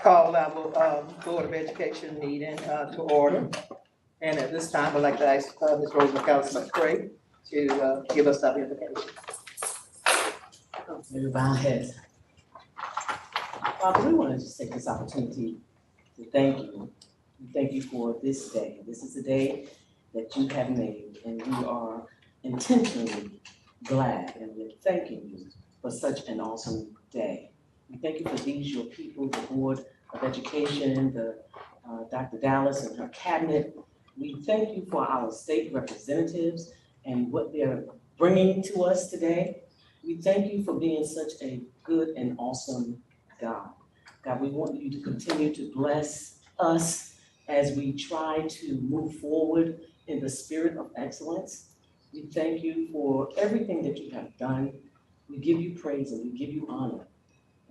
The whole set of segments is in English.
call our Board of Education meeting to order. And at this time, I'd like to ask Ms. Rose McAllister to give us that invitation. Maybe bow heads. Father, we want to just take this opportunity to thank you. We thank you for this day. This is the day that you have made, and we are intentionally glad, and we're thanking you for such an awesome day. We thank you for these, your people, the Board of Education, Dr. Dallas and her cabinet. We thank you for our state representatives and what they're bringing to us today. We thank you for being such a good and awesome God. God, we want you to continue to bless us as we try to move forward in the spirit of excellence. We thank you for everything that you have done. We give you praise and we give you honor.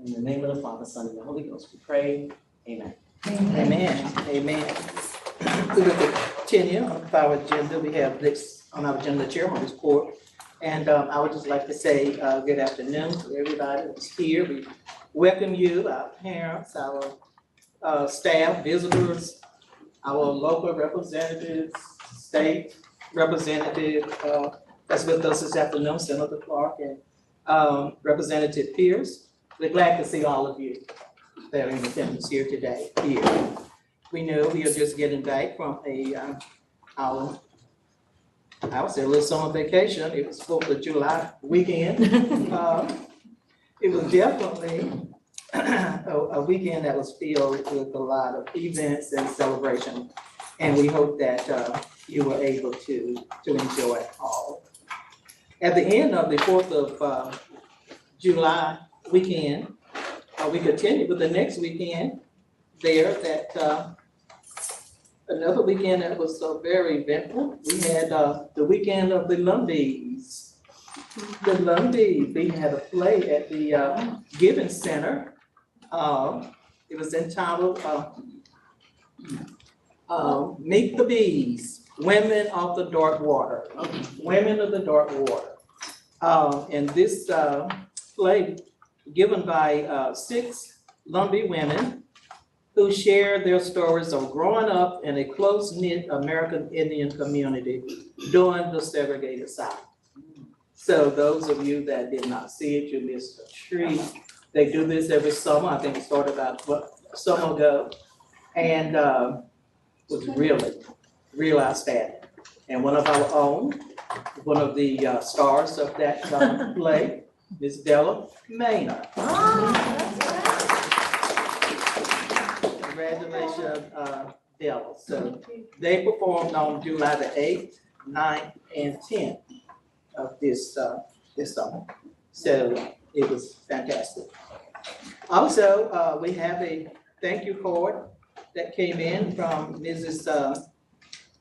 In the name of the Father, Son, and the Holy Ghost, we pray. Amen. Amen. Amen. We will continue on our agenda. We have this on our agenda, Chairman's Report. And I would just like to say good afternoon to everybody who's here. We welcome you, our parents, our staff, visitors, our local representatives, state representative that's with us this afternoon, Senator Clark, and Representative Pierce. We're glad to see all of you that are in attendance here today. Here, we know we are just getting back from our I would say a little summer vacation. It was 4th of July weekend. It was definitely a weekend that was filled with a lot of events and celebration. And we hope that you were able to enjoy it all. At the end of the 4th of July weekend, we continued with the next weekend there that another weekend that was very eventful. We had the weekend of the Lumbees. The Lumbees, we had a play at the Gibbons Center. It was entitled Meet the Bees, Women of the Dark Water. Women of the Dark Water. And this play given by 6 Lumbee women who share their stories of growing up in a close-knit American Indian community during the segregated South. So those of you that did not see it, you missed a treat. They do this every summer. I think it started about a summer ago, and was real outstanding. And one of our own, one of the stars of that play, Miss Della Maynard. Congratulations, Della. So they performed on July the 8th, 9th, and 10th of this summer. So it was fantastic. Also, we have a thank you card that came in from Mrs.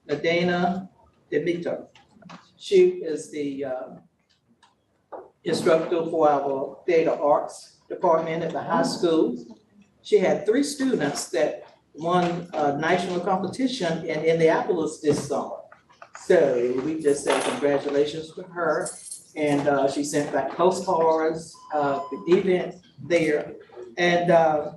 Nadana Demeter. She is the instructor for our theater arts department at the high school. She had 3 students that won a national competition in Indianapolis this summer. So we just say congratulations to her. And she sent back postcards, the event there. And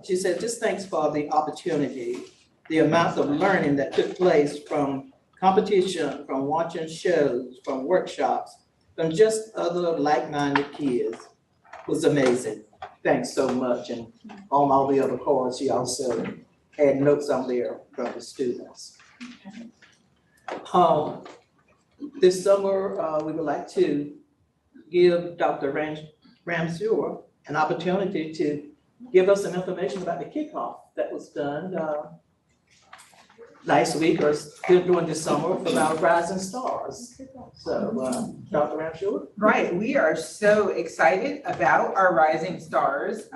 she said, just thanks for the opportunity, the amount of learning that took place from competition, from watching shows, from workshops, from just other like-minded kids was amazing. Thanks so much. And on all the other cards, she also had notes on there from the students. This summer, we would like to give Dr. Ramseur an opportunity to give us some information about the kickoff that was done last week or still during this summer for our Rising Stars. So, Dr. Ramseur? Right, we are so excited about our Rising Stars.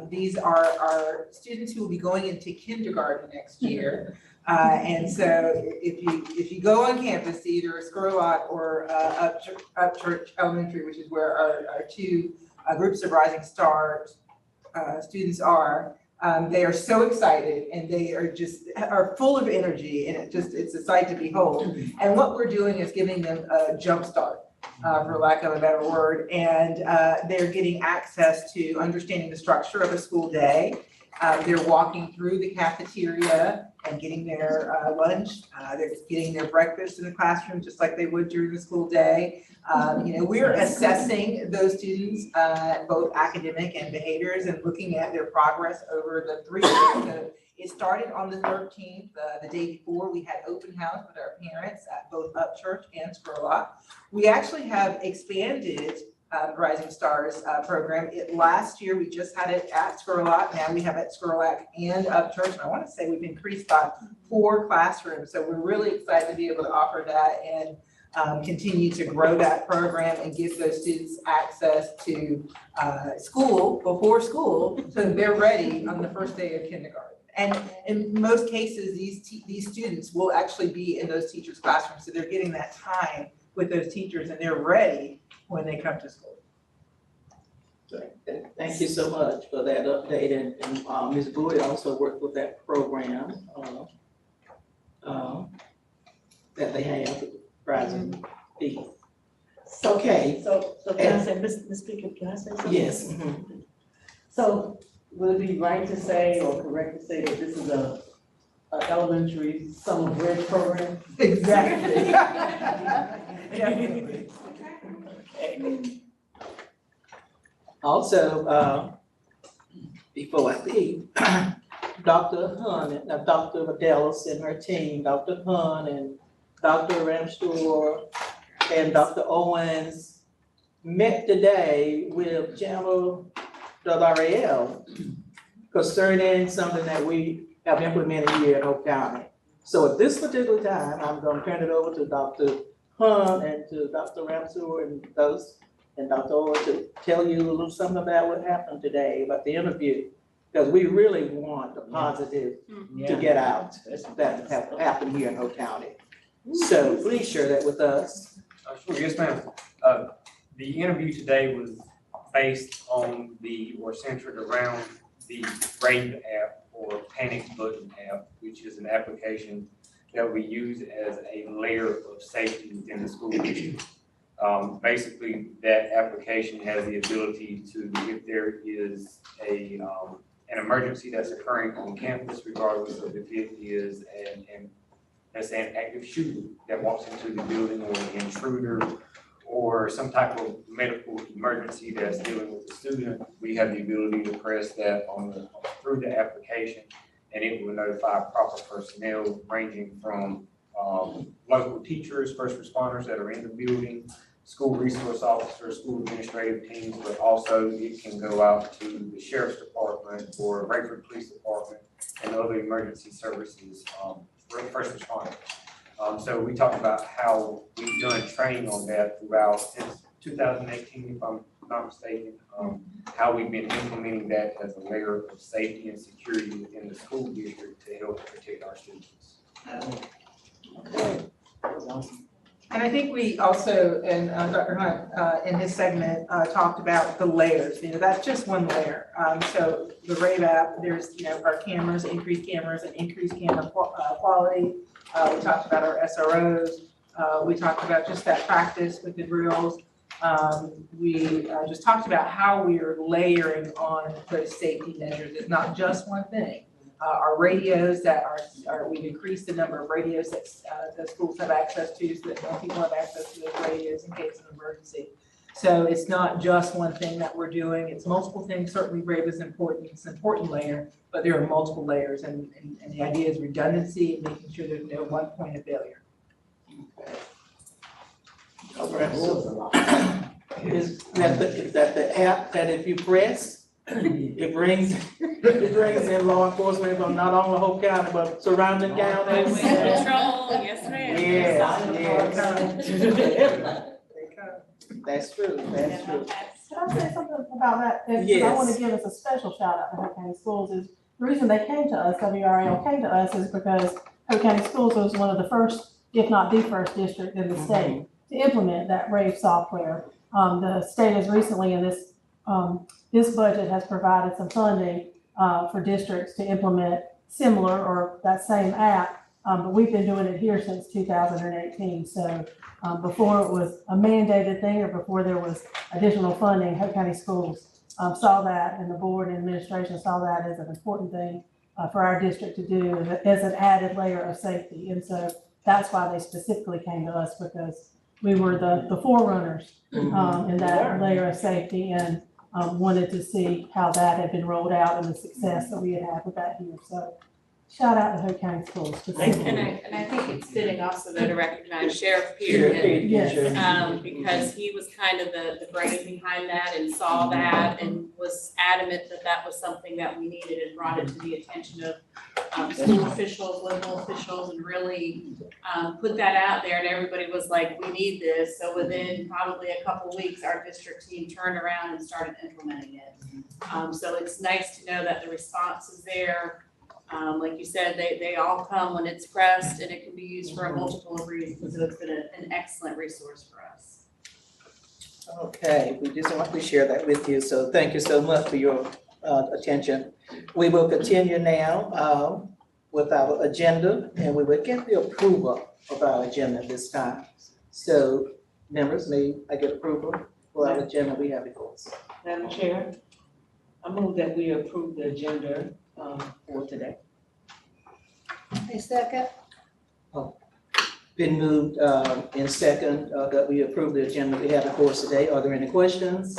These are our students who will be going into kindergarten next year. And so if you go on campus to either Scurlock or Upchurch Elementary, which is where our 2 groups of Rising Star students are, they are so excited and they are full of energy, and it's a sight to behold. And what we're doing is giving them a jump start, for lack of a better word, and they're getting access to understanding the structure of a school day They're walking through the cafeteria and getting their lunch. They're getting their breakfast in the classroom, just like they would during the school day. We're assessing those students, both academic and behaviors, and looking at their progress over the 3 years. So it started on the 13th, the day before. We had open house with our parents at both Upchurch and Scurlock. We actually have expanded Rising Stars program. Last year, we just had it at Scurlock. Now we have it at Scurlock and Upchurch. And I want to say we've increased by 4 classrooms. So we're really excited to be able to offer that and continue to grow that program and give those students access to school before school so that they're ready on the first day of kindergarten. And in most cases, these students will actually be in those teachers' classrooms. So they're getting that time with those teachers and they're ready when they come to school. Thank you so much for that update, and Ms. Bowie also worked with that program that they have, Rising Peace. Okay. So can I say, Mr. Speaker, can I say something? Yes. So would it be right to say or correct to say that this is a elementary summer bridge program? Exactly. Definitely. Okay. Also, before I leave, Dr. Hun, Dr. Medelis and her team, Dr. Hun and Dr. Ramstor and Dr. Owens met today with General Del concerning something that we have implemented here in Polk County. So at this particular time, I'm going to turn it over to Dr. Hun and to Dr. Ramstor and those and Dr. Owens to tell you a little something about what happened today, about the interview, because we really want the positive to get out that have happened here in Polk County. So please share that with us. Sure, yes, ma'am. The interview today was based on or centered around the RAVE app or Panic Button app, which is an application that we use as a layer of safety within the school district. Basically, that application has the ability to, if there is an emergency that's occurring on campus, regardless of if it is an active shooter that walks into the building, or an intruder, or some type of medical emergency that's dealing with the student, we have the ability to press that through the application, and it will notify proper personnel ranging from local teachers, first responders that are in the building, school resource officers, school administrative teams, but also it can go out to the sheriff's department or Rayford Police Department and other emergency services, first responders. So we talked about how we've done training on that throughout since 2018, if I'm not mistaken, how we've been implementing that as a layer of safety and security within the school district to help protect our students. Okay. That was awesome. And I think we also, and Dr. Hunt, in his segment, talked about the layers. That's just one layer. So the RAVE app, there's, our cameras, increased cameras and increased camera quality. We talked about our SROs. We talked about just that practice with the drills. We just talked about how we are layering on those safety measures. It's not just one thing. Our radios that we've increased the number of radios that the schools have access to, so that more people have access to those radios in case of an emergency. So it's not just one thing that we're doing, it's multiple things. Certainly RAVE is important, it's an important layer, but there are multiple layers, and the idea is redundancy and making sure there's no one point of failure. Is that the app that if you press, it brings in law enforcement from not only Polk County, but surrounding counties? Patrol, yes ma'am. Yes. That's true, that's true. Can I say something about that? And Yes. I want to give us a special shout out to Polk County Schools. Is the reason they came to us, WRL came to us, is because Polk County Schools was one of the first, if not the first district in the state to implement that RAVE software. The state has recently, in this budget, has provided some funding for districts to implement similar or that same app, but we've been doing it here since 2018. So before it was a mandated thing or before there was additional funding, Polk County Schools saw that, and the board and administration saw that as an important thing for our district to do as an added layer of safety. And so that's why they specifically came to us, because we were the forerunners in that layer of safety, and wanted to see how that had been rolled out and the success that we had had with that here. So shout out to Hope County Schools. And I think it's fitting also though to recognize Sheriff Peterson, Yes. because he was kind of the brain behind that and saw that and was adamant that that was something that we needed and brought it to the attention of school officials, local officials, and really put that out there, and everybody was like, we need this. So within probably a couple weeks, our district team turned around and started implementing it. So it's nice to know that the response is there. Like you said, they all come when it's pressed, and it can be used for a multiple of reasons. So it's been an excellent resource for us. Okay, we just want to share that with you, so thank you so much for your attention. We will continue now with our agenda, and we will get the approval of our agenda this time. So members, may I get approval for our agenda we have before us? Madam Chair, I move that we approve the agenda for today. A second. Been moved in second that we approve the agenda we have before us today. Are there any questions?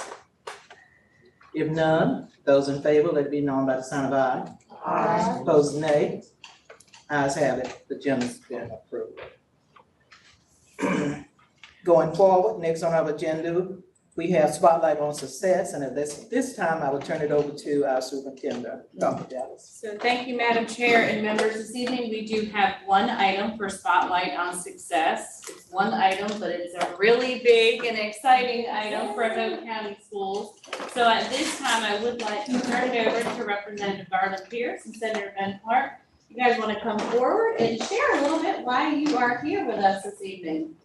If none, those in favor, let it be known by the sign of aye. Aye. Opposed, nay. Ayes have it, the agenda's been approved. Going forward, next on our agenda, we have Spotlight on Success, and at this time, I will turn it over to our superintendent, Dr. Dallas. So thank you, Madam Chair and members. This evening, we do have one item for Spotlight on Success. It's one item, but it's a really big and exciting item for Hope County Schools. So at this time, I would like to turn it over to Representative Garland Pierce and Senator Ben Clark. You guys want to come forward and share a little bit why you are here with us this evening?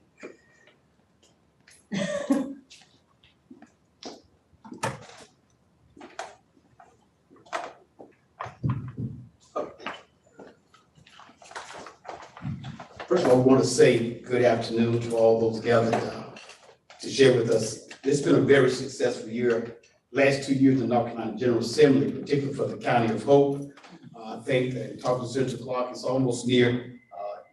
First of all, I want to say good afternoon to all those gathered to share with us. This has been a very successful year. Last 2 years in North Carolina General Assembly, particularly for the County of Hope. I think that talking to Senator Clark, it's almost near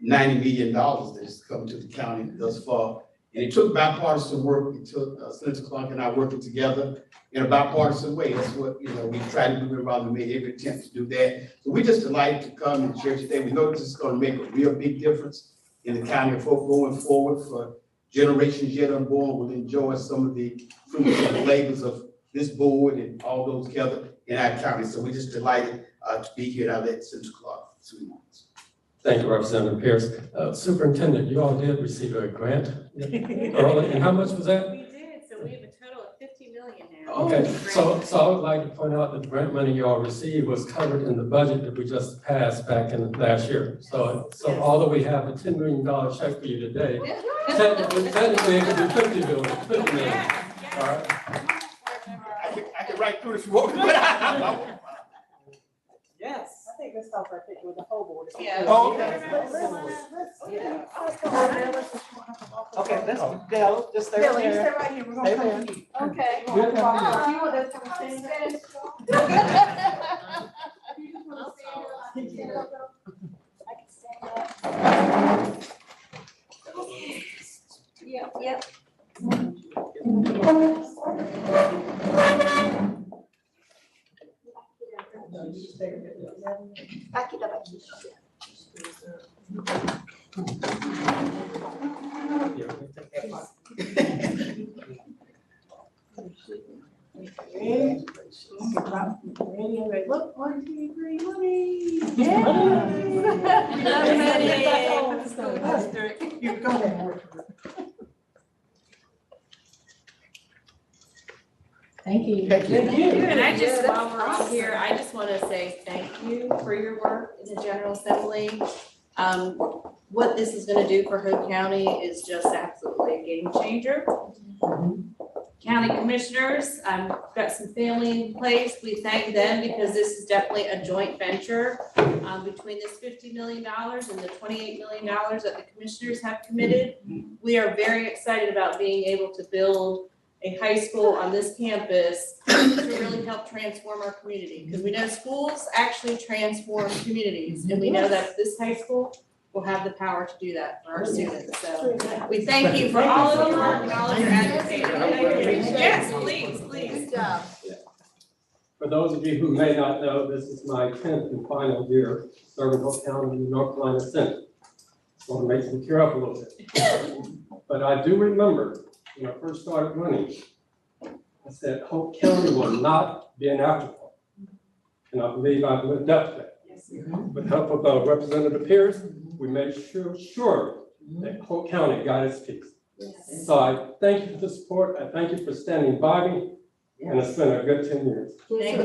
$90 million that has come to the county thus far. And it took bipartisan work. It took Senator Clark and I working together in a bipartisan way. That's what, we tried to do it rather than made every attempt to do that. So we're just delighted to come and share today. We know this is going to make a real big difference in the County of Hope going forward. For generations yet unborn will enjoy some of the fruits and labors of this board and all those together in our county. So we're just delighted to be here. And I'll let Senator Clark say remarks. Thank you, Representative Pierce. Superintendent, you all did receive a grant early, and how much was that? We did, so we have a total of $50 million now. Okay, so I would like to point out that the grant money you all received was covered in the budget that we just passed back in last year. So although we have a $10 million check for you today, technically it could be $50 million. All right. I can write through this work. Yes. I think this helps our picture with the whole board. Yeah. Oh, okay. Okay, let's go, just stay Billy, you there. stay right here, we're Stay gonna there. come to you. Okay. You want us to stand there? I can stand up. Yep. Aqui dá aqui. Ready, look, 1, 2, 3, money. You go there and work. Thank you. Thank you. And I just, while we're all here, I just want to say thank you for your work in the General Assembly. What this is going to do for Hope County is just absolutely a game changer. County commissioners, I've got some family in place. We thank them because this is definitely a joint venture between this $50 million and the $28 million that the commissioners have committed. We are very excited about being able to build a high school on this campus to really help transform our community. Because we know schools actually transform communities, and we know that this high school will have the power to do that for our students. So we thank you for all of your work and all of your advocating. Yes, please, please. Good job. For those of you who may not know, this is my 10th and final year serving Polk County, North Carolina Senate. So it makes me tear up a little bit. But I do remember when I first started running, I said, Polk County will not be an afterthought. And I believe I've lived up to that. With the help of Representative Pierce, we made sure that Polk County got its piece. So I thank you for the support. I thank you for standing by me. And it's been a good 10 years. Thank you.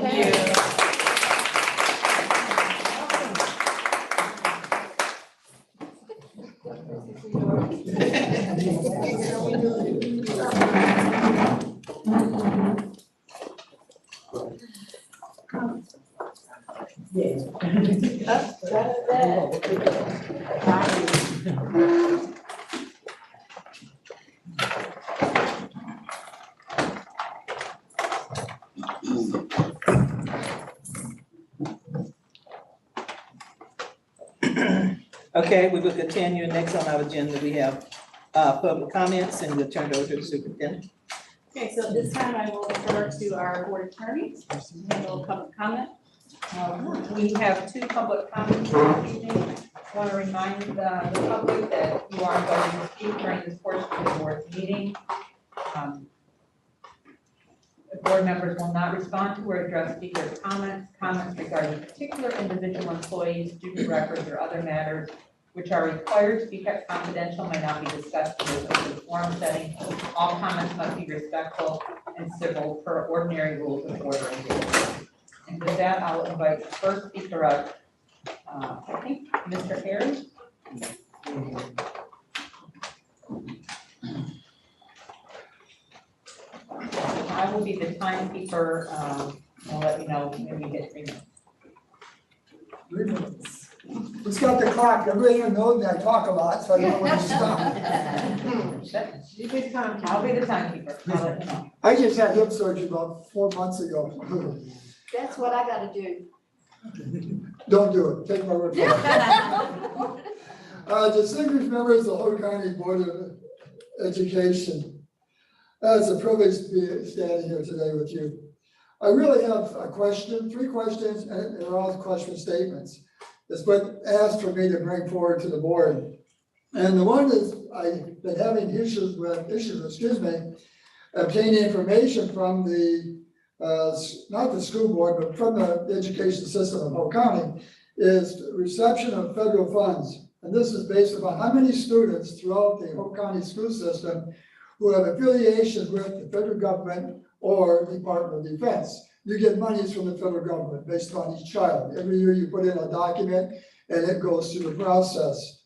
Okay, we will continue. Next on our agenda, we have public comments, and we'll turn it over to the superintendent. Okay, so this time I will refer to our board attorneys, and we'll public comment. We have two public comments this evening. I want to remind the public that you are going to speak during this portion of the board's meeting. The board members will not respond to or address speakers' comments regarding particular individual employees, student records, or other matters which are required to be kept confidential may not be discussed in this open forum setting. All comments must be respectful and civil per ordinary rules of order and engagement. And with that, I'll invite the first speaker up, I think, Mr. Harry. I will be the timekeeper. I'll let you know when we get 3 minutes. 3 minutes. Who's got the clock? Everybody here knows me, I talk a lot, so I don't know when to stop. I'll be the timekeeper. I'll let you know. I just had hip surgery about 4 months ago. That's what I gotta do. Don't do it, take my word for it. Distinguished members of the Polk County Board of Education, it's a privilege to be standing here today with you. I really have a question, 3 questions, and they're all question statements. It's been asked for me to bring forward to the board. And the one is, I've been having issues with, obtaining information from the, not the school board, but from the education system of Polk County, is reception of federal funds. And this is based upon how many students throughout the Polk County school system who have affiliations with the federal government or Department of Defense. You get monies from the federal government based on each child. Every year you put in a document and it goes through the process.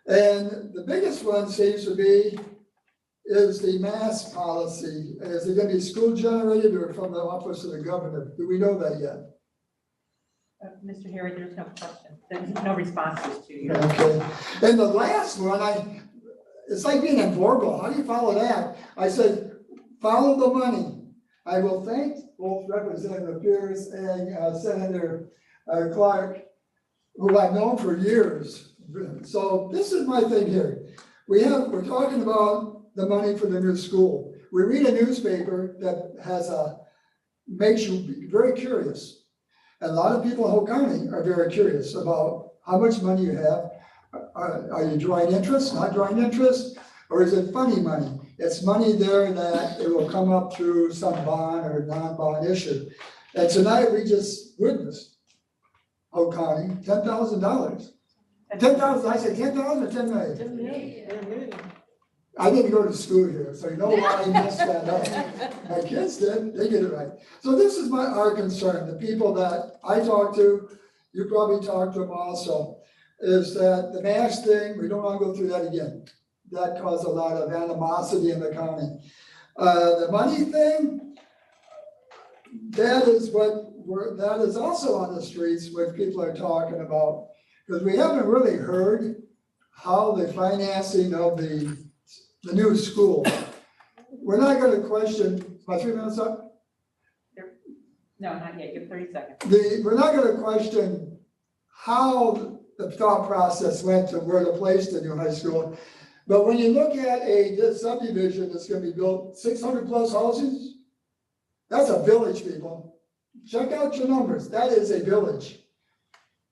And the biggest one seems to be is the mask policy. Is it going to be school generated or from the office of the governor? Do we know that yet? Mr. Harry, there's no question. There's no responses to you. Okay. And the last one, it's like being in Vorbo. How do you follow that? I said, follow the money. I will thank both Representative Pierce and Senator Clark, who I've known for years. So this is my thing here. We're talking about the money for the new school. We read a newspaper that makes you very curious. And a lot of people in Polk County are very curious about how much money you have. Are you drawing interest, not drawing interest, or is it funny money? It's money there that it will come up through some bond or non-bond issue. And tonight we just witnessed Polk County, $10,000. 10,000, I said 10,000 or 10 million? 10 million. I didn't go to school here, so you know why I messed that up. My kids did, they get it right. So this is our concern, the people that I talk to, you probably talk to them also, is that the mask thing, we don't want to go through that again. That caused a lot of animosity in the county. The money thing, that is also on the streets what people are talking about, because we haven't really heard how the financing of the new school we're not gonna question, my 3 minutes up? No, not yet, you have 30 seconds. We're not gonna question how the thought process went to where to place the new high school. But when you look at a subdivision that's gonna be built, 600 plus houses, that's a village, people. Check out your numbers, that is a village.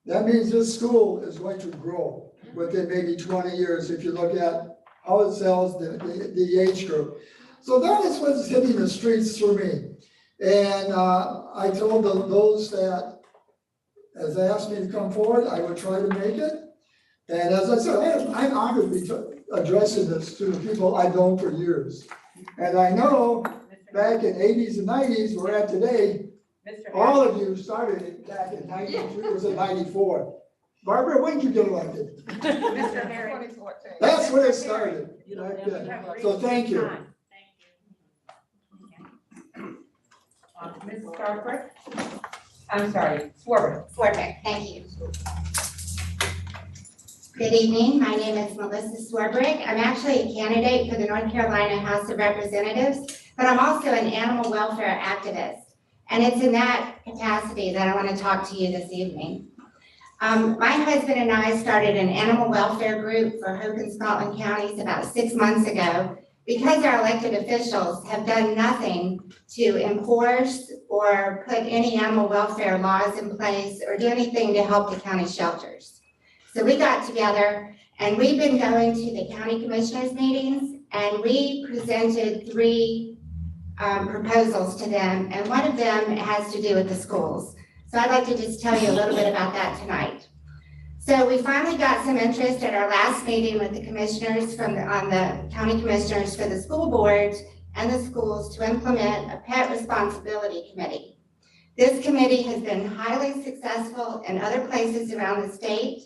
That means this school is going to grow within maybe 20 years if you look at how it sells the age group. So that is what's hitting the streets for me. And I told those that, as they asked me to come forward, I would try to make it. And as I said, I'm honored to be addressing this to the people I've known for years. And I know back in 80s and 90s, we're at today, all of you started it back in 93, was it 94? Barbara, when did you get elected? Mr. Harry. That's where it started. So thank you. Mrs. Swordberg? I'm sorry, Swordberg. Swordberg, thank you. Good evening, my name is Melissa Swordberg. I'm actually a candidate for the North Carolina House of Representatives, but I'm also an animal welfare activist. And it's in that capacity that I want to talk to you this evening. My husband and I started an animal welfare group for Hope and Scotland counties about 6 months ago because our elected officials have done nothing to enforce or put any animal welfare laws in place or do anything to help the county shelters. So we got together and we've been going to the county commissioners meetings and we presented 3 proposals to them, and one of them has to do with the schools. So I'd like to just tell you a little bit about that tonight. So we finally got some interest at our last meeting with the commissioners on the county commissioners for the school boards and the schools to implement a pet responsibility committee. This committee has been highly successful in other places around the state,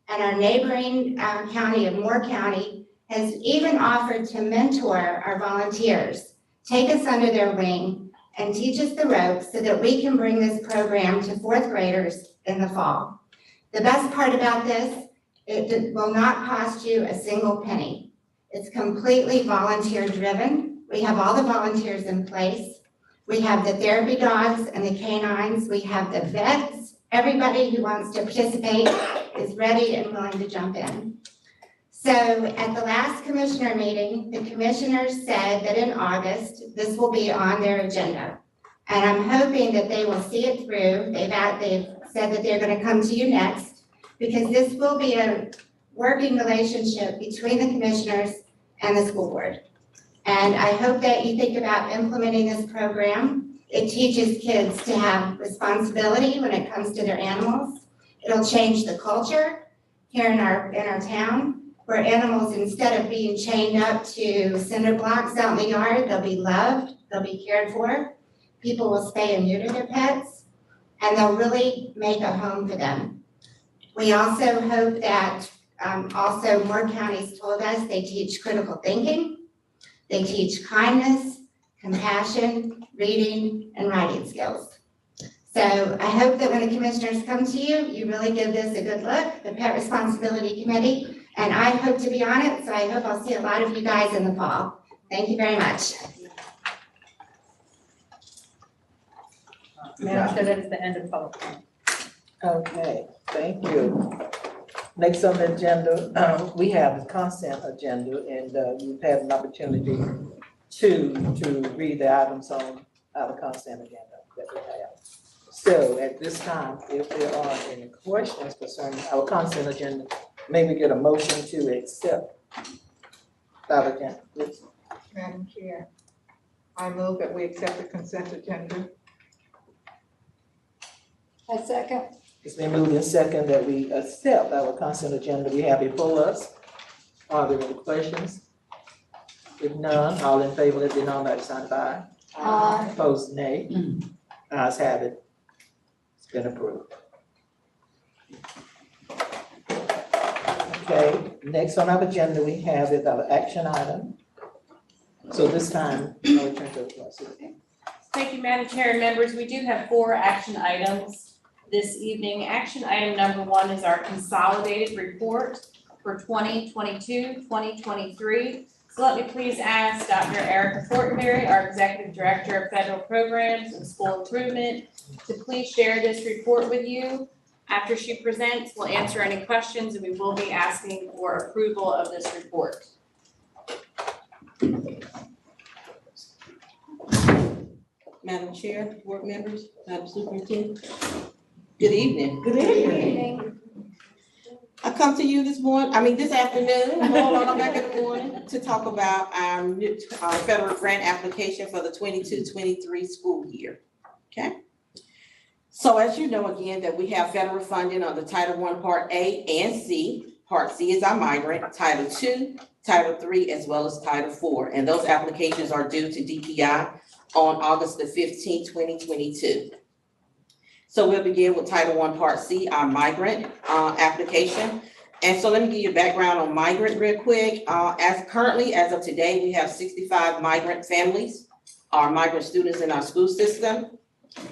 and our neighboring county of Moore County has even offered to mentor our volunteers, take us under their wing, and teach us the ropes so that we can bring this program to 4th graders in the fall. The best part about this, it will not cost you a single penny. It's completely volunteer driven. We have all the volunteers in place. We have the therapy dogs and the canines. We have the vets. Everybody who wants to participate is ready and willing to jump in. So at the last commissioner meeting, the commissioners said that in August, this will be on their agenda. And I'm hoping that they will see it through. They've said that they're going to come to you next because this will be a working relationship between the commissioners and the school board. And I hope that you think about implementing this program. It teaches kids to have responsibility when it comes to their animals. It'll change the culture here in our town, where animals, instead of being chained up to cinder blocks out in the yard, they'll be loved, they'll be cared for. People will spay and neuter their pets, and they'll really make a home for them. We also hope that, also more counties told us they teach critical thinking, they teach kindness, compassion, reading, and writing skills. So I hope that when the commissioners come to you, you really give this a good look, the Pet Responsibility Committee. And I hope to be on it, so I hope I'll see a lot of you guys in the fall. Thank you very much. Madam Chair, that is the end of public comment. Okay, thank you. Next on the agenda, we have the consent agenda, and you've had an opportunity to read the items on our consent agenda that we have. So at this time, if there are any questions concerning our consent agenda, may we get a motion to accept our agenda, please? Madam Chair, I move that we accept the consent agenda. A second. It's been moved in second that we accept our consent agenda we have before us. Are there any questions? If none, all in favor, let it be known by the sign of aye. Aye. Opposed, nay. Ayes have it. It's been approved. Okay, next on our agenda, we have is our action item. So this time, I'll return to the floor. Thank you, Madam Chair and members. We do have 4 action items this evening. Action item number 1 is our consolidated report for 2022, 2023 So let me please ask Dr. Erica Fortenberry, our Executive Director of Federal Programs and School Improvement, to please share this report with you. After she presents, we'll answer any questions and we will be asking for approval of this report. Madam Chair, board members, Madam Superintendent, good evening. Good evening. I come to you this afternoon, hold on, I'm back in the morning, to talk about our federal grant application for the 22-23 school year, okay? So as you know, again, that we have federal funding on the Title I, Part A and C. Part C is our migrant, Title II, Title III, as well as Title IV. And those applications are due to DPI on August the 15th, 2022. So we'll begin with Title I, Part C, our migrant application. And so let me give you a background on migrant real quick. As of today, we have 65 migrant families, our migrant students in our school system.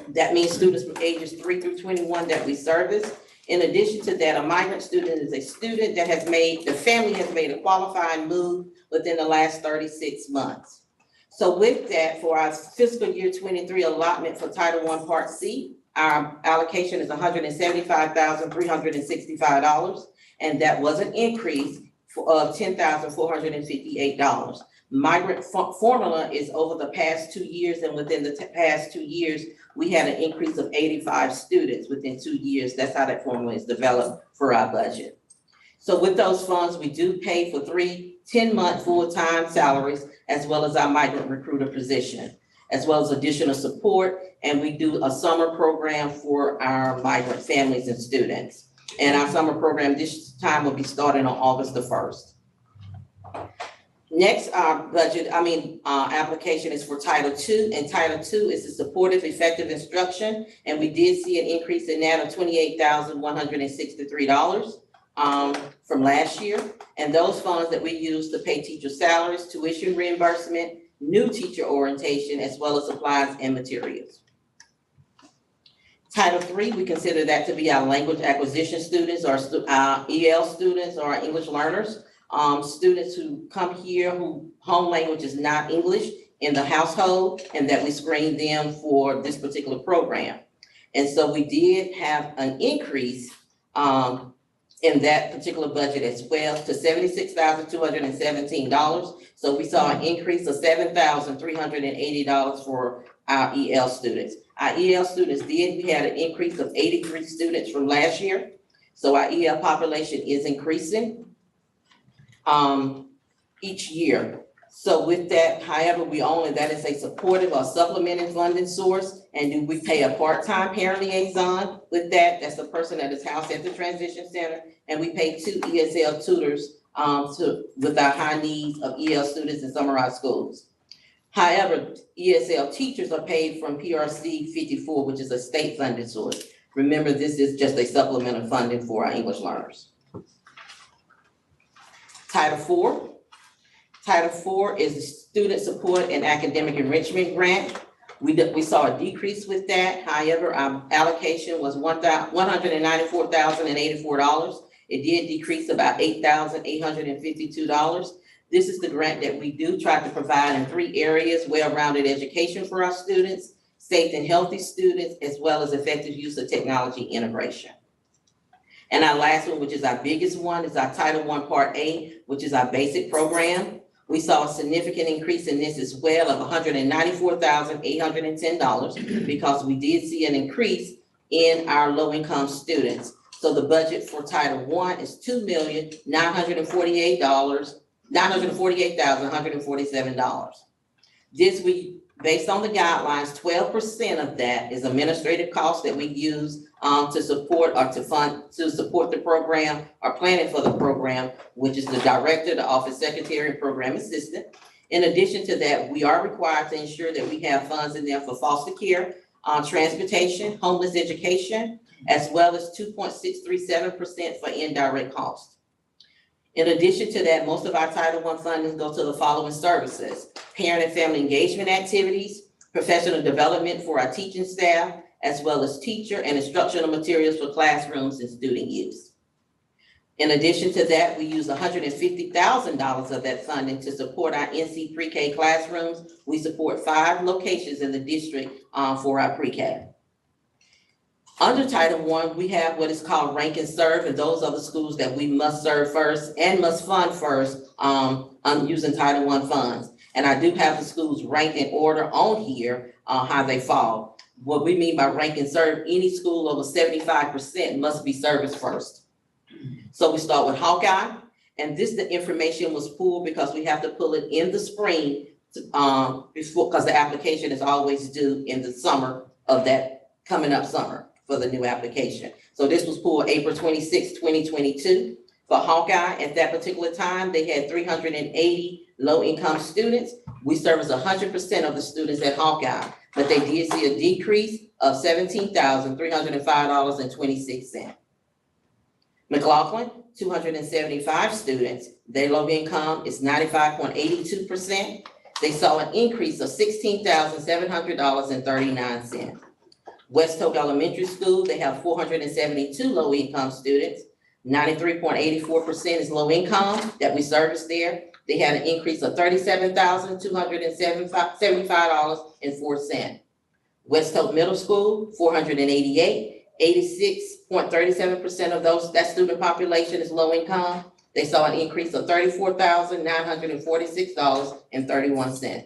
That means students from ages 3 through 21 that we service. In addition to that, a migrant student is a student that the family has made a qualifying move within the last 36 months. So with that, for our fiscal year 23 allotment for Title I, Part C, our allocation is $175,365, and that was an increase of $10,458. Migrant formula is over the past 2 years, and within the past 2 years, we had an increase of 85 students within 2 years. That's how that formula is developed for our budget. So with those funds, we do pay for 3 10-month full-time salaries, as well as our migrant recruiter position, as well as additional support. And we do a summer program for our migrant families and students. And our summer program this time will be starting on August the 1st. Next, our application is for Title II, and Title II is the supportive effective instruction. And we did see an increase in that of $28,163 from last year. And those funds that we use to pay teacher salaries, tuition reimbursement, new teacher orientation, as well as supplies and materials. Title III, we consider that to be our language acquisition students, our EL students, or our English learners. Students who come here who home language is not English in the household, and that we screen them for this particular program. And so we did have an increase in that particular budget as well to $76,217. So we saw an increase of $7,380 for our EL students. Our EL students we had an increase of 83 students from last year. So our EL population is increasing each year. So with that, however, that is a supportive or supplemental funding source. And we pay a part-time parent liaison with that. That's the person that is housed at the transition center. And we pay 2 ESL tutors with our high needs of EL students in some of our schools. However, ESL teachers are paid from PRC 54, which is a state funded source. Remember, this is just a supplemental funding for our English learners. Title IV. Title IV is the Student Support and Academic Enrichment Grant. We saw a decrease with that. However, our allocation was $194,084. It did decrease about $8,852. This is the grant that we do try to provide in 3 areas: well-rounded education for our students, safe and healthy students, as well as effective use of technology integration. And our last one, which is our biggest one, is our Title I Part A, which is our basic program. We saw a significant increase in this as well of $194,810 because we did see an increase in our low-income students. So the budget for Title I is $2,948,147. This based on the guidelines, 12% of that is administrative costs that we use to support the program or planning for the program, which is the director, the office secretary, and program assistant. In addition to that, we are required to ensure that we have funds in there for foster care, transportation, homeless education, as well as 2.637% for indirect costs. In addition to that, most of our Title I funding go to the following services: parent and family engagement activities, professional development for our teaching staff, as well as teacher and instructional materials for classrooms and student use. In addition to that, we use $150,000 of that funding to support our NC pre-K classrooms. We support 5 locations in the district for our pre-K. Under Title I, we have what is called rank and serve, and those are the schools that we must serve first and must fund first using Title I funds. And I do have the schools ranked in order on here, how they fall. What we mean by rank and serve, any school over 75% must be serviced first. So we start with Hawkeye, and the information was pulled because we have to pull it in the spring before, because the application is always due in the summer of that coming up summer for the new application. So this was pulled April 26, 2022. For Hawkeye, at that particular time, they had 380 low-income students. We service 100% of the students at Hawkeye, but they did see a decrease of $17,305.26. McLaughlin, 275 students, their low income is 95.82%. They saw an increase of $16,700.39. West Hope Elementary School, they have 472 low income students. 93.84% is low income that we service there. They had an increase of $37,275.04. West Hope Middle School, 488. 86.37% of that student population is low income. They saw an increase of $34,946.31.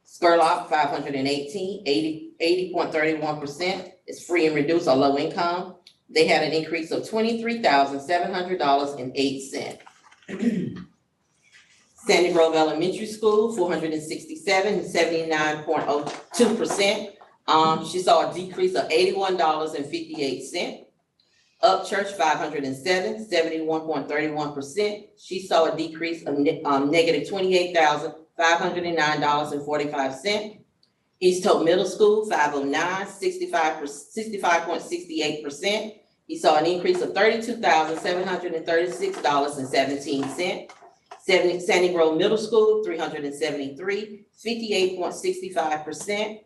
Scurlock, 518, 80.31% is free and reduced or low income. They had an increase of $23,700.08. Sandy Grove Elementary School, 467, 79.02%. She saw a decrease of $81.58. Upchurch, 507, 71.31%. She saw a decrease of negative $28,509.45. East Hope Middle School, 509, 65.68%. He saw an increase of $32,736.17. Sandy Grove Middle School, 373, 58.65%.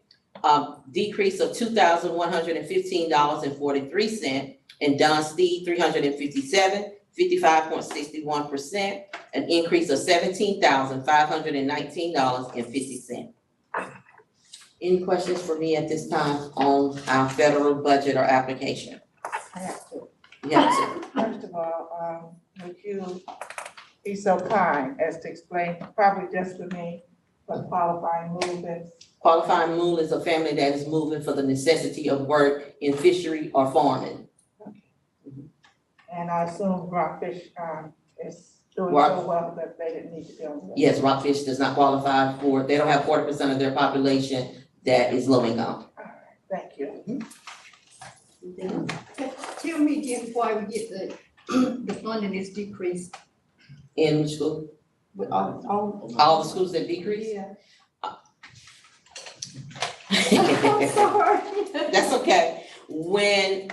Decrease of $2,115.43, and Don Steed, 357, 55.61%, an increase of $17,519.50. Any questions for me at this time on our federal budget or application? I have to. Yes. First of all, would you be so kind as to explain, probably just to me, what qualifying move is? Qualifying move is a family that is moving for the necessity of work in fishery or farming. And I assume Rockfish is doing so well that they didn't need to go. Yes, Rockfish does not qualify for, they don't have 40% of their population that is low income. All right, thank you. Tell me again why we get the funding is decreased In which school? with all. All the schools that decrease? Yeah. I'm sorry. That's okay. When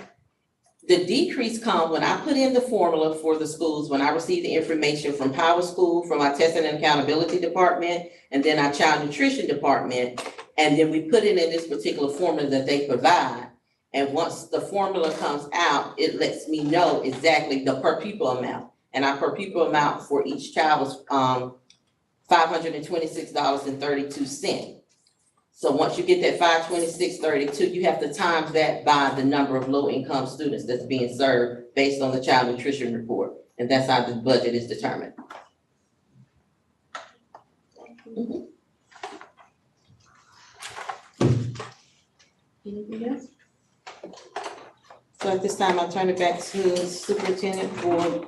the decrease comes, when I put in the formula for the schools, when I receive the information from Power School, from our testing and accountability department, and then our child nutrition department, and then we put it in this particular formula that they provide. And once the formula comes out, it lets me know exactly the per pupil amount. And our per pupil amount for each child was $526.32. So once you get that $526.32, you have to times that by the number of low-income students that's being served based on the child nutrition report. And that's how the budget is determined. Mm-hmm. Anything else? So at this time, I'll turn it back to Superintendent for. Okay.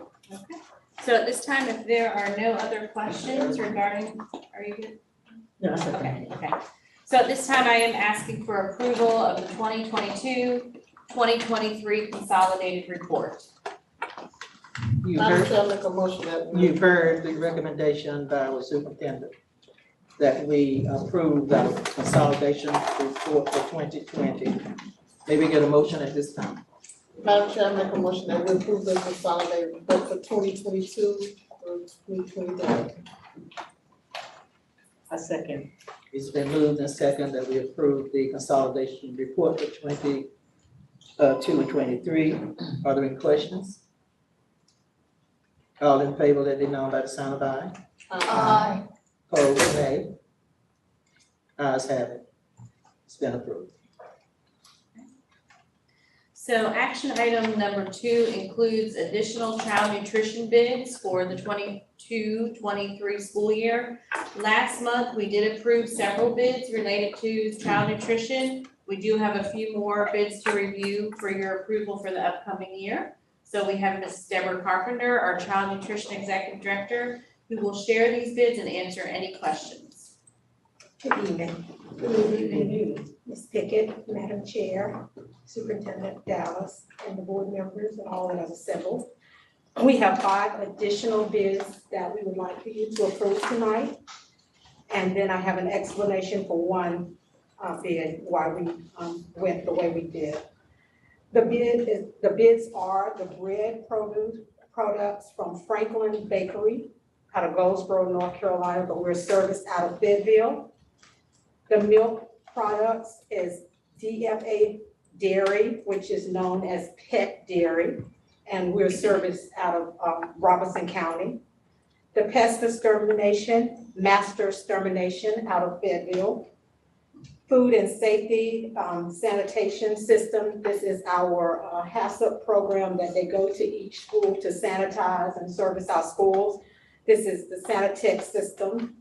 So at this time, if there are no other questions regarding, are you good? No. Okay. So at this time, I am asking for approval of the 2022-2023 consolidated report. You've heard the recommendation by our superintendent that we approve the consolidation report for 2020. Maybe get a motion at this time. Madam Chair, I make a motion that we approve the consolidated report for 2022 through 2023. A second. It's been moved and second that we approve the consolidation report for 22 and 23. Are there any questions? All in favor, let it be known by the sign of aye. Aye. Opposed, nay. Ayes have it. It's been approved. So action item number 2 includes additional child nutrition bids for the 22-23 school year. Last month, we did approve several bids related to child nutrition. We do have a few more bids to review for your approval for the upcoming year. So we have Ms. Deborah Carpenter, our Child Nutrition Executive Director, who will share these bids and answer any questions. Good evening. Good evening, Ms. Pickett, Madam Chair, Superintendent Dallas, and the board members and all that are assembled. We have 5 additional bids that we would like for you to approve tonight. And then I have an explanation for one bid, why we went the way we did. The bids are the bread products from Franklin Bakery out of Goldsboro, North Carolina, but we're serviced out of Fayetteville. The milk products is DFA Dairy, which is known as Pet Dairy, and we're serviced out of Robertson County. The pest extermination, Master Extermination out of Fayetteville. Food and Safety Sanitation System. This is our HACCP program that they go to each school to sanitize and service our schools. This is the Sanitech system.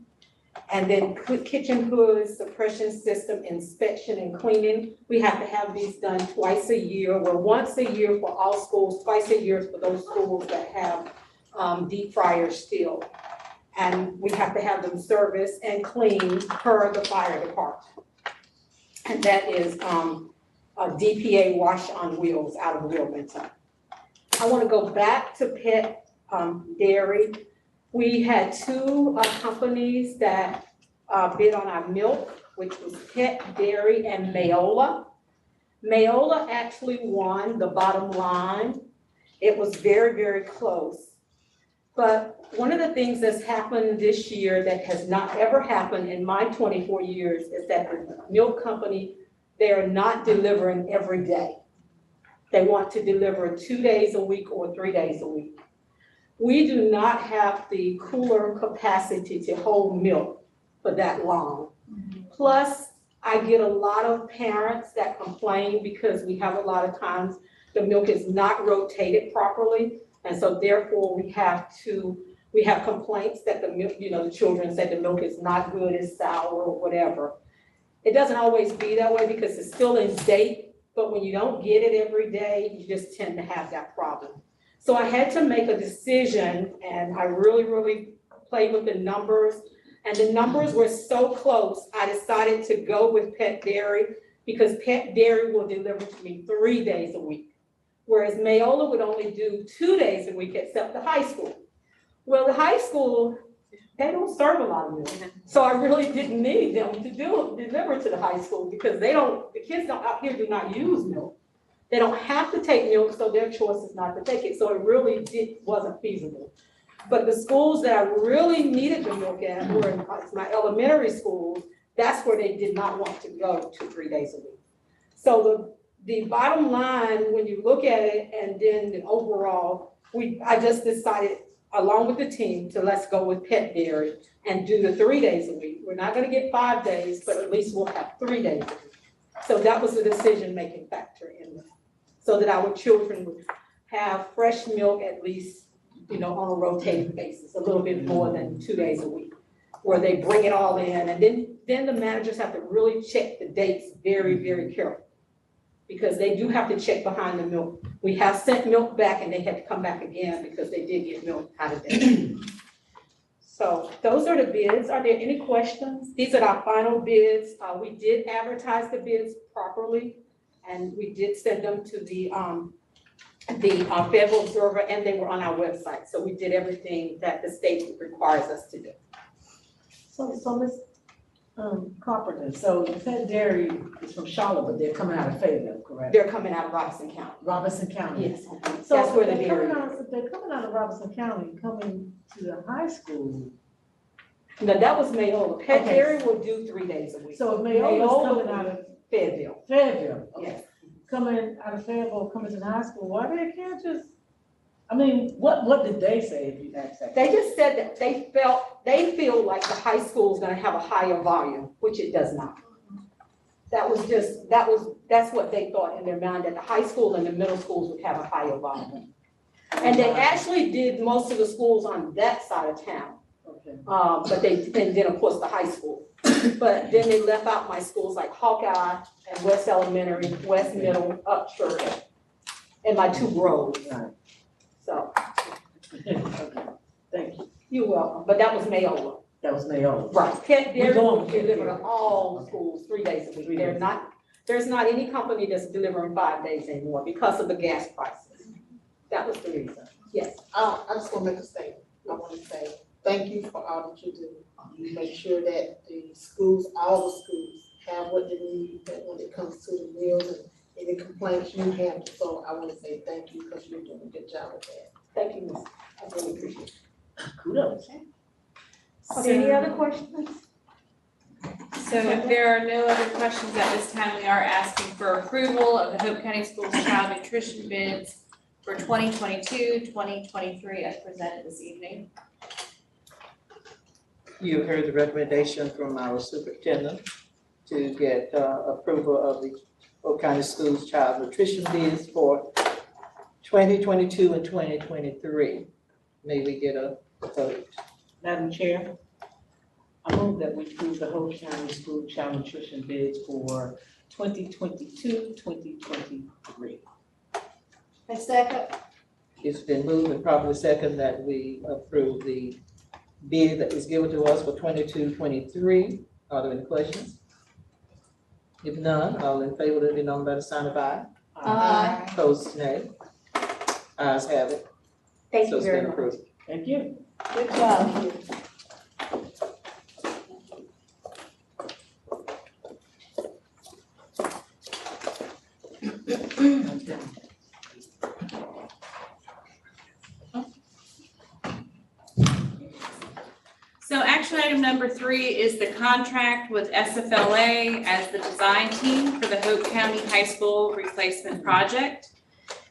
And then kitchen hood suppression system inspection and cleaning. We have to have these done twice a year. We're once a year for all schools, twice a year for those schools that have deep fryers still. And we have to have them serviced and cleaned per the fire department. And that is a DPA Wash on Wheels out of Wilmington. I want to go back to Pet Dairy. We had 2 companies that bid on our milk, which was Pet Dairy and Mayola. Mayola actually won the bottom line. It was very, very close. But one of the things that's happened this year that has not ever happened in my 24 years is that the milk company, they are not delivering every day. They want to deliver 2 days a week or 3 days a week. We do not have the cooler capacity to hold milk for that long. Plus, I get a lot of parents that complain because we have a lot of times the milk is not rotated properly. And so therefore we have complaints that the milk, the children say the milk is not good, it's sour or whatever. It doesn't always be that way because it's still in date, but when you don't get it every day, you just tend to have that problem. So I had to make a decision and I really, really played with the numbers. And the numbers were so close, I decided to go with Pet Dairy because Pet Dairy will deliver to me 3 days a week. Whereas Mayola would only do 2 days a week except the high school. Well, the high school, they don't serve a lot of milk. So I really didn't need them to deliver to the high school because the kids out here do not use milk. They don't have to take milk, so their choice is not to take it. So it really wasn't feasible. But the schools that I really needed the milk at were in my elementary schools. That's where they did not want to go to 3 days a week. So the bottom line, when you look at it, and then the overall, I just decided, along with the team, to let's go with Pet Dairy and do the 3 days a week. We're not going to get 5 days, but at least we'll have 3 days a week. So that was the decision-making factor in that, so that our children would have fresh milk at least, on a rotating basis, a little bit more than 2 days a week, where they bring it all in, and then the managers have to really check the dates very, very carefully. Because they do have to check behind the milk. We have sent milk back and they had to come back again because they did get milk out of date. So those are the bids. Are there any questions? These are our final bids. We did advertise the bids properly and we did send them to the Federal Observer and they were on our website. So we did everything that the state requires us to do. So Ms. Carpenter, so Pet Dairy is from Charlotte, but they're coming out of Fayetteville, correct? They're coming out of Robertson County. Robertson County. Yes. So That's where the they're dairy coming out, they're coming out of Robertson County, coming to the high school. No, that was Mayola. Pet Okay. Dairy will do 3 days a week. So if Mayola's coming out of Fayetteville. Okay. Yes. Coming out of Fayetteville, coming to the high school, why they can't just, I mean, what did they say if you asked that? They just said that they feel like the high school is gonna have a higher volume, which it does not. That's what they thought in their mind, that the high school and the middle schools would have a higher volume. And they actually did most of the schools on that side of town. Okay. But and then of course the high school. But then they left out my schools like Hawkeye and West Elementary, West Middle, Upchurch, and my 2 groves. Right. So, Okay, thank you. you're welcome, but that was Mayola. That was Naomi. Right, Cat Dairy going will with Cat deliver Dairy. to all schools 3 days a week. There's not any company that's delivering 5 days anymore because of the gas prices. That was the reason, yes. I just want to make a statement. I want to say, thank you for all that you do. You make sure that the schools, all the schools, have what they need, that when it comes to the meals and any complaints you have. So I want to say thank you because you're doing a good job with that. Thank you, Miss. I really appreciate it. Kudos. Are there any other questions? So if there are no other questions at this time, we are asking for approval of the Hope County Schools child nutrition bids for 2022, 2023 as presented this evening. You heard the recommendation from our superintendent to get approval of the Polk County Schools child nutrition bids for 2022 and 2023. May we get a vote? Madam Chair, I move that we approve the Polk County School Child Nutrition bids for 2022, 2023. A second. It's been moved and properly second that we approve the bid that is given to us for 22-23. Are there any questions? If none, all in favor, let it be known by the sign of aye. Aye. Opposed, nay. Ayes have it. Thank So you it's very been much. approved. Thank you. Good job. So action item number 3 is the contract with SFLA as the design team for the Hope County High School replacement project.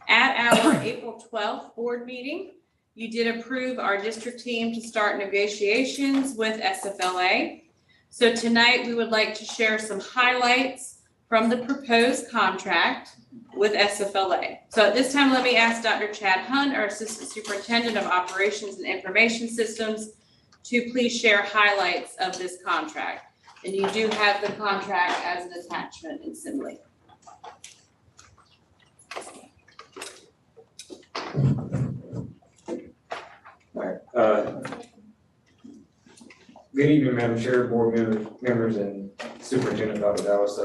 At our April 12th board meeting, you did approve our district team to start negotiations with SFLA. So tonight we would like to share some highlights from the proposed contract with SFLA. So at this time, let me ask Dr. Chad Hunt, our Assistant Superintendent of Operations and Information Systems, to please share highlights of this contract. And you do have the contract as an attachment in Assembly. Good evening, Madam Chair, board members, and Superintendent Dr. Dallas.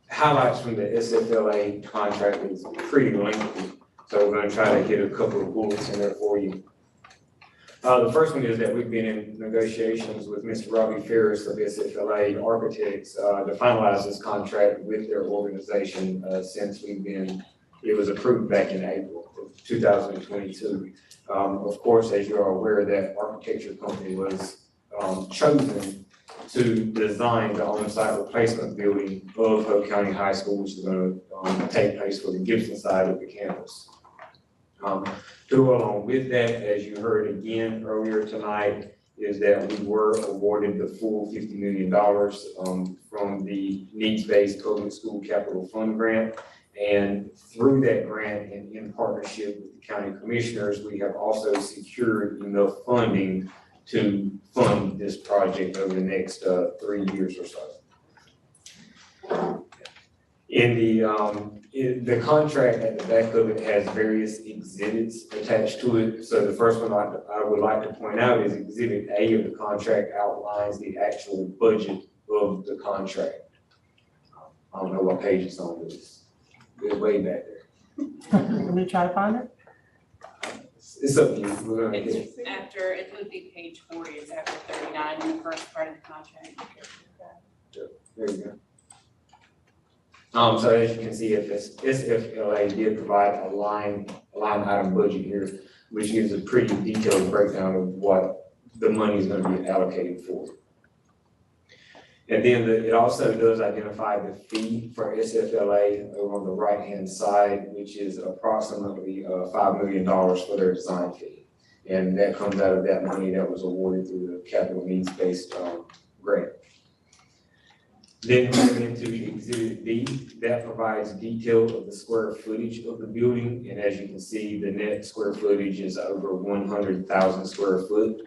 Highlights from the SFLA contract is pretty lengthy, so we're going to try to hit a couple of bullets in there for you. The first one is that we've been in negotiations with Mr. Robbie Ferris of SFLA Architects to finalize this contract with their organization since it was approved back in April of 2022. Of course, as you are aware, that architecture company was chosen to design the on-site replacement building of Polk County High School, which is going to take place for the Gibson side of the campus. To go along with that, as you heard again earlier tonight, is that we were awarded the full $50 million from the needs-based public school capital fund grant. And through that grant and in partnership with the county commissioners, we have also secured enough funding to fund this project over the next 3 years or so. In the contract at the back of it has various exhibits attached to it. So the first one I would like to point out is Exhibit A of the contract outlines the actual budget of the contract. I don't know what page it's on, but it's way back there. Let me try to find it. It's up to you. We're gonna get It's after, it would be page 40, it's after 39 in the first part of the contract. There you go. So as you can see, SFLA did provide a line item budget here, which gives a pretty detailed breakdown of what the money is going to be allocated for. And then it also does identify the fee for SFLA over on the right-hand side, which is approximately $5 million for their design fee. And that comes out of that money that was awarded through the capital needs-based grant. Then moving into Exhibit D, that provides detail of the square footage of the building. And as you can see, the net square footage is over 100,000 square foot.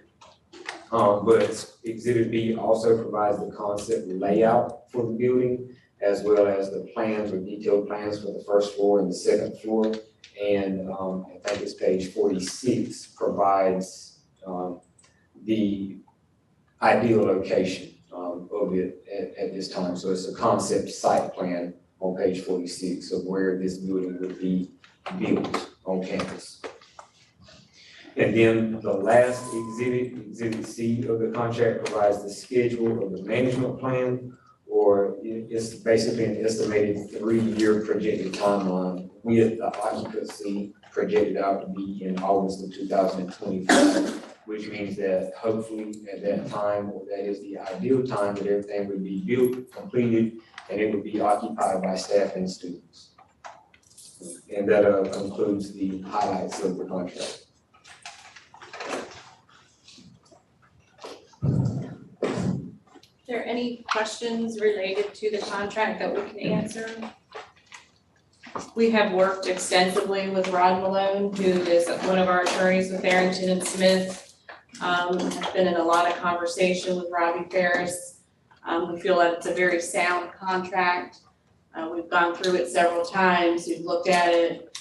But Exhibit B also provides the concept layout for the building, as well as the plans or detailed plans for the first floor and the second floor. And I think it's page 46 provides the ideal location of it at this time. So it's a concept site plan on page 46 of where this building would be built on campus. And then the last exhibit, Exhibit C of the contract, provides the schedule of the management plan, or it's basically an estimated 3-year projected timeline with the occupancy projected out to be in August of 2025, which means that hopefully at that time, or that is the ideal time, that everything would be built, completed, and it would be occupied by staff and students. And that concludes the highlights of the contract. Are there any questions related to the contract that we can answer? We have worked extensively with Rod Malone, who is one of our attorneys with Arrington and Smith. I've been in a lot of conversation with Robbie Ferris. We feel that it's a very sound contract. We've gone through it several times. We've looked at it.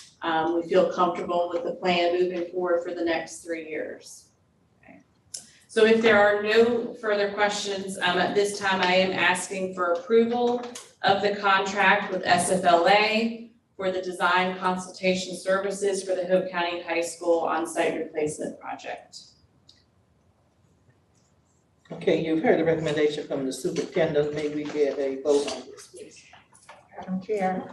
We feel comfortable with the plan moving forward for the next 3 years. So if there are no further questions, at this time I am asking for approval of the contract with SFLA for the design consultation services for the Hope County High School on-site replacement project. Okay, you've heard the recommendation from the superintendent. May we get a vote on this, please? Madam Chair,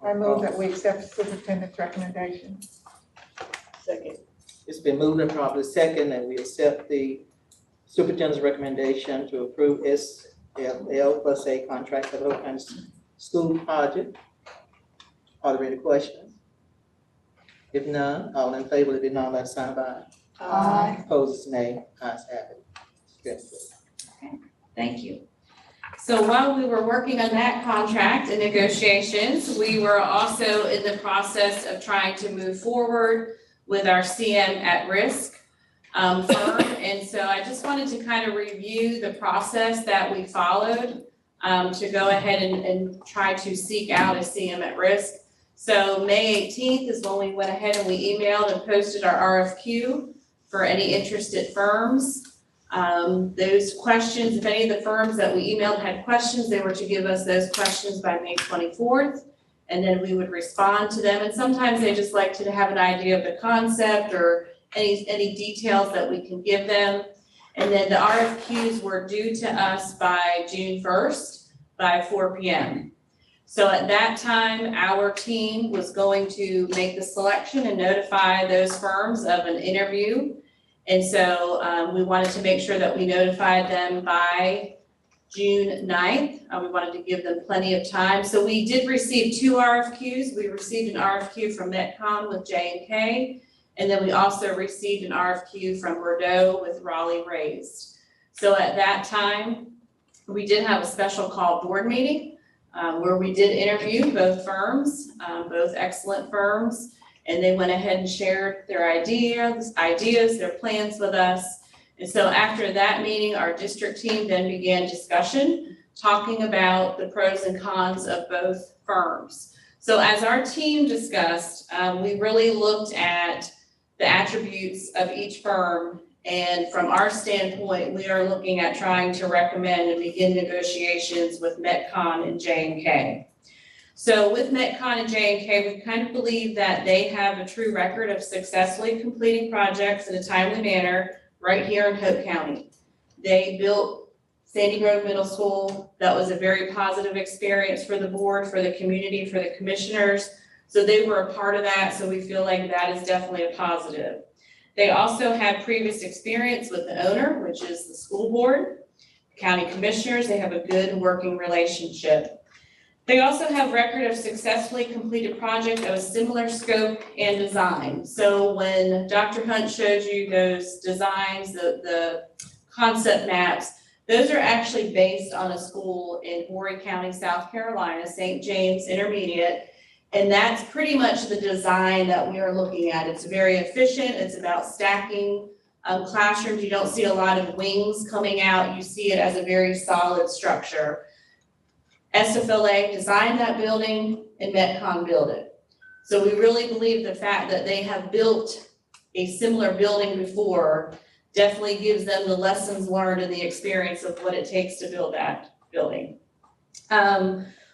I move that we accept the superintendent's recommendation. Second. It's been moved and probably second that we accept the superintendent's recommendation to approve SFL plus A contract for the Hope County School project. Are there any questions? If none, all in favor, let it be known by the sign of aye. Aye. Opposed, nay. Ayes have it. Good. Okay, thank you. So while we were working on that contract and negotiations, we were also in the process of trying to move forward with our CM at risk firm. And so I just wanted to kind of review the process that we followed to go ahead and try to seek out a CM at risk. So May 18th is when we went ahead and we emailed and posted our RFQ for any interested firms. Those questions, if any of the firms that we emailed had questions, they were to give us those questions by May 24th. And then we would respond to them. And sometimes they just like to have an idea of the concept or any details that we can give them. And then the RFQs were due to us by June 1st by 4 p.m. So at that time, our team was going to make the selection and notify those firms of an interview. And so we wanted to make sure that we notified them by June 9th. We wanted to give them plenty of time. So we did receive 2 RFQs. We received an RFQ from Metcon with J&K, and then we also received an RFQ from Bordeaux with Raleigh Raised. So at that time, we did have a special call board meeting where we did interview both firms, both excellent firms, and they went ahead and shared their ideas, their plans with us. And so after that meeting, our district team then began discussion, talking about the pros and cons of both firms. So as our team discussed, we really looked at the attributes of each firm. And from our standpoint, we are looking at trying to recommend and begin negotiations with Metcon and J&K. So with Metcon and J&K, we kind of believe that they have a true record of successfully completing projects in a timely manner right here in Hope County. They built Sandy Grove Middle School. That was a very positive experience for the board, for the community, for the commissioners. So they were a part of that, so we feel like that is definitely a positive. They also had previous experience with the owner, which is the school board. county commissioners. They have a good working relationship. They also have record of successfully completed projects of a similar scope and design. So when Dr. Hunt showed you those designs, the concept maps, those are actually based on a school in Horry County, South Carolina, St. James Intermediate. And that's pretty much the design that we are looking at. It's very efficient. It's about stacking classrooms. You don't see a lot of wings coming out. You see it as a very solid structure. SFLA designed that building and Metcon built it. So we really believe the fact that they have built a similar building before definitely gives them the lessons learned and the experience of what it takes to build that building.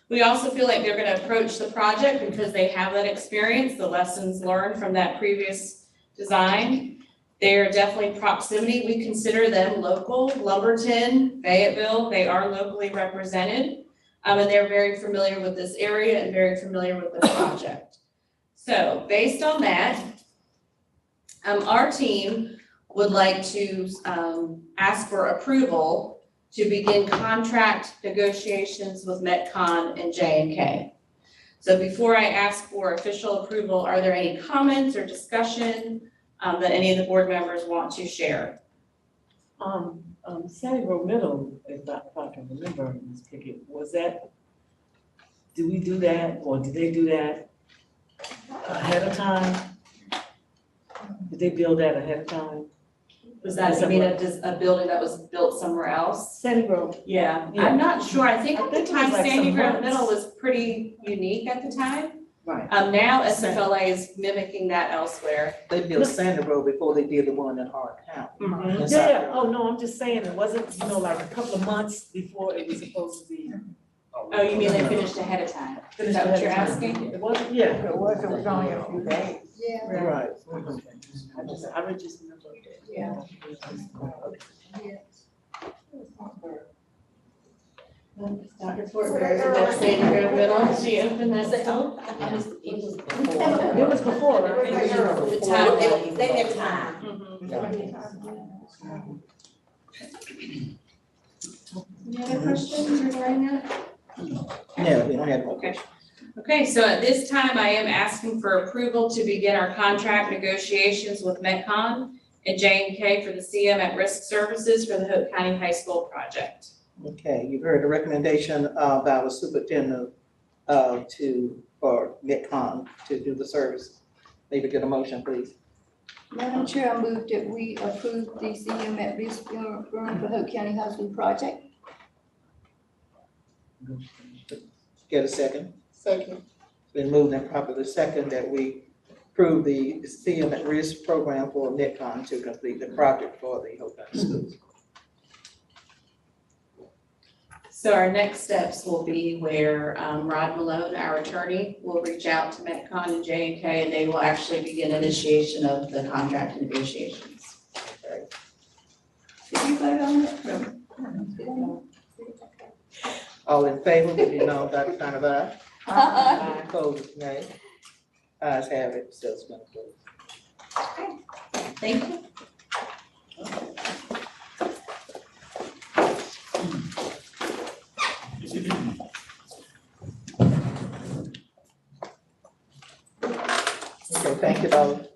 We also feel like they're gonna approach the project because they have that experience, the lessons learned from that previous design. They're definitely proximity. We consider them local. Lumberton, Fayetteville, they are locally represented. And they're very familiar with this area and very familiar with this project. So based on that, our team would like to ask for approval to begin contract negotiations with Metcon and J&K. So before I ask for official approval, are there any comments or discussion that any of the board members want to share? Sandy Grove Middle, if I can remember, Ms. Pickett, was that, did we do that, or did they do that ahead of time? Did they build that ahead of time? Was that, you mean a building that was built somewhere else? Sandy Grove. Yeah, Yeah. I'm not sure. I think I at the think it time, was like Sandy some Grove months. Middle was pretty unique at the time. Right. Now SFLA is mimicking that elsewhere. They built Sandy Road before they did the one in Hart County. Mhm. in South Yeah, Carolina. oh, no, I'm just saying, it wasn't, like a couple of months before it was supposed to be. Oh, you mean they finished ahead of time? Is that what you're asking? It wasn't, yeah. If it was only a few days. Yeah. Right. I would just remember. Yeah. Dr. Swordberg, so that's Sandy Grove Middle, she opened that. It was before, right? The time They had time. Any other questions regarding that? Yeah, we don't have no Okay. Okay, so at this time, I am asking for approval to begin our contract negotiations with Metcon and J&K for the CM at Risk Services for the Hope County High School project. Okay, you've heard the recommendation of our superintendent for Metcon to do the service. Maybe get a motion, please. Madam Chair, I move that we approve the CM at risk firm for Hope County High School project. Get a second. Second. It's been moved and properly second that we approve the CM at risk program for Metcon to complete the project for the Hope County schools. So our next steps will be where Rod Malone, our attorney, will reach out to Metcon and J&K, and they will actually begin initiation of the contract negotiations. Did you vote on it? No. All in favor, would you know, Dr. Conover? Opposed, nay. Ayes have it, so it's been approved. Thank you. Okay, thank you, Dr.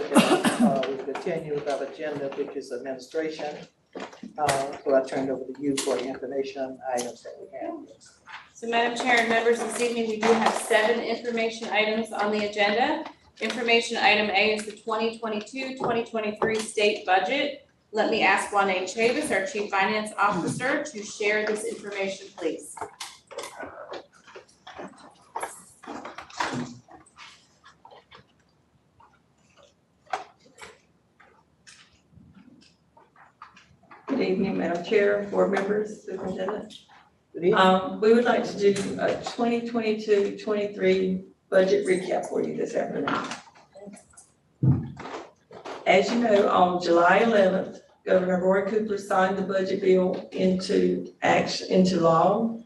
Dillon. We continue with our agenda, which is administration. So I turn it over to you for the information items that we have. So Madam Chair and members, this evening we do have 7 information items on the agenda. Information item A is the 2022-2023 state budget. Let me ask Juan A. Chavis, our Chief Finance Officer, to share this information, please. Good evening, Madam Chair, board members, superintendent. Good evening. We would like to do a 2022-23 budget recap for you this afternoon. As you know, on July 11th, Governor Roy Cooper signed the budget bill into law.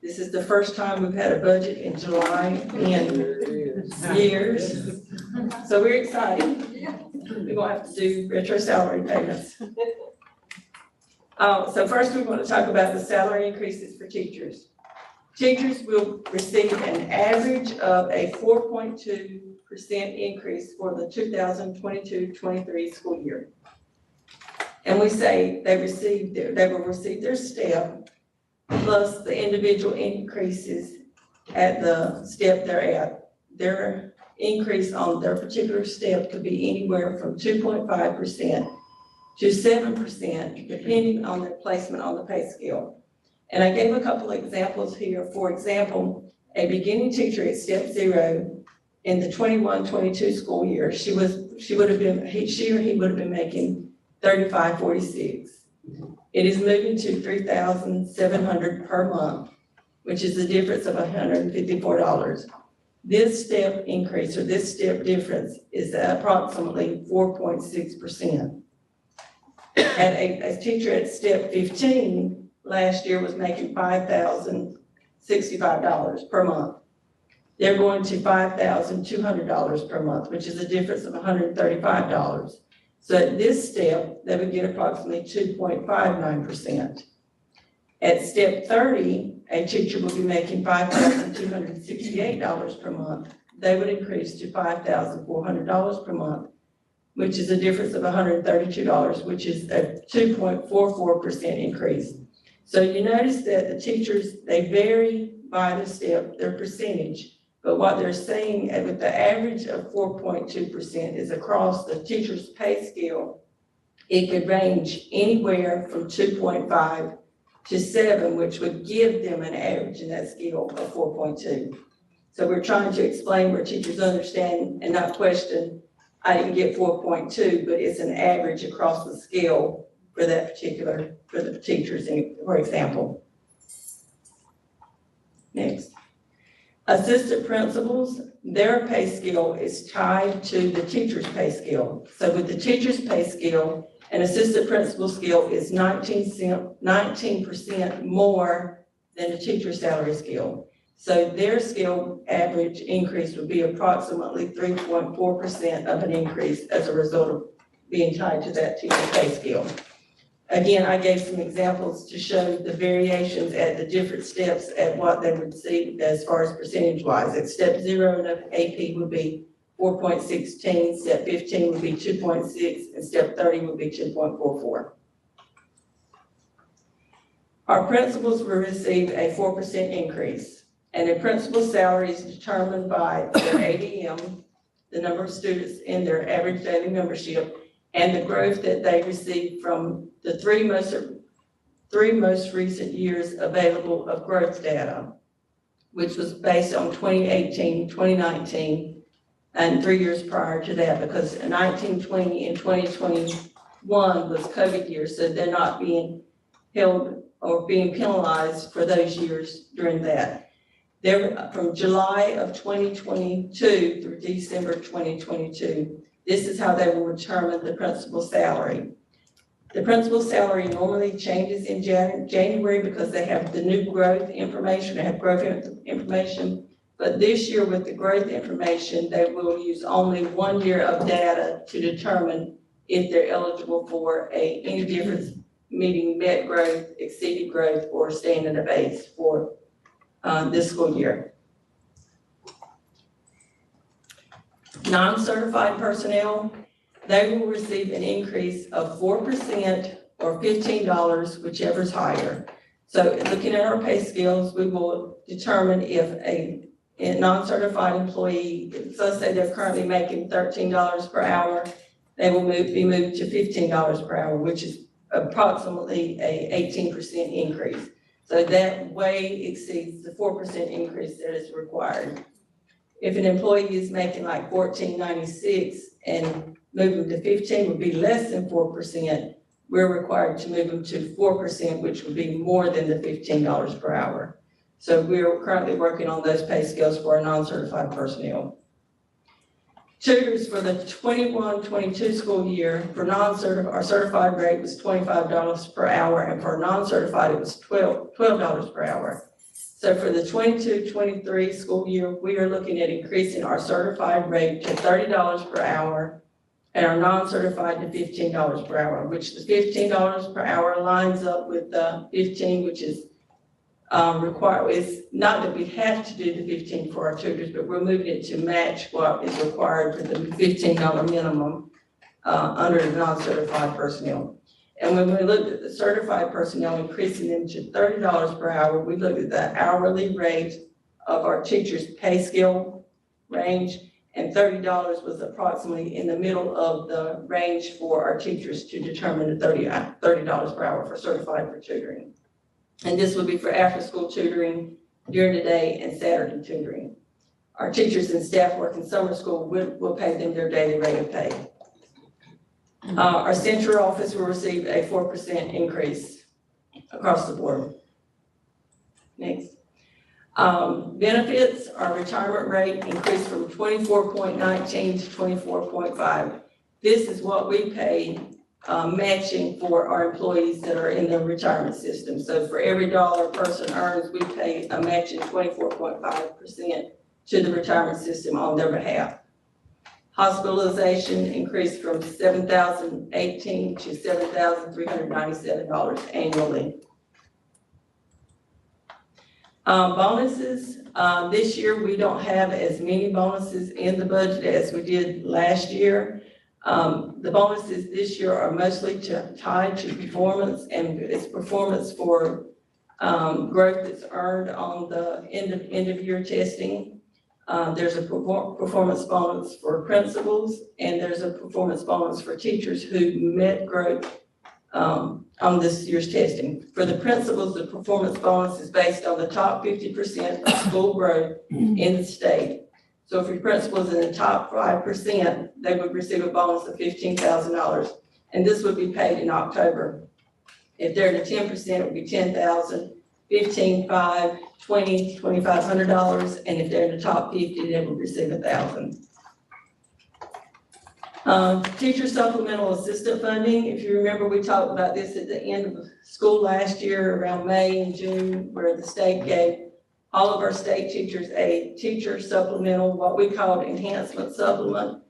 This is the first time we've had a budget in July in years. So we're excited. We're gonna have to do retro salary payments. So first we want to talk about the salary increases for teachers. Teachers will receive an average of a 4.2% increase for the 2022-23 school year. And we say they will receive their step plus the individual increases at the step they're at. Their increase on their particular step could be anywhere from 2.5% to 7%, depending on their placement on the pay scale. And I gave a couple of examples here. For example, a beginning teacher at step 0 in the 21-22 school year, she or he would have been making $35.46. It is moving to $3,700 per month, which is a difference of $154. This step increase or this step difference is approximately 4.6%. And a teacher at step 15 last year was making $5,065 per month. They're going to $5,200 per month, which is a difference of $135. So at this step, they would get approximately 2.59%. At step 30, a teacher will be making $5,268 per month. They would increase to $5,400 per month, which is a difference of $132, which is a 2.44% increase. So you notice that the teachers, they vary by the step, their percentage, but what they're saying with the average of 4.2% is across the teacher's pay scale, it could range anywhere from 2.5 to 7, which would give them an average in that scale of 4.2. So we're trying to explain where teachers understand and not question, I didn't get 4.2, but it's an average across the scale for that particular, for the teachers, for example. Next. Assistant principals, their pay scale is tied to the teacher's pay scale. So with the teacher's pay scale, an assistant principal scale is 19% more than the teacher's salary scale. So their scale average increase would be approximately 3.4% of an increase as a result of being tied to that teacher's pay scale. Again, I gave some examples to show the variations at the different steps at what they would see as far as percentage wise. At step 0, the AP would be 4.16, step 15 would be 2.6, and step 30 would be 2.44. Our principals will receive a 4% increase, and a principal's salary is determined by their ADM, the number of students in their average daily membership, and the growth that they received from the three most recent years available of growth data, which was based on 2018, 2019, and 3 years prior to that, because 2020 and 2021 was COVID years, so they're not being held or being penalized for those years during that. They're from July of 2022 through December 2022. This is how they will determine the principal's salary. The principal's salary normally changes in January because they have the new growth information, they have growth information. But this year with the growth information, they will use only 1 year of data to determine if they're eligible for any difference, meeting met growth, exceeded growth, or staying in the base for this school year. Non-certified personnel, they will receive an increase of 4% or $15, whichever is higher. So looking at our pay scales, we will determine if a non-certified employee, let's say they're currently making $13 per hour, they will be moved to $15 per hour, which is approximately a 18% increase. So that way exceeds the 4% increase that is required. If an employee is making like $14.96 and moving to 15 would be less than 4%, we're required to move them to 4%, which would be more than the $15 per hour. So we're currently working on those pay scales for our non-certified personnel. Tutors for the 21-22 school year for non-certified, our certified rate was $25 per hour, and for non-certified it was $12 per hour. So for the 22-23 school year, we are looking at increasing our certified rate to $30 per hour, and our non-certified to $15 per hour, which the $15 per hour lines up with the 15, which is required. It's not that we have to do the 15 for our tutors, but we're moving it to match what is required for the $15 minimum under the non-certified personnel. And when we looked at the certified personnel, increasing them to $30 per hour, we looked at the hourly rate of our teachers' pay scale range, and $30 was approximately in the middle of the range for our teachers to determine the $30 per hour for certified for tutoring. And this would be for after-school tutoring, during the day, and Saturday tutoring. Our teachers and staff working summer school will pay them their daily rate of pay. Our central office will receive a 4% increase across the board. Next. Benefits, our retirement rate increased from 24.19 to 24.5. This is what we pay matching for our employees that are in the retirement system. So for every dollar a person earns, we pay a matching 24.5% to the retirement system on their behalf. Hospitalization increased from $7,018 to $7,397 annually. Bonuses, this year we don't have as many bonuses in the budget as we did last year. The bonuses this year are mostly tied to performance, and it's performance for growth that's earned on the end of year testing. There's a performance bonus for principals, and there's a performance bonus for teachers who met growth on this year's testing. For the principals, the performance bonus is based on the top 50% of school growth in the state. So if your principal is in the top 5%, they would receive a bonus of $15,000, and this would be paid in October. If they're in the 10%, it would be $10,000, $15,500, $20,000, $2,500, and if they're in the top 50, they would receive $1,000. Teacher supplemental assistant funding. If you remember, we talked about this at the end of school last year, around May and June, where the state gave all of our state teachers a teacher supplemental, what we called enhancement supplement.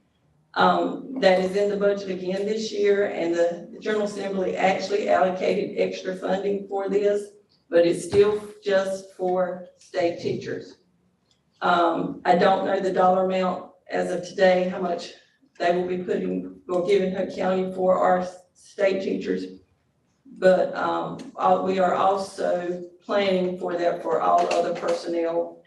That is in the budget again this year, and the General Assembly actually allocated extra funding for this, but it's still just for state teachers. I don't know the dollar amount as of today, how much they will be giving Polk County for our state teachers, but we are also planning for that for all other personnel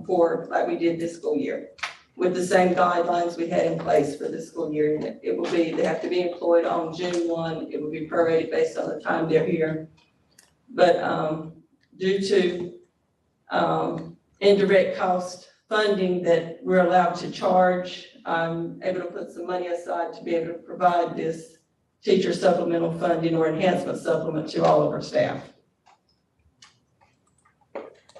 for like we did this school year, with the same guidelines we had in place for this school year. And it will be, they have to be employed on June 1. It will be prorated based on the time they're here. But due to indirect cost funding that we're allowed to charge, I'm able to put some money aside to be able to provide this teacher supplemental funding or enhancement supplement to all of our staff.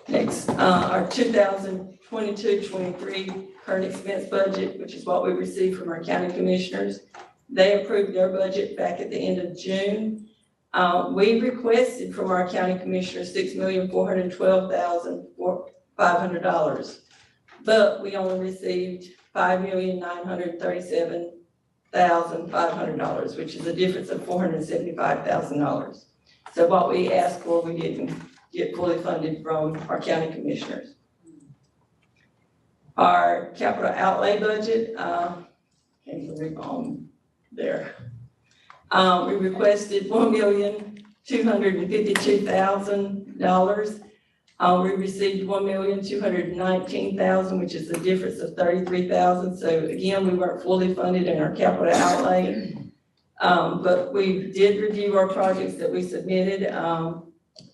Next, our 2022-23 current expense budget, which is what we received from our county commissioners. They approved their budget back at the end of June. We requested from our county commissioners $6,412,500, but we only received $5,937,500, which is a difference of $475,000. So what we asked for, we didn't get fully funded from our county commissioners. Our capital outlay budget, can't believe on there. We requested $1,252,000. We received $1,219,000, which is a difference of $33,000. So again, we weren't fully funded in our capital outlay. But we did review our projects that we submitted.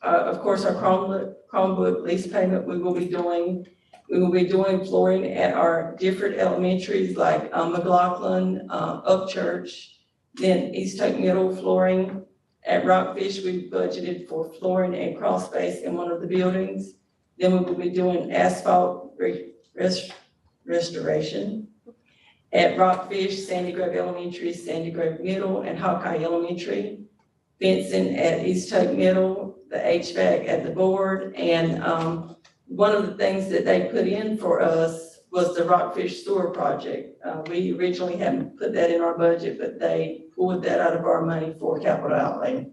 Of course, our Chromebook lease payment we will be doing. We will be doing flooring at our different elementaries like McLaughlin, Upchurch, then East Hope Middle flooring. At Rockfish, we budgeted for flooring and crawl space in one of the buildings. Then we will be doing asphalt restoration. At Rockfish, Sandy Grove Elementary, Sandy Grove Middle, and Hawkeye Elementary. Fencing at East Hope Middle, the HVAC at the board, and one of the things that they put in for us was the Rockfish Sewer Project. We originally hadn't put that in our budget, but they pulled that out of our money for capital outlay.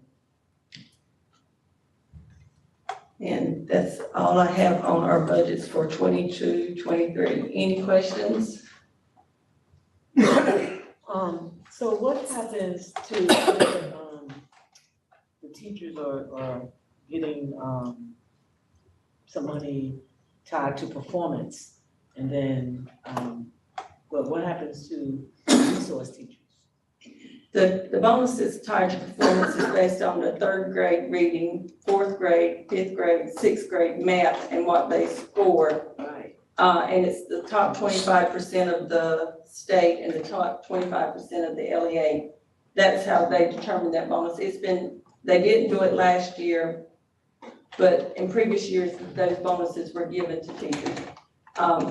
And that's all I have on our budgets for 22-23. Any questions? So what happens to the teachers are getting some money tied to performance? And then what happens to resource teachers? The bonuses tied to performance is based on the 3rd grade reading, 4th grade, 5th grade, 6th grade math, and what they score. Right. And it's the top 25% of the state and the top 25% of the LEA. That's how they determine that bonus. They didn't do it last year, but in previous years, those bonuses were given to teachers.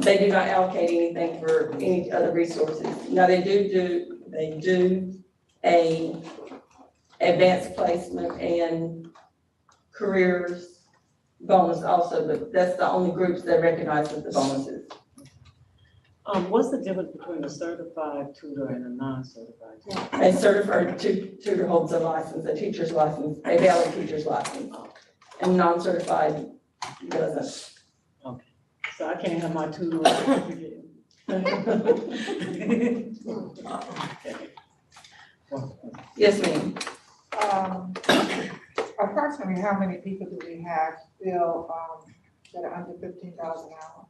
They do not allocate anything for any other resources. Now, they do a advanced placement and careers bonus also, but that's the only groups they recognize with the bonuses. What's the difference between a certified tutor and a non-certified tutor? A certified tutor holds a license, a teacher's license, a valid teacher's license, and non-certified doesn't. Okay, so I can't have my tutor certificate. Yes, ma'am. Approximately how many people do we have still, that are under $15 an hour?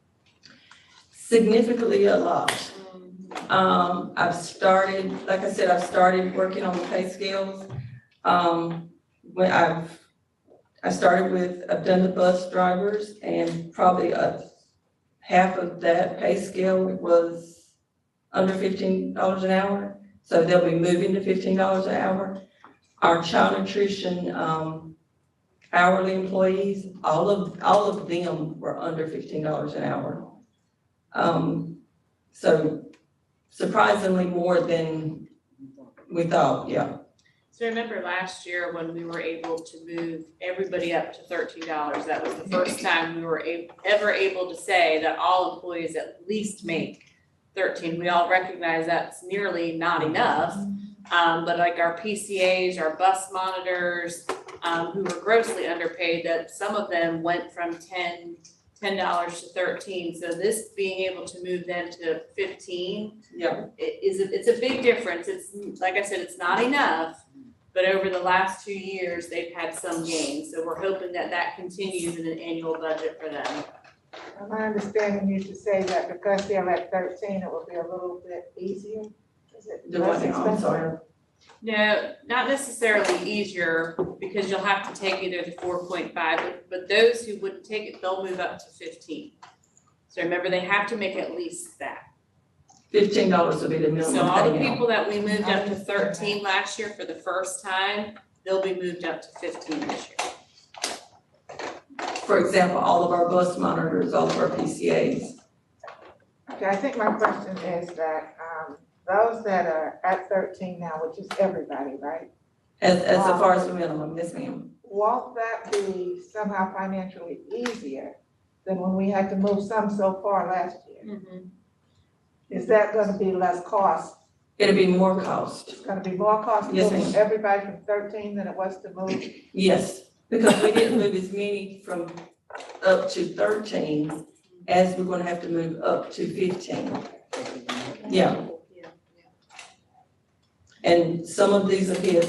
Significantly a lot. I've started working on the pay scales. I've done the bus drivers, and probably half of that pay scale was under $15 an hour. So they'll be moving to $15 an hour. Our child nutrition hourly employees, all of them were under $15 an hour. So surprisingly more than we thought, yeah. So remember last year when we were able to move everybody up to $13, that was the first time we were ever able to say that all employees at least make 13. We all recognize that's nearly not enough. But like our PCAs, our bus monitors, who were grossly underpaid, that some of them went from $10 to 13. So this being able to move them to 15, yeah, it's a big difference. It's like I said, it's not enough, but over the last 2 years, they've had some gains. So we're hoping that that continues in an annual budget for them. My understanding you to say that because they're at 13, it will be a little bit easier. Is it less expensive? No, not necessarily easier, because you'll have to take either the 4.5, but those who wouldn't take it, they'll move up to 15. So remember, they have to make at least that. $15 will be the minimum. So all the people that we moved up to 13 last year for the first time, they'll be moved up to 15 this year. For example, all of our bus monitors, all of our PCAs. Okay, I think my question is that, those that are at 13 now, which is everybody, right? As far as the minimum, yes, ma'am. Won't that be somehow financially easier than when we had to move some so far last year? Mm-hmm. Is that gonna be less cost? It'll be more cost. It's gonna be more cost to Yes, move ma'am. everybody from 13 than it was to move? Yes, because we didn't move as many from up to 13 as we're gonna have to move up to 15. Yeah. And some of these have hit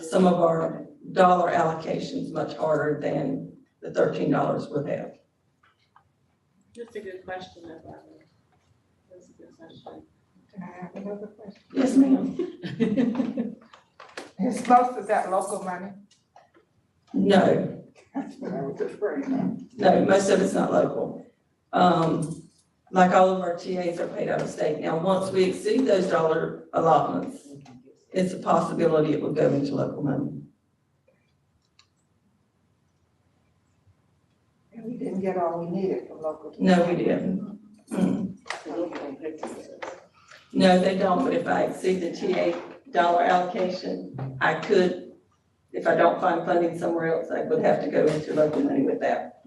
some of our dollar allocations much harder than the $13 would have. That's a good question, that's a good question. Can I have another question? Yes, ma'am. Is most of that local money? No, That's what I was afraid of. no, most of it's not local. Like all of our TAs are paid out of state. Now, once we exceed those dollar allotments, it's a possibility it will go into local money. And we didn't get all we needed from local. No, we didn't. No, they don't, but if I exceed the TA dollar allocation, I could, if I don't find funding somewhere else, I would have to go into local money with that.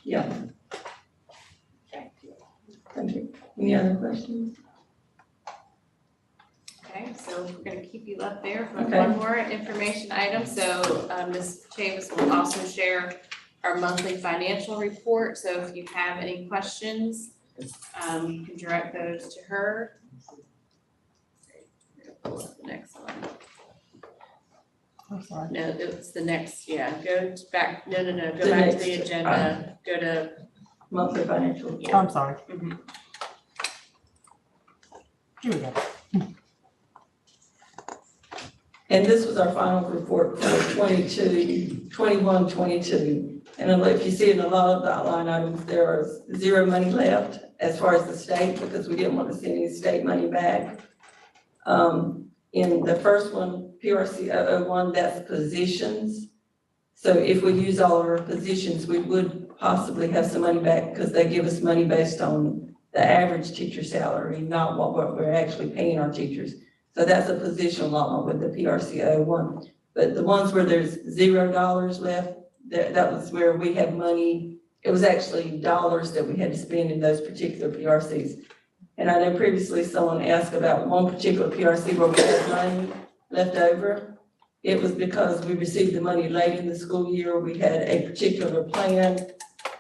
Yeah. Okay. Any other questions? Okay, so we're gonna keep you up there for Okay. one more information item. So, Ms. Chavis will also share our monthly financial report. So if you have any questions, you can direct those to her. Pull up the next one. I'm sorry. No, it's the next, yeah, go back, no, go The back to next, the agenda, go to. Monthly financial. I'm sorry. Mhm. Here we go. And this was our final report for 21-22. And if you see in a lot of the outline items, there are zero money left as far as the state, because we didn't want to send any state money back. In the first one, PRC 001, that's positions. So if we use all of our positions, we would possibly have some money back because they give us money based on the average teacher salary, not what we're actually paying our teachers. So that's a position allotment with the PRC 001. But the ones where there's $0 left, that was where we had money. It was actually dollars that we had to spend in those particular PRCs. And I know previously someone asked about one particular PRC where we had money left over. It was because we received the money late in the school year. We had a particular plan,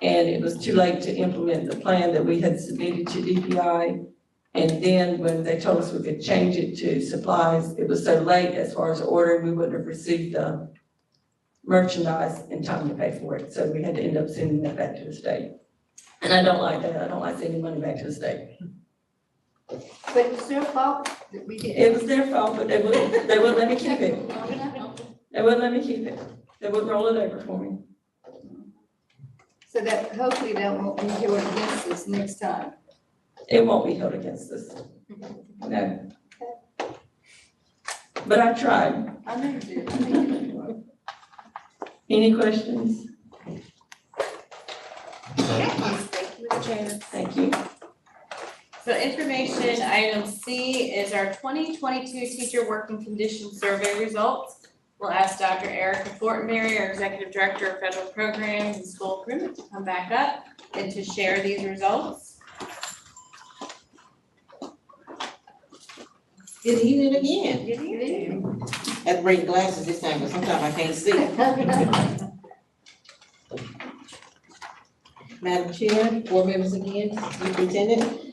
and it was too late to implement the plan that we had submitted to DPI. And then when they told us we could change it to supplies, it was so late as far as ordering, we wouldn't have received the merchandise in time to pay for it. So we had to end up sending that back to the state. And I don't like that. I don't like sending money back to the state. But it's their fault that we did. It was their fault, but they wouldn't let me keep it. They wouldn't let me keep it. They would roll it over for me. So that hopefully that won't be held against us next time. It won't be held against us. No. But I tried. I know you did. I know you did. Any questions? Thank you, Ms. Chair. Thank you. So information item C is our 2022 teacher working condition survey results. We'll ask Dr. Erica Fortenberry, our Executive Director of Federal Programs and School Improvement, to come back up and to share these results. Good evening again. Good evening. I have to bring glasses this time, but sometimes I can't see. Madam Chair, board members again, Superintendent.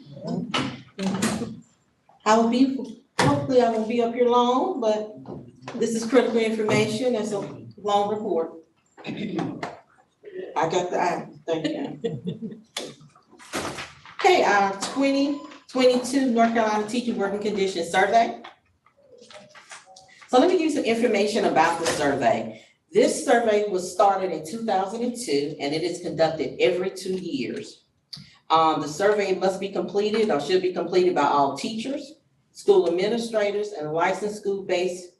I will be, hopefully I won't be up here long, but this is critical information. It's a long report. I got the eye, thank you. Okay, our 2022 North Carolina Teacher Working Conditions Survey. So let me give you some information about the survey. This survey was started in 2002 and it is conducted every 2 years. The survey must be completed or should be completed by all teachers, school administrators, and licensed school-based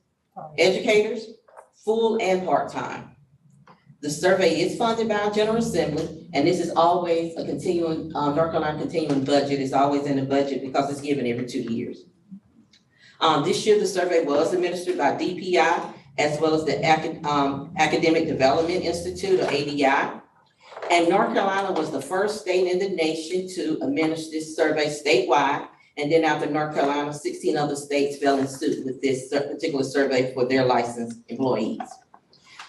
educators, full and part-time. The survey is funded by our General Assembly, and this is always a continuing, North Carolina continuing budget. It's always in the budget because it's given every 2 years. This year, the survey was administered by DPI, as well as the Academic Development Institute, or ADI. And North Carolina was the first state in the nation to administer this survey statewide. And then after North Carolina, 16 other states fell in suit with this particular survey for their licensed employees.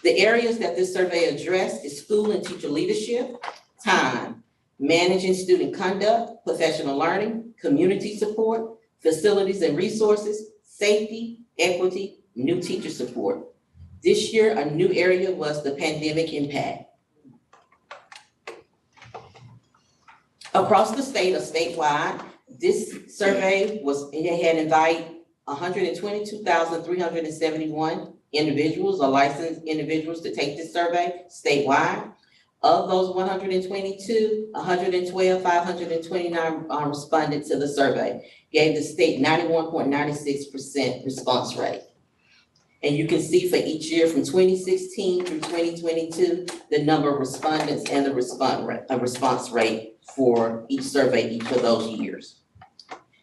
The areas that this survey addressed is school and teacher leadership, time, managing student conduct, professional learning, community support, facilities and resources, safety, equity, new teacher support. This year, a new area was the pandemic impact. Across the state or statewide, this survey had invited 122,371 individuals or licensed individuals to take this survey statewide. Of those 122, 112,529 responded to the survey, gave the state 91.96% response rate. And you can see for each year from 2016 through 2022, the number of respondents and the response rate for each survey each of those years.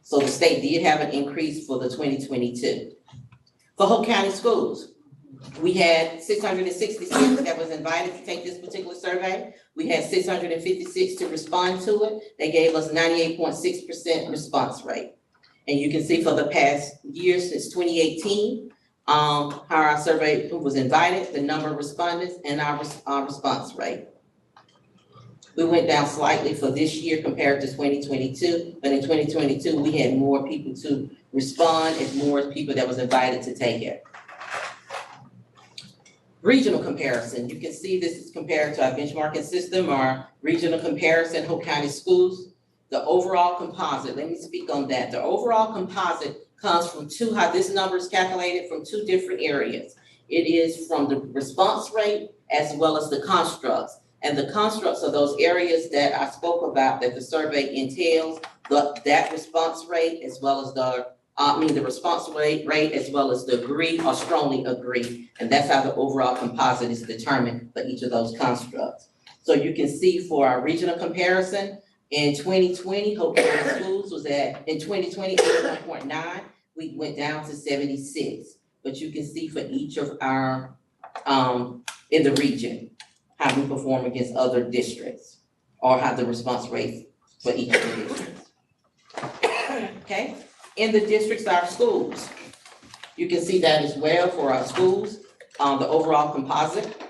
So the state did have an increase for the 2022. For Polk County schools, We had 666 that was invited to take this particular survey. We had 656 to respond to it. They gave us 98.6% response rate. And you can see for the past year, since 2018, how our survey was invited, the number of respondents, and our response rate. We went down slightly for this year compared to 2022, but in 2022, we had more people to respond and more people that was invited to take it. Regional comparison, you can see this is compared to our benchmarking system, our regional comparison, Polk County schools. The overall composite, let me speak on that. The overall composite comes from how this number is calculated from two different areas. It is from the response rate as well as the constructs. And the constructs are those areas that I spoke about that the survey entails, that response rate as well as the response rate as well as the agree or strongly agree. And that's how the overall composite is determined for each of those constructs. So you can see for our regional comparison, in 2020, Polk County Schools was in 2020, 81.9. We went down to 76. But you can see for each of our, in the region, how we perform against other districts or how the response rates for each of the districts. Okay, in the districts, our schools, you can see that as well for our schools, the overall composite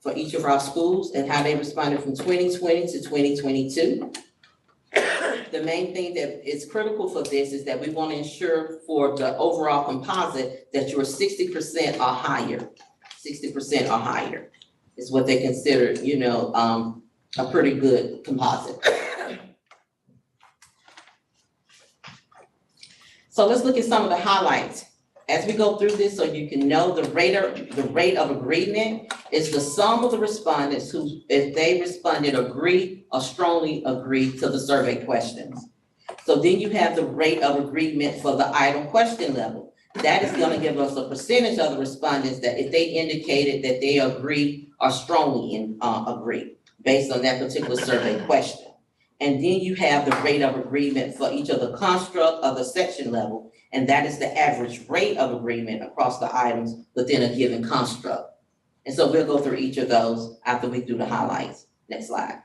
for each of our schools and how they responded from 2020 to 2022. The main thing that is critical for this is that we want to ensure for the overall composite that you're 60% or higher. 60% or higher is what they consider, a pretty good composite. So let's look at some of the highlights. As we go through this, so you can know the rate of agreement is the sum of the respondents who, if they responded agree or strongly agree to the survey questions. So then you have the rate of agreement for the item question level. That is going to give us a percentage of the respondents that if they indicated that they agree or strongly agree based on that particular survey question. And then you have the rate of agreement for each of the construct of the section level. And that is the average rate of agreement across the items within a given construct. And so we'll go through each of those after we do the highlights. Next slide.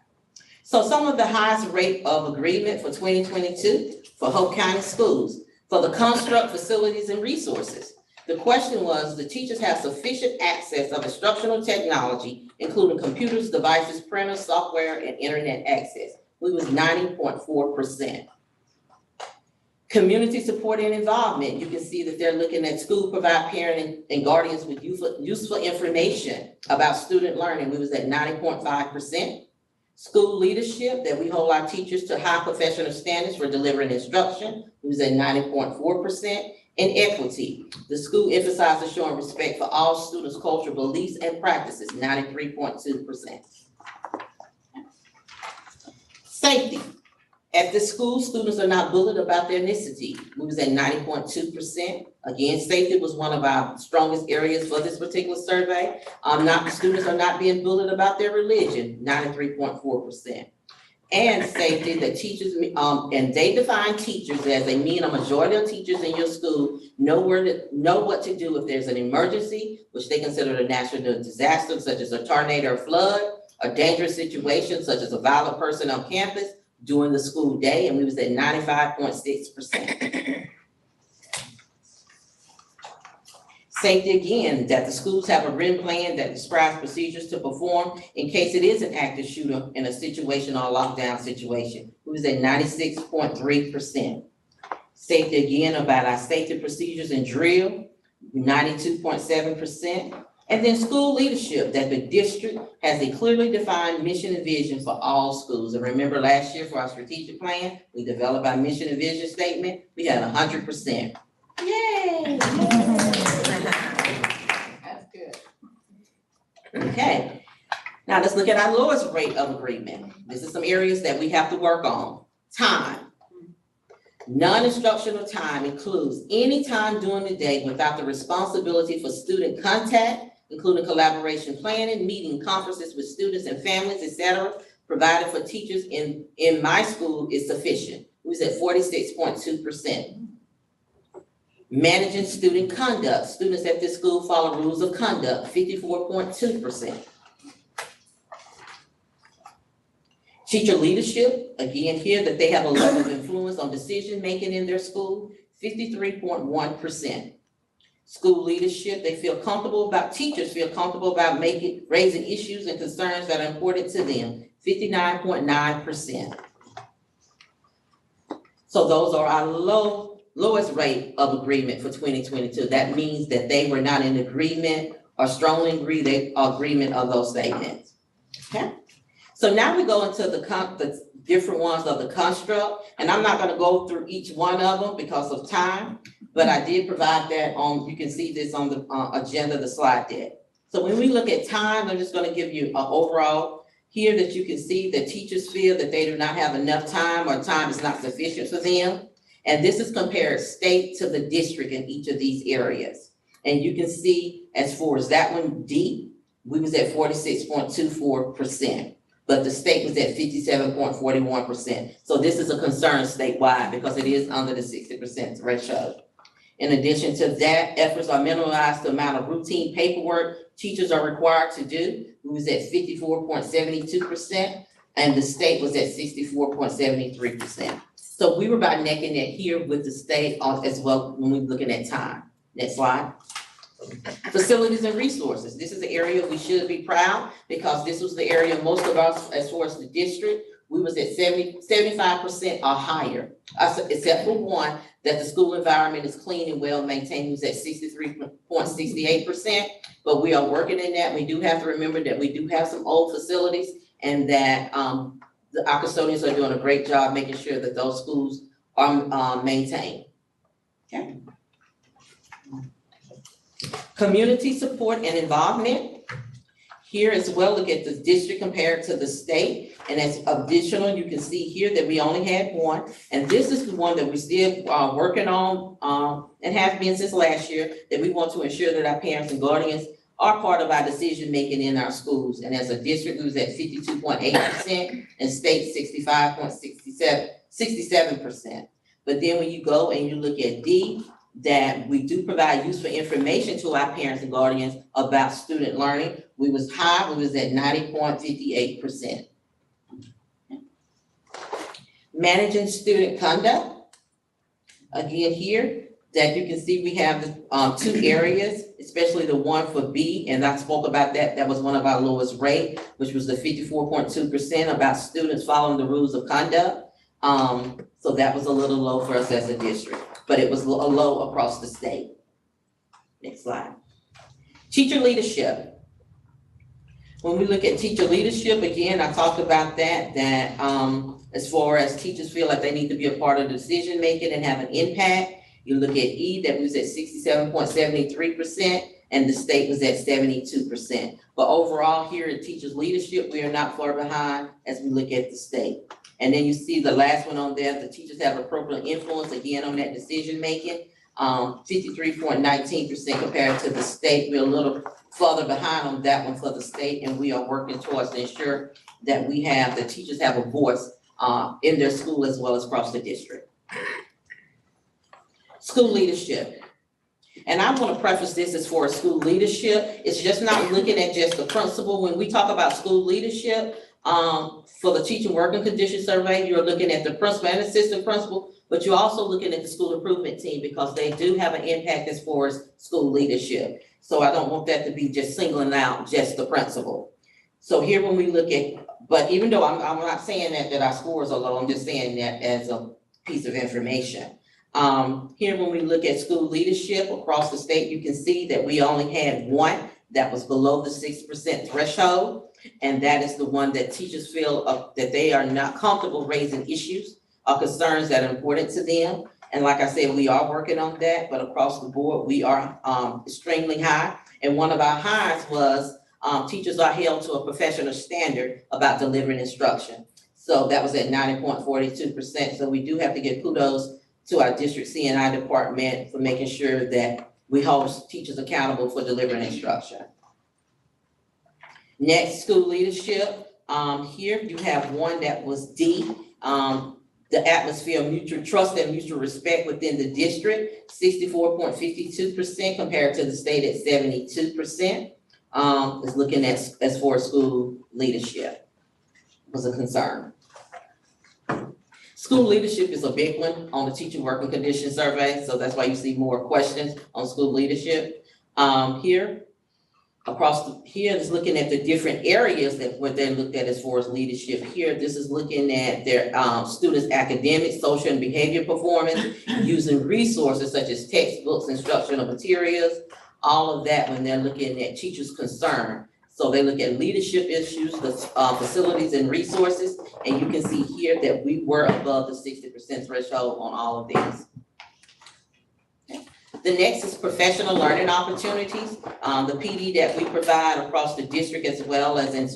So some of the highest rate of agreement for 2022 for Polk County schools. For the construct, facilities, and resources. The question was, the teachers have sufficient access of instructional technology, including computers, devices, printers, software, and internet access. We was 90.4%. Community support and involvement. You can see that they're looking at school provide parent and guardians with useful information about student learning. We was at 90.5%. School leadership, that we hold our teachers to high professional standards for delivering instruction. We was at 90.4%. And equity, the school emphasizes showing respect for all students' cultural beliefs and practices, 93.2%. Safety. At the school, students are not bullied about their ethnicity. We was at 90.2%. Again, safety was one of our strongest areas for this particular survey. Students are not being bullied about their religion, 93.4%. And safety, that teachers, and they define teachers as they mean a majority of teachers in your school know what to do if there's an emergency, which they consider a natural disaster, such as a tornado or flood, a dangerous situation, such as a violent person on campus, during the school day, and we was at 95.6%. Safety again, that the schools have a written plan that describes procedures to perform in case it is an active shooter in a situation or a lockdown situation. We was at 96.3%. Safety again about our safety procedures and drill, 92.7%. And then school leadership, that the district has a clearly defined mission and vision for all schools. And remember last year for our strategic plan, we developed our mission and vision statement. We had 100%. Yay! That's good. Okay, now let's look at our lowest rate of agreement. This is some areas that we have to work on. Time. Non-instructional time includes any time during the day without the responsibility for student contact, including collaboration planning, meeting, conferences with students and families, etc., provided for teachers in my school is sufficient. We was at 46.2%. Managing student conduct. Students at this school follow rules of conduct, 54.2%. Teacher leadership, again here that they have a level of influence on decision-making in their school, 53.1%. School leadership, they feel comfortable about, teachers feel comfortable about raising issues and concerns that are important to them, 59.9%. So those are our lowest rate of agreement for 2022. That means that they were not in agreement or strongly agreement of those statements. Okay? So now we go into the different ones of the construct, and I'm not gonna go through each one of them because of time, but I did provide that on, you can see this on the agenda, the slide deck. So when we look at time, I'm just gonna give you an overall here that you can see that teachers feel that they do not have enough time or time is not sufficient for them. And this is compared state to the district in each of these areas. And you can see as far as that one, D, we was at 46.24%. But the state was at 57.41%. So this is a concern statewide because it is under the 60% threshold. In addition to that, efforts are minimized the amount of routine paperwork teachers are required to do. We was at 54.72%, and the state was at 64.73%. So we were about neck and neck here with the state as well when we were looking at time. Next slide. Facilities and resources. This is the area we should be proud because this was the area most of us, as far as the district, we was at 75% or higher, except for one, that the school environment is clean and well maintained, who's at 63.68%, but we are working in that. We do have to remember that we do have some old facilities and that our custodians are doing a great job making sure that those schools are maintained. Okay. Community support and involvement. Here as well, look at the district compared to the state. And as additional, you can see here that we only had one. And this is the one that we still are working on and have been since last year, that we want to ensure that our parents and guardians are part of our decision-making in our schools. And as a district, it was at 52.8% and state 67%. But then when you go and you look at D, that we do provide useful information to our parents and guardians about student learning. We was high, we was at 90.58%. Managing student conduct. Again here, that you can see we have two areas, especially the one for B, and I spoke about that. That was one of our lowest rate, which was the 54.2% about students following the rules of conduct. So that was a little low for us as a district, but it was low across the state. Next slide. Teacher leadership. When we look at teacher leadership, again, I talked about that as far as teachers feel like they need to be a part of the decision making and have an impact. You look at E, that was at 67.73%, and the state was at 72%. But overall here in teachers leadership, we are not far behind as we look at the state. And then you see the last one on there, the teachers have appropriate influence, again, on that decision-making, 53.19% compared to the state. We're a little further behind on that one for the state, and we are working towards to ensure that the teachers have a voice in their school as well as across the district. School leadership. And I want to preface this as far as school leadership. It's just not looking at just the principal. When we talk about school leadership, for the teacher working condition survey, you're looking at the principal and assistant principal, but you're also looking at the school improvement team because they do have an impact as far as school leadership. So I don't want that to be just singling out just the principal. So here when we look at, but even though I'm not saying that our scores are low, I'm just saying that as a piece of information. Here when we look at school leadership across the state, you can see that we only had one that was below the 6% threshold. And that is the one that teachers feel that they are not comfortable raising issues or concerns that are important to them. And like I said, we are working on that, but across the board, we are extremely high. And one of our highs was teachers are held to a professional standard about delivering instruction. So that was at 90.42%. So we do have to give kudos to our district C&I department for making sure that we hold teachers accountable for delivering instruction. Next, school leadership. Here you have one that was D. the atmosphere of mutual trust and mutual respect within the district, 64.52% compared to the state at 72%. Is looking at as for school leadership was a concern. School leadership is a big one on the teacher working condition survey, so that's why you see more questions on school leadership. Here is looking at the different areas that what they looked at as far as leadership. Here, this is looking at their students' academic, social, and behavior performance, using resources such as textbooks, instructional materials, all of that when they're looking at teachers' concern. So they look at leadership issues, the facilities and resources, and you can see here that we were above the 60% threshold on all of these. The next is professional learning opportunities, the PD that we provide across the district as well as in,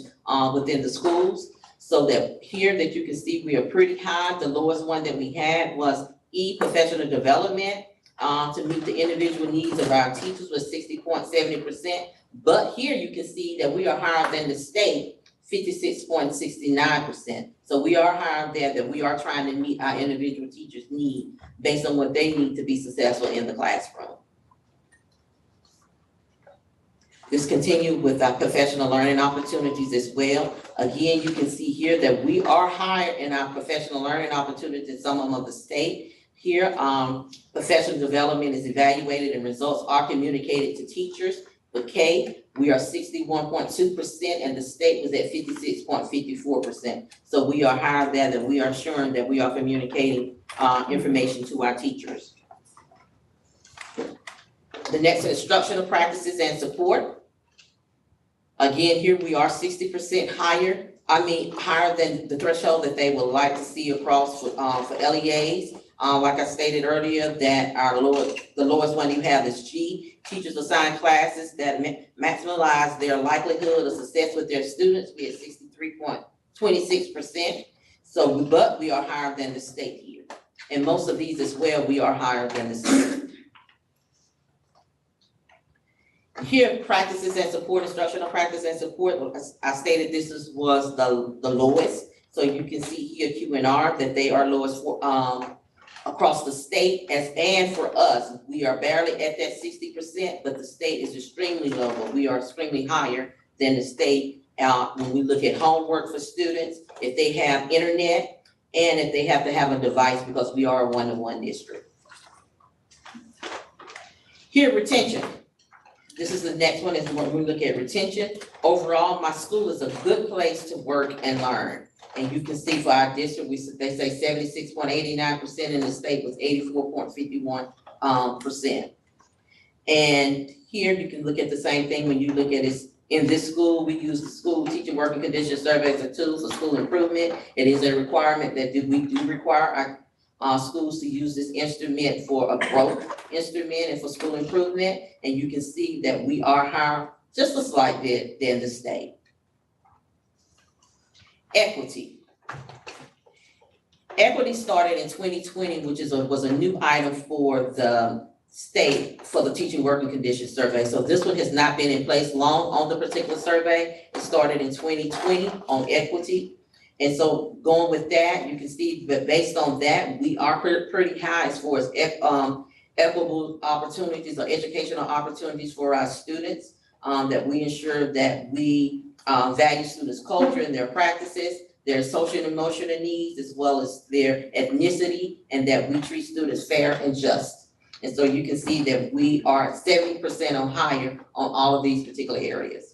within the schools. So that here that you can see we are pretty high. The lowest one that we had was E, professional development, to meet the individual needs of our teachers was 60.70%. But here you can see that we are higher than the state, 56.69%. So we are higher there, that we are trying to meet our individual teachers' need based on what they need to be successful in the classroom. This continued with our professional learning opportunities as well. Again, you can see here that we are higher in our professional learning opportunities than some of the state. Here, professional development is evaluated and results are communicated to teachers. With K, we are 61.2% and the state was at 56.54%. So we are higher there, that we are ensuring that we are communicating information to our teachers. The next is instructional practices and support. Again, here we are 60% higher. Higher than the threshold that they would like to see across for LEAs. Like I stated earlier, that the lowest one you have is G. Teachers assign classes that maximize their likelihood of success with their students. We at 63.26%. So, but we are higher than the state here. And most of these as well, we are higher than the state. Here, practices and support, instructional practice and support. I stated this was the lowest. So you can see here Q&R that they are lowest for across the state and for us, we are barely at that 60%, but the state is extremely low, but we are extremely higher than the state when we look at homework for students, if they have internet, and if they have to have a device because we are a one-to-one district. Here, retention. This is the next one is when we look at retention. Overall, my school is a good place to work and learn. And you can see for our district, they say 76.89% and the state was 84.51%. And here you can look at the same thing when you look at it. In this school, we use the school teacher working condition survey as a tool for school improvement. It is a requirement that we do require our schools to use this instrument for a growth instrument and for school improvement. And you can see that we are higher, just a slight bit, than the state. Equity. Equity started in 2020, which was a new item for the state for the teaching working conditions survey. So this one has not been in place long on the particular survey. It started in 2020 on equity. And so going with that, you can see that based on that, we are pretty high as far as equitable opportunities or educational opportunities for our students, that we ensure that we value students' culture and their practices, their social and emotional needs, as well as their ethnicity, and that we treat students fair and just. And so you can see that we are 70% or higher on all of these particular areas.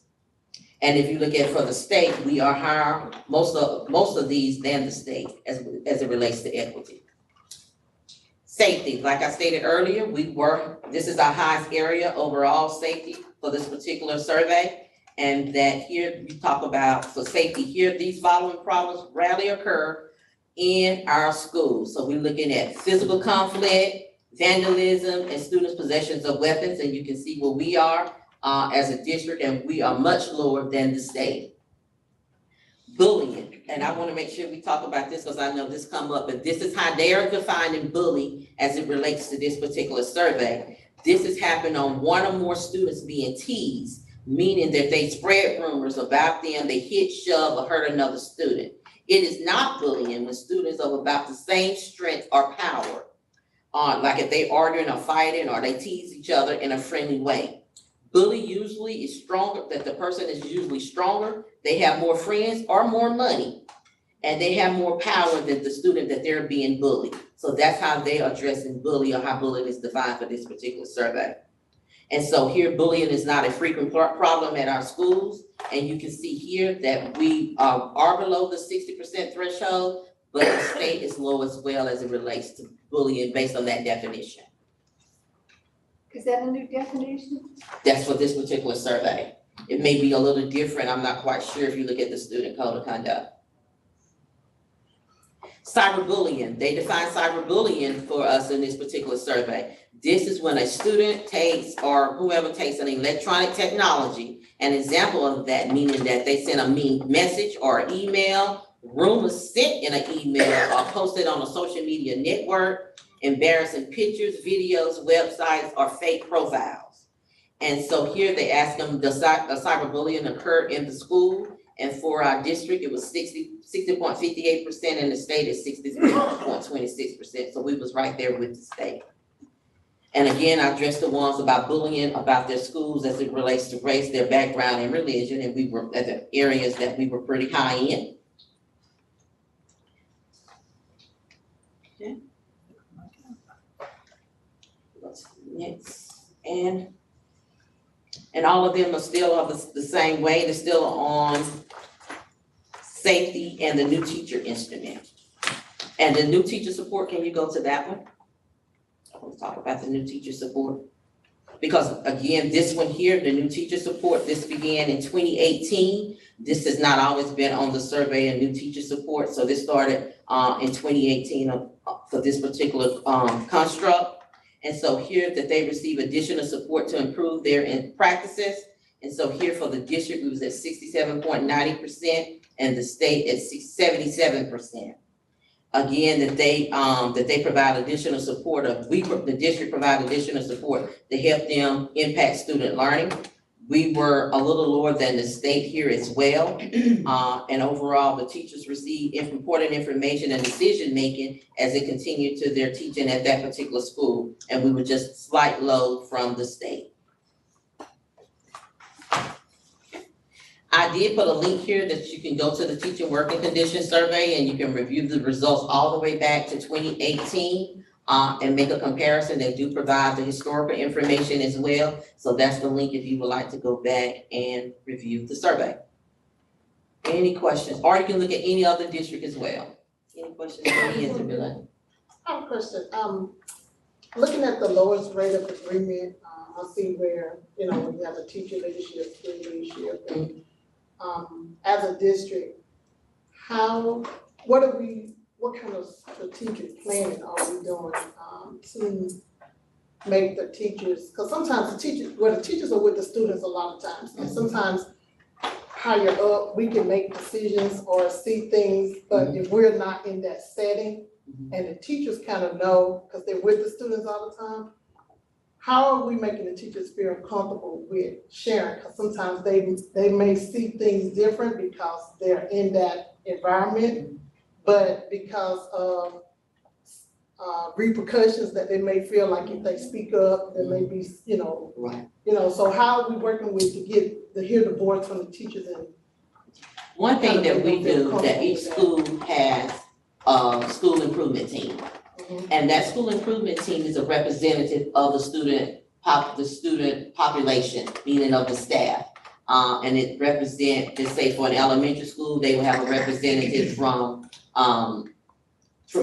And if you look at for the state, we are higher, most of these than the state as it relates to equity. Safety, like I stated earlier, this is our highest area overall safety for this particular survey. And that here we talk about for safety here, these following problems rarely occur in our schools. So we're looking at physical conflict, vandalism, and students' possessions of weapons. And you can see where we are as a district, and we are much lower than the state. Bullying, and I want to make sure we talk about this because I know this come up, but this is how they are defining bullying as it relates to this particular survey. This has happened on one or more students being teased, meaning that they spread rumors about them, they hit, shove, or hurt another student. It is not bullying when students of about the same strength or power, like if they arguing or fighting or they tease each other in a friendly way. Bully usually is stronger, that the person is usually stronger, they have more friends or more money, and they have more power than the student that they're being bullied. So that's how they're addressing bully, or how bullying is defined for this particular survey. And so here, bullying is not a frequent problem at our schools. And you can see here that we are below the 60% threshold, but the state is low as well as it relates to bullying based on that definition. Is that a new definition? That's for this particular survey. It may be a little different. I'm not quite sure if you look at the student code of conduct. Cyberbullying, they define cyberbullying for us in this particular survey. This is when a student takes, or whoever takes, an electronic technology, an example of that meaning that they send a mean message or email, rumors sent in an email or posted on a social media network, embarrassing pictures, videos, websites, or fake profiles. And so here they ask them, does cyberbullying occur in the school? And for our district, it was 60.58%, and the state is 60.26%. So we was right there with the state. And again, I addressed the ones about bullying, about their schools as it relates to race, their background, and religion, and we were at the areas that we were pretty high in. Okay. Next, and all of them are still of the same way. They're still on safety and the new teacher instrument. And the new teacher support, can you go to that one? We'll talk about the new teacher support. Because again, this one here, the new teacher support, this began in 2018. This has not always been on the survey of new teacher support. So this started in 2018 for this particular construct. And so here that they receive additional support to improve their practices. And so here for the district, we was at 67.90% and the state at 77%. Again, that they provide additional support the district provide additional support to help them impact student learning. We were a little lower than the state here as well. And overall, the teachers receive important information and decision-making as they continue to their teaching at that particular school. And we were just slight low from the state. I did put a link here that you can go to the teaching working conditions survey and you can review the results all the way back to 2018 and make a comparison. They do provide the historical information as well. So that's the link if you would like to go back and review the survey. Any questions? Or you can look at any other district as well. Any questions for me, Isabella? I have a question. Looking at the lowest rate of agreement, I see where, you know, we have a teacher leadership, student leadership, and as a district, what kind of strategic planning are we doing to make the teachers, because sometimes the teachers are with the students a lot of times, and sometimes higher up, we can make decisions or see things, but if we're not in that setting, and the teachers kind of know, because they're with the students all the time, how are we making the teachers feel comfortable with sharing? Because sometimes they may see things different because they're in that environment, but because of repercussions that they may feel like if they speak up, there may be, Right. So how are we working with to hear the voice from the teachers? And one thing that we do, that each school has a school improvement team. And that school improvement team is a representative of the student population, meaning of the staff. And it represents, just say for an elementary school, they will have a representative from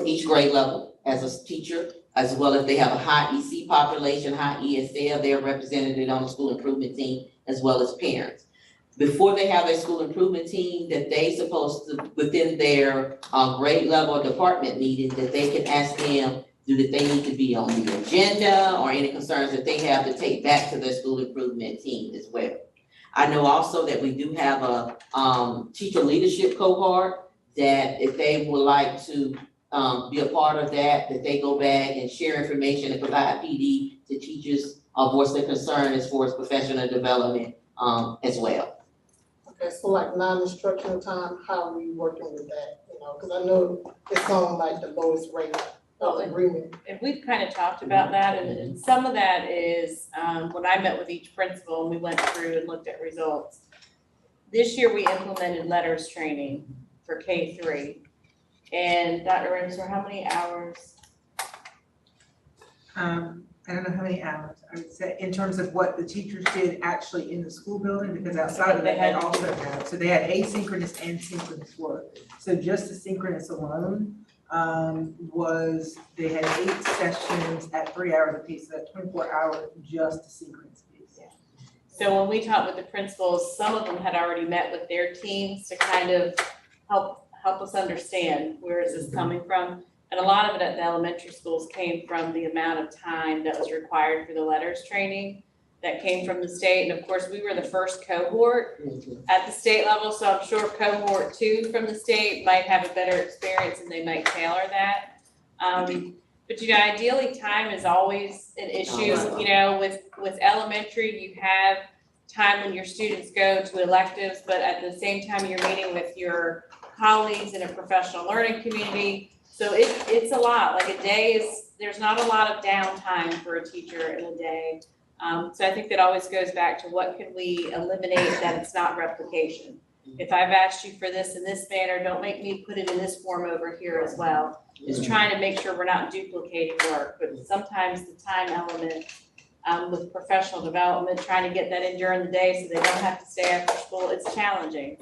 each grade level as a teacher, as well as they have a high EC population, high ESL, they're represented on the school improvement team, as well as parents. Before they have a school improvement team, that they supposed to, within their grade level department meeting, that they can ask them, that they need to be on the agenda or any concerns that they have to take back to their school improvement team as well. I know also that we do have a teacher leadership cohort that if they would like to be a part of that they go back and share information and provide PD to teachers, voice their concern as far as professional development as well. Okay, so like non-instructional time, how are we working with that? Cause I know it's on like the lowest rate of agreement. And we've kind of talked about that, and some of that is, when I met with each principal and we went through and looked at results. This year, we implemented letters training for K-3. And Dr. Ramsor, how many hours? I don't know how many hours, I would say, in terms of what the teachers did actually in the school building, because outside of that, they also had, so they had asynchronous and synchronous work. So just the synchronous alone, they had 8 sessions at 3 hours apiece, so that's 24 hours just the synchronous piece. So when we talked with the principals, some of them had already met with their teams to kind of help us understand where is this coming from. And a lot of it at the elementary schools came from the amount of time that was required for the letters training that came from the state. And of course, we were the first cohort at the state level, so I'm sure cohort 2 from the state might have a better experience and they might tailor that. But you know, ideally, time is always an issue. You know, with elementary, you have time when your students go to electives, but at the same time, you're meeting with your colleagues in a professional learning community. So it's a lot, like a day there's not a lot of downtime for a teacher in a day. So I think that always goes back to what can we eliminate that it's not replication. If I've asked you for this in this manner, don't make me put it in this form over here as well. Just trying to make sure we're not duplicating work, but sometimes the time element with professional development, trying to get that in during the day so they don't have to stay after school, it's challenging.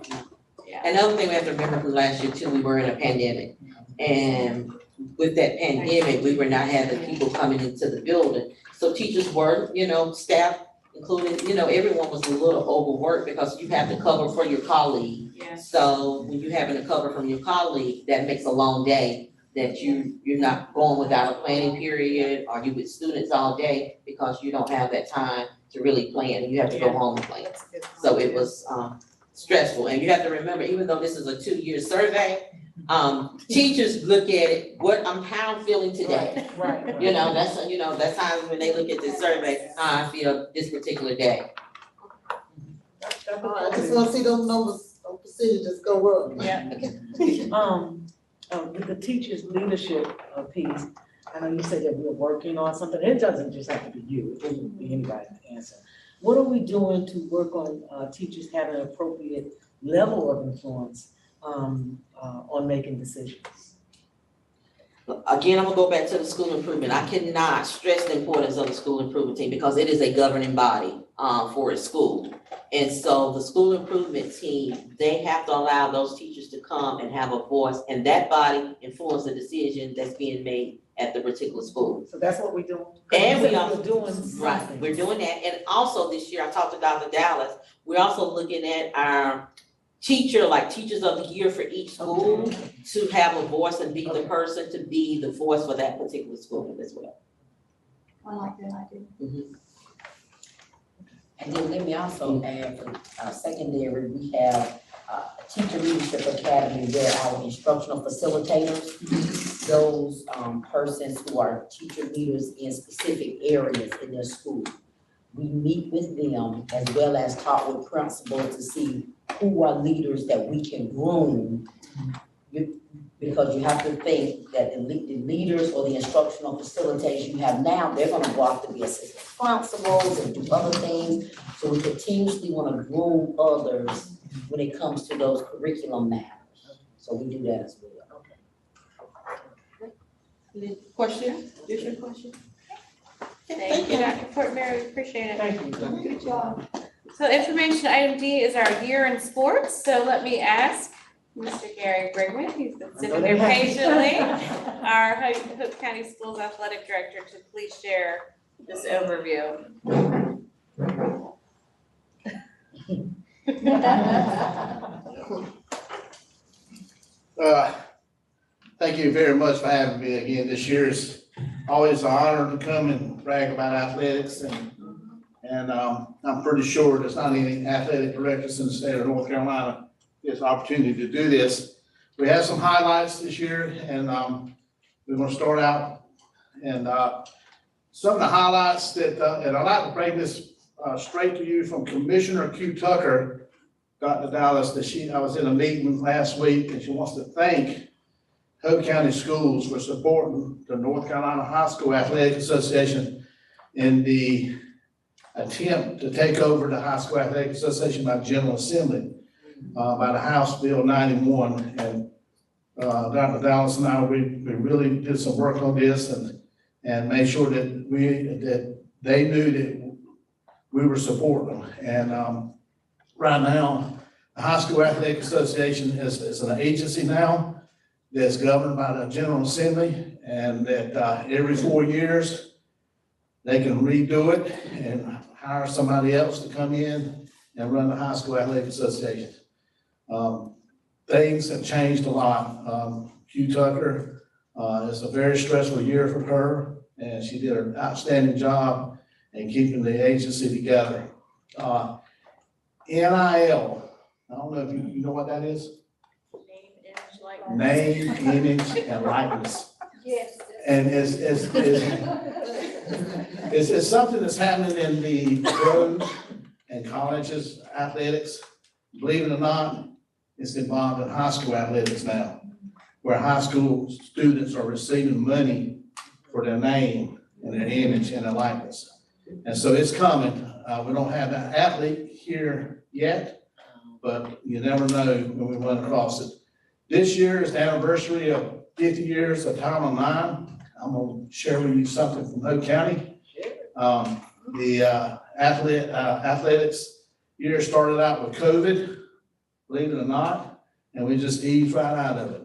Yeah. Another thing we have to remember from last year too, we were in a pandemic. And with that pandemic, we were not having people coming into the building. So teachers were, you know, staff, including, you know, everyone was a little overworked because you have to cover for your colleague. Yes. So when you're having to cover from your colleague, that makes a long day that you're not going without a planning period, or you with students all day because you don't have that time to really plan and you have to go home and plan. So it was stressful. And you have to remember, even though this is a 2-year survey, teachers look at it, how I'm feeling today. Right. You know, that's how when they look at this survey, how I feel this particular day. I just wanna see those numbers, those percentages go up. Yeah. With the teachers' leadership piece, I know you said that we're working on something. It doesn't just have to be you, it can be anybody to answer. What are we doing to work on teachers having an appropriate level of influence on making decisions? Again, I'm gonna go back to the school improvement. I cannot stress the importance of the school improvement team because it is a governing body for a school. And so the school improvement team, they have to allow those teachers to come and have a voice, and that body influence the decision that's being made at the particular school. So that's what we're doing. And we are doing right, something. we're doing that. And also this year, I talked to Dr. Dallas, we're also looking at our teachers of the year for each school to have a voice and be the person to be the voice for that particular school as well. I like that idea. And then let me also add for secondary, we have a Teacher Leadership Academy where our instructional facilitators, those persons who are teacher leaders in specific areas in their school, we meet with them as well as talk with principals to see who are leaders that we can groom. Because you have to think that the leaders or the instructional facilitators you have now, they're gonna go off to be assistant principals and do other things. So we continuously wanna groom others when it comes to those curriculum matters. So we do that as well. Any question? Additional question? Thank you, Dr. Fortenberry, we appreciate it. Thank you. Good job. So information item D is our year in sports. So let me ask Mr. Gary Brigman, who's been sitting there patiently, our Hope County Schools Athletic Director, to please share this overview. Thank you very much for having me again this year. It's always an honor to come and brag about athletics, and I'm pretty sure there's not any athletic directors in the state of North Carolina this opportunity to do this. We have some highlights this year, and we're going to start out. And some of the highlights that, and I'd like to bring this straight to you from Commissioner Q. Tucker, Dr. Dallas, I was in a meeting last week, and she wants to thank Polk County Schools for supporting the North Carolina High School Athletic Association in the attempt to take over the High School Athletic Association by General Assembly, by the House Bill 91. And Dr. Dallas and I, we really did some work on this and made sure that they knew that we were supporting them. And right now, the High School Athletic Association is an agency now that's governed by the General Assembly, and that every 4 years, they can redo it and hire somebody else to come in and run the High School Athletic Association. Things have changed a lot. Q Tucker, it's a very stressful year for her, and she did an outstanding job in keeping the agency together. NIL, I don't know if you know what that is? Name, image, and likeness. Yes. And it's something that's happening in the pros and colleges athletics. Believe it or not, it's involved in high school athletics now, where high school students are receiving money for their name and their image and their likeness. And so it's coming. We don't have an athlete here yet, but you never know when we run across it. This year is the anniversary of 50 years of Title IX. I'm going to share with you something from Polk County. The athletics year started out with COVID, believe it or not, and we just eased right out of it.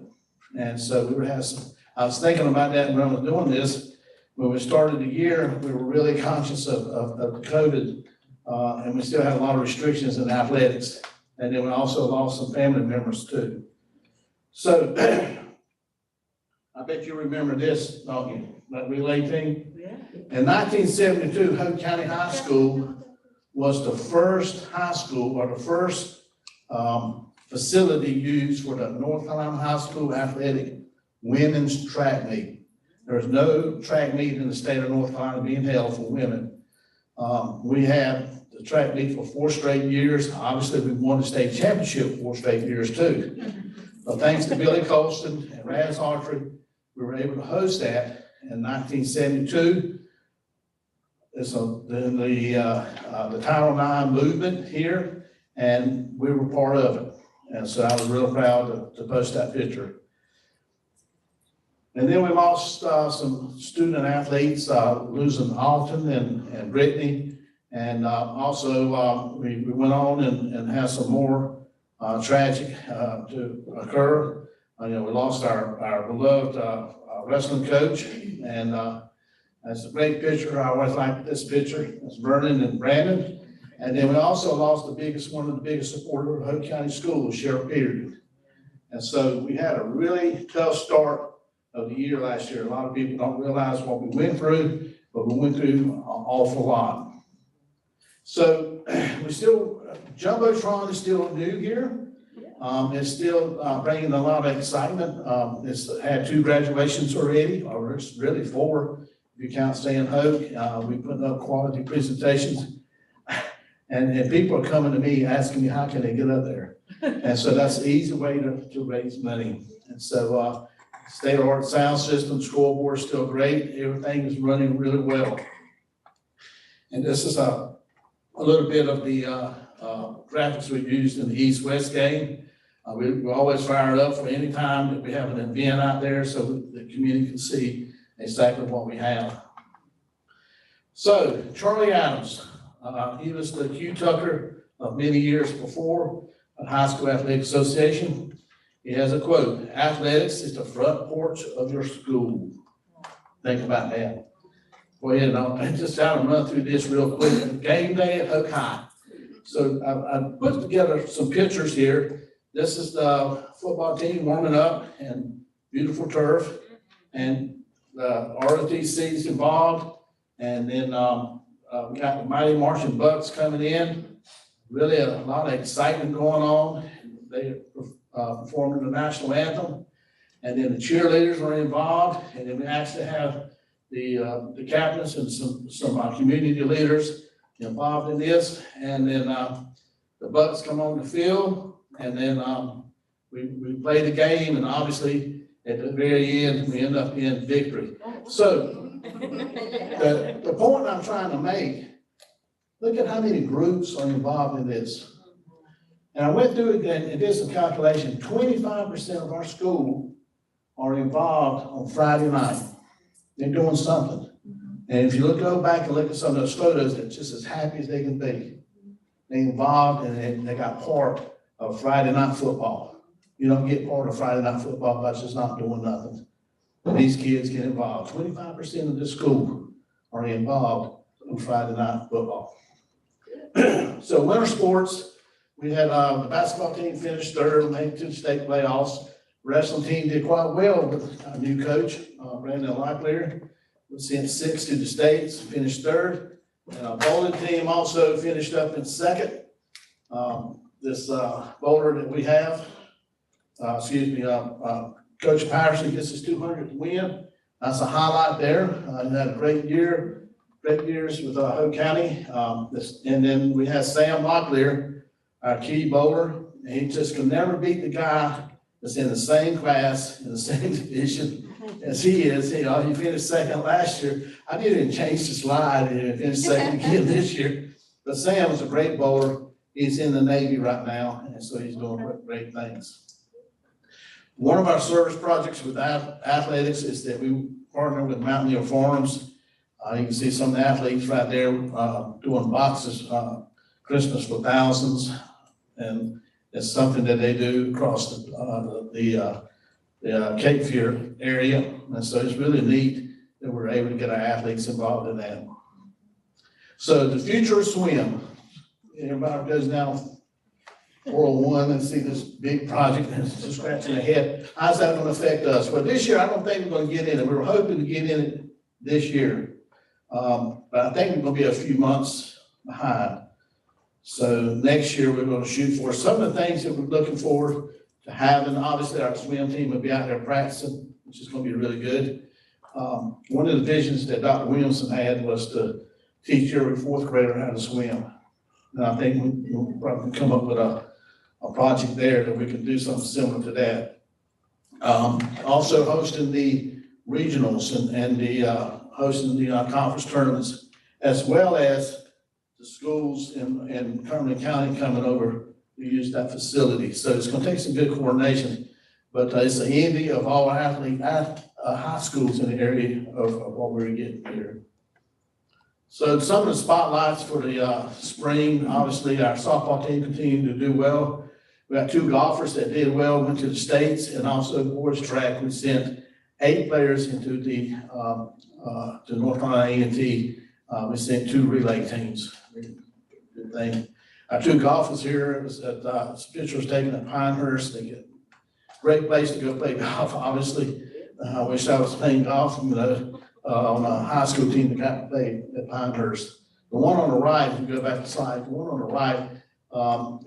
And so we were having some, I was thinking about that when I was doing this. When we started the year, we were really conscious of COVID, and we still had a lot of restrictions in athletics. And then we also lost some family members too. So I bet you remember this, don't you? That relay thing? Yeah. In 1972, Polk County High School was the first high school or the first facility used for the North Carolina High School Athletic Women's Track Meet. There was no track meet in the state of North Carolina being held for women. We had the track meet for 4 straight years. Obviously, we won the state championship 4 straight years too. But thanks to Billy Colston and Raz Autry, we were able to host that in 1972. It's the Title IX movement here, and we were part of it. And so I was real proud to post that picture. And then we lost some student athletes, losing Alton and Brittany. And also we went on and had some more tragic to occur. We lost our beloved wrestling coach, and that's a great picture. I always like this picture. It's Vernon and Brandon. And then we also lost one of the biggest supporters of Polk County Schools, Sheriff Peterson. And so we had a really tough start of the year last year. A lot of people don't realize what we went through, but we went through an awful lot. So we still, Jumbotron is still new here. It's still bringing a lot of excitement. It's had 2 graduations already, or it's really 4 if you count Stan Hoke. We put up quality presentations. And people are coming to me asking me, how can they get up there? And so that's an easy way to raise money. And so state-of-the-art sound system, scoreboard is still great. Everything is running really well. And this is a little bit of the graphics we used in the East-West game. We always fire it up for any time that we have an event out there so the community can see exactly what we have. So Charlie Adams, he was the Q Tucker of many years before at High School Athletic Association. He has a quote, "Athletics is the front porch of your school." Think about that. Well, I just try to run through this real quick. Game day at Polk High. So I put together some pictures here. This is the football team warming up and beautiful turf, and the ROTC is involved, and then we got the Mighty Marching Bucks coming in. Really a lot of excitement going on. They performing the national anthem, and then the cheerleaders are involved, and then we actually have the captains and some community leaders involved in this, and then the Bucks come on the field, and then we play the game, and obviously at the very end, we end up in victory. So the point I'm trying to make, look at how many groups are involved in this. And I went through it and did some calculation. 25% of our school are involved on Friday night. They're doing something. And if you go back and look at some of those photos, they're just as happy as they can be. They're involved and they got part of Friday night football. You don't get part of Friday night football by just not doing nothing. But these kids get involved. 25% of the school are involved in Friday night football. So winter sports, we had the basketball team finished third, made it to the state playoffs. Wrestling team did quite well with our new coach, Brandon Locklear. We sent 6 to the states, finished third. And our bowling team also finished up in second. This bowler that we have, Coach Patterson gets his 200th win. That's a highlight there. He had a great years with Polk County. And then we have Sam Locklear, our key bowler. And he just could never beat the guy that's in the same class, in the same division as he is. He finished second last year. I didn't even change the slide and finished second again this year. But Sam is a great bowler. He's in the Navy right now, and so he's doing great things. One of our service projects with athletics is that we partner with Mountaineer Farms. You can see some of the athletes right there doing boxes, Christmas for thousands, and it's something that they do across the Cape Fear area. And so it's really neat that we're able to get our athletes involved in that. So the future of swim. Everybody goes down 401 and see this big project and it's just scratching their head. How's that going to affect us? Well, this year, I don't think we're going to get in it. We were hoping to get in it this year. But I think we're going to be a few months behind. So next year, we're going to shoot for some of the things that we're looking forward to having. Obviously, our swim team will be out there practicing, which is going to be really good. One of the visions that Dr. Williamson had was to teach every fourth grader how to swim. And I think we'll probably come up with a project there that we can do something similar to that. Also hosting the regionals and the hosting the conference tournaments, as well as the schools in Cumberland County coming over to use that facility. So it's going to take some good coordination, but it's the envy of all high schools in the area of what we're getting here. So some of the spotlights for the spring, obviously our softball team continued to do well. We got 2 golfers that did well, went to the states, and also boys track. We sent 8 players into the to North Carolina A&T. We sent 2 relay teams. Good thing. Our 2 golfers here was at picture was taken at Pinehurst. They get great place to go play golf. Obviously, I wish I was playing golf, on a high school team that got to play at Pinehurst. The one on the right, if you go back to the slide, the one on the right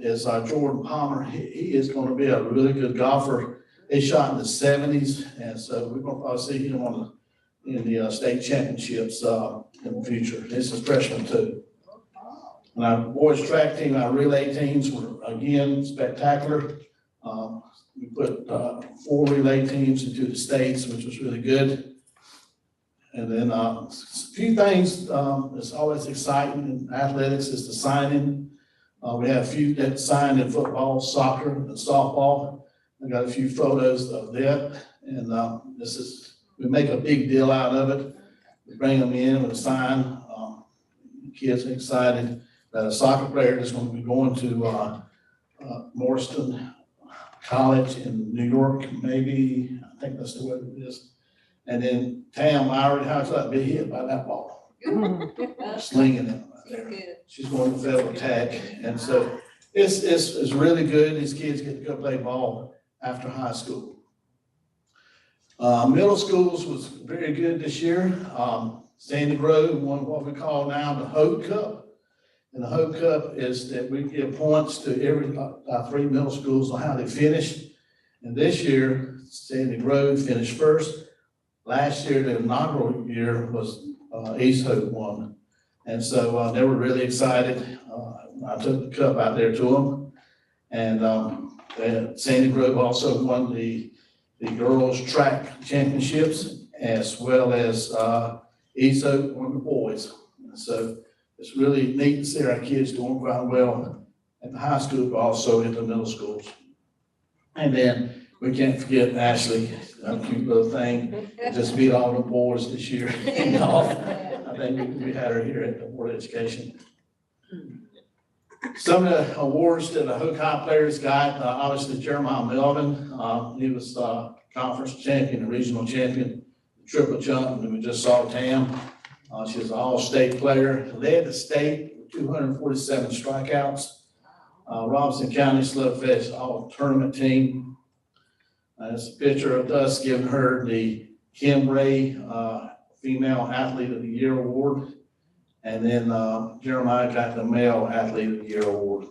is Jordan Palmer. He is going to be a really good golfer. He shot in the 70s, and so we're going to probably see him in the state championships in the future. This is freshman too. And our boys track team, our relay teams were again spectacular. We put 4 relay teams into the states, which was really good. And then a few things that's always exciting in athletics is the signing. We have a few that signed in football, soccer, and softball. I got a few photos of that, and we make a big deal out of it. We bring them in with a sign. Kids are excited that a soccer player is going to be going to Morriston College in New York, maybe. I think that's the way it is. And then Tam Lowry, how's that be hit by that ball? Slinging it right there. She's going to Federal Tech. And so it's really good. These kids get to go play ball after high school. Middle schools was very good this year. Sandy Grove won what we call now the Hope Cup. And the Hope Cup is that we give points to every 3 middle schools on how they finished. And this year, Sandy Grove finished first. Last year, the inaugural year was East Hope won. And so they were really excited. I took the cup out there to them. And Sandy Grove also won the the girls track championships as well as ESO on the boys. So it's really neat to see our kids doing quite well at the high school, but also in the middle schools. And then we can't forget Ashley, a cute little thing, just beat all the boys this year in golf. I think we had her here at the Board of Education. Some of the awards that the Hook High players got, obviously Jeremiah Melvin, he was conference champion, regional champion, triple jump, and we just saw Tam. She was an all-state player, led the state with 247 strikeouts. Robinson County Slugfest all-tournament team. There's a picture of us giving her the Kim Ray Female Athlete of the Year Award. And then Jeremiah got the Male Athlete of the Year Award.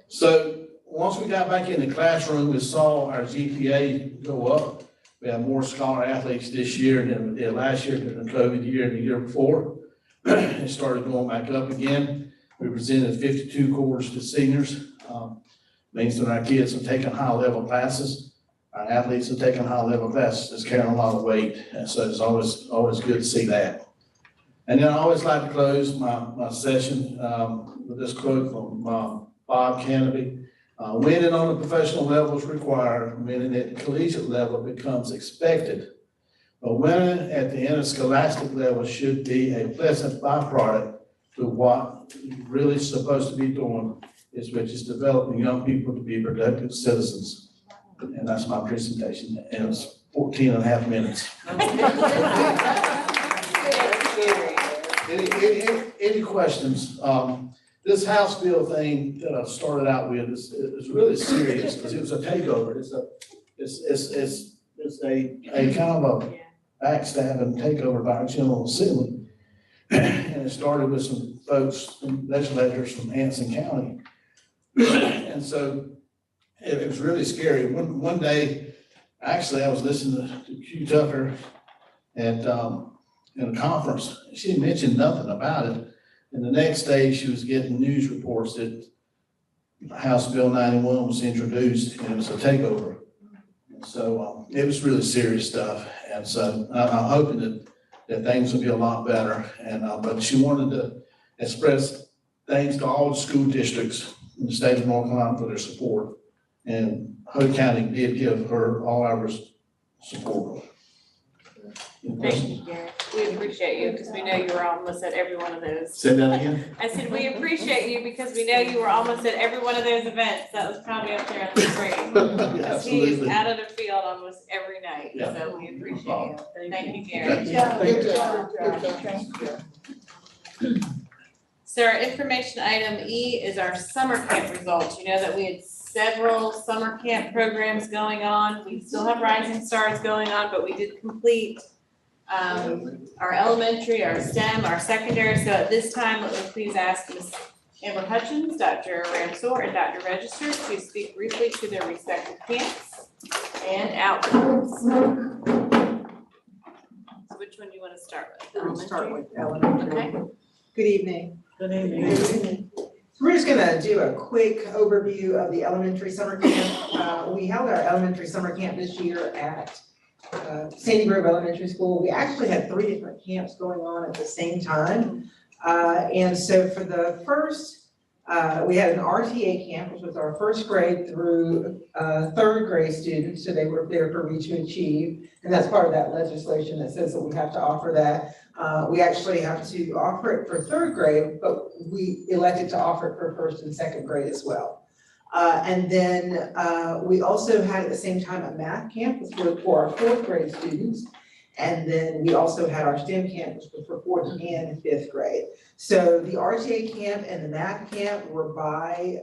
So once we got back in the classroom, we saw our GPA go up. We have more scholar athletes this year than we did last year, than the COVID year and the year before. It started going back up again. We presented 52 quarters to seniors. Means that our kids are taking high level classes. Our athletes are taking high level classes. It's carrying a lot of weight. And so it's always good to see that. And then I always like to close my session with this quote from Bob Canopy. Winning on the professional level is required. Winning at the collegiate level becomes expected. But winning at the interscholastic level should be a pleasant byproduct to what you're really supposed to be doing, which is developing young people to be productive citizens. And that's my presentation. And it's 14 and a half minutes. Any questions? This House bill thing that I started out with is really serious because it was a takeover. It's a kind of a backstab and takeover by our General Assembly. And it started with some folks, some legislators from Anson County. And so it was really scary. One day, actually, I was listening to Q Tucker at in a conference. She mentioned nothing about it. And the next day, she was getting news reports that House Bill 91 was introduced and it was a takeover. And so it was really serious stuff. And so I'm hoping that things will be a lot better. And but she wanted to express thanks to all the school districts in the state of North Carolina for their support. And Hood County did give her all our support. Thank you, Garrett. We appreciate you because we know you were almost at every one of those. Say that again? I said, we appreciate you because we know you were almost at every one of those events. That was probably up there on the screen. Yeah, He's absolutely. out of the field almost every night, Yeah. so we appreciate you. Thank you, Garrett. So our information item E is our summer camp results. You know that we had several summer camp programs going on. We still have Rising Stars going on, but we did complete our elementary, our STEM, our secondary. So at this time, let me please ask Ms. Amber Hutchins, Dr. Ramsor, and Dr. Register to speak briefly to their respective camps and outcomes. So which one do you want to start with? We'll start with elementary. Okay. Good evening. Good evening. We're just gonna do a quick overview of the elementary summer camp. We held our elementary summer camp this year at Sandy Grove Elementary School. We actually had 3 different camps going on at the same time. And so for the first, we had an RTA camp, which was our first grade through 3rd grade students. So they were there for Reach to Achieve. And that's part of that legislation that says that we have to offer that. We actually have to offer it for 3rd grade, but we elected to offer it for 1st and 2nd grade as well. And then we also had at the same time a math camp, which was for our 4th grade students. And then we also had our STEM camp, which was for 4th and 5th grade. So the RTA camp and the math camp were by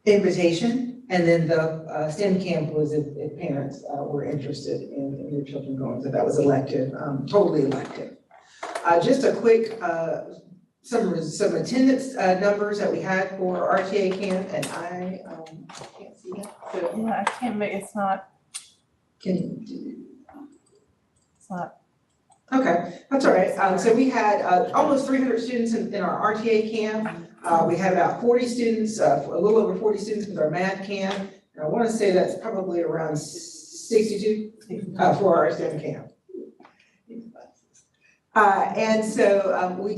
invitation. And then the STEM camp was if parents were interested in your children going. So that was elective, totally elective. Just a quick some attendance numbers that we had for RTA camp, and I can't see that. So Yeah, I can't make, it's not, can you do? it's not. Okay, that's all right. So we had almost 300 students in our RTA camp. We had about 40 students, a little over 40 students with our math camp. And I want to say that's probably around 62 for our STEM camp. And so we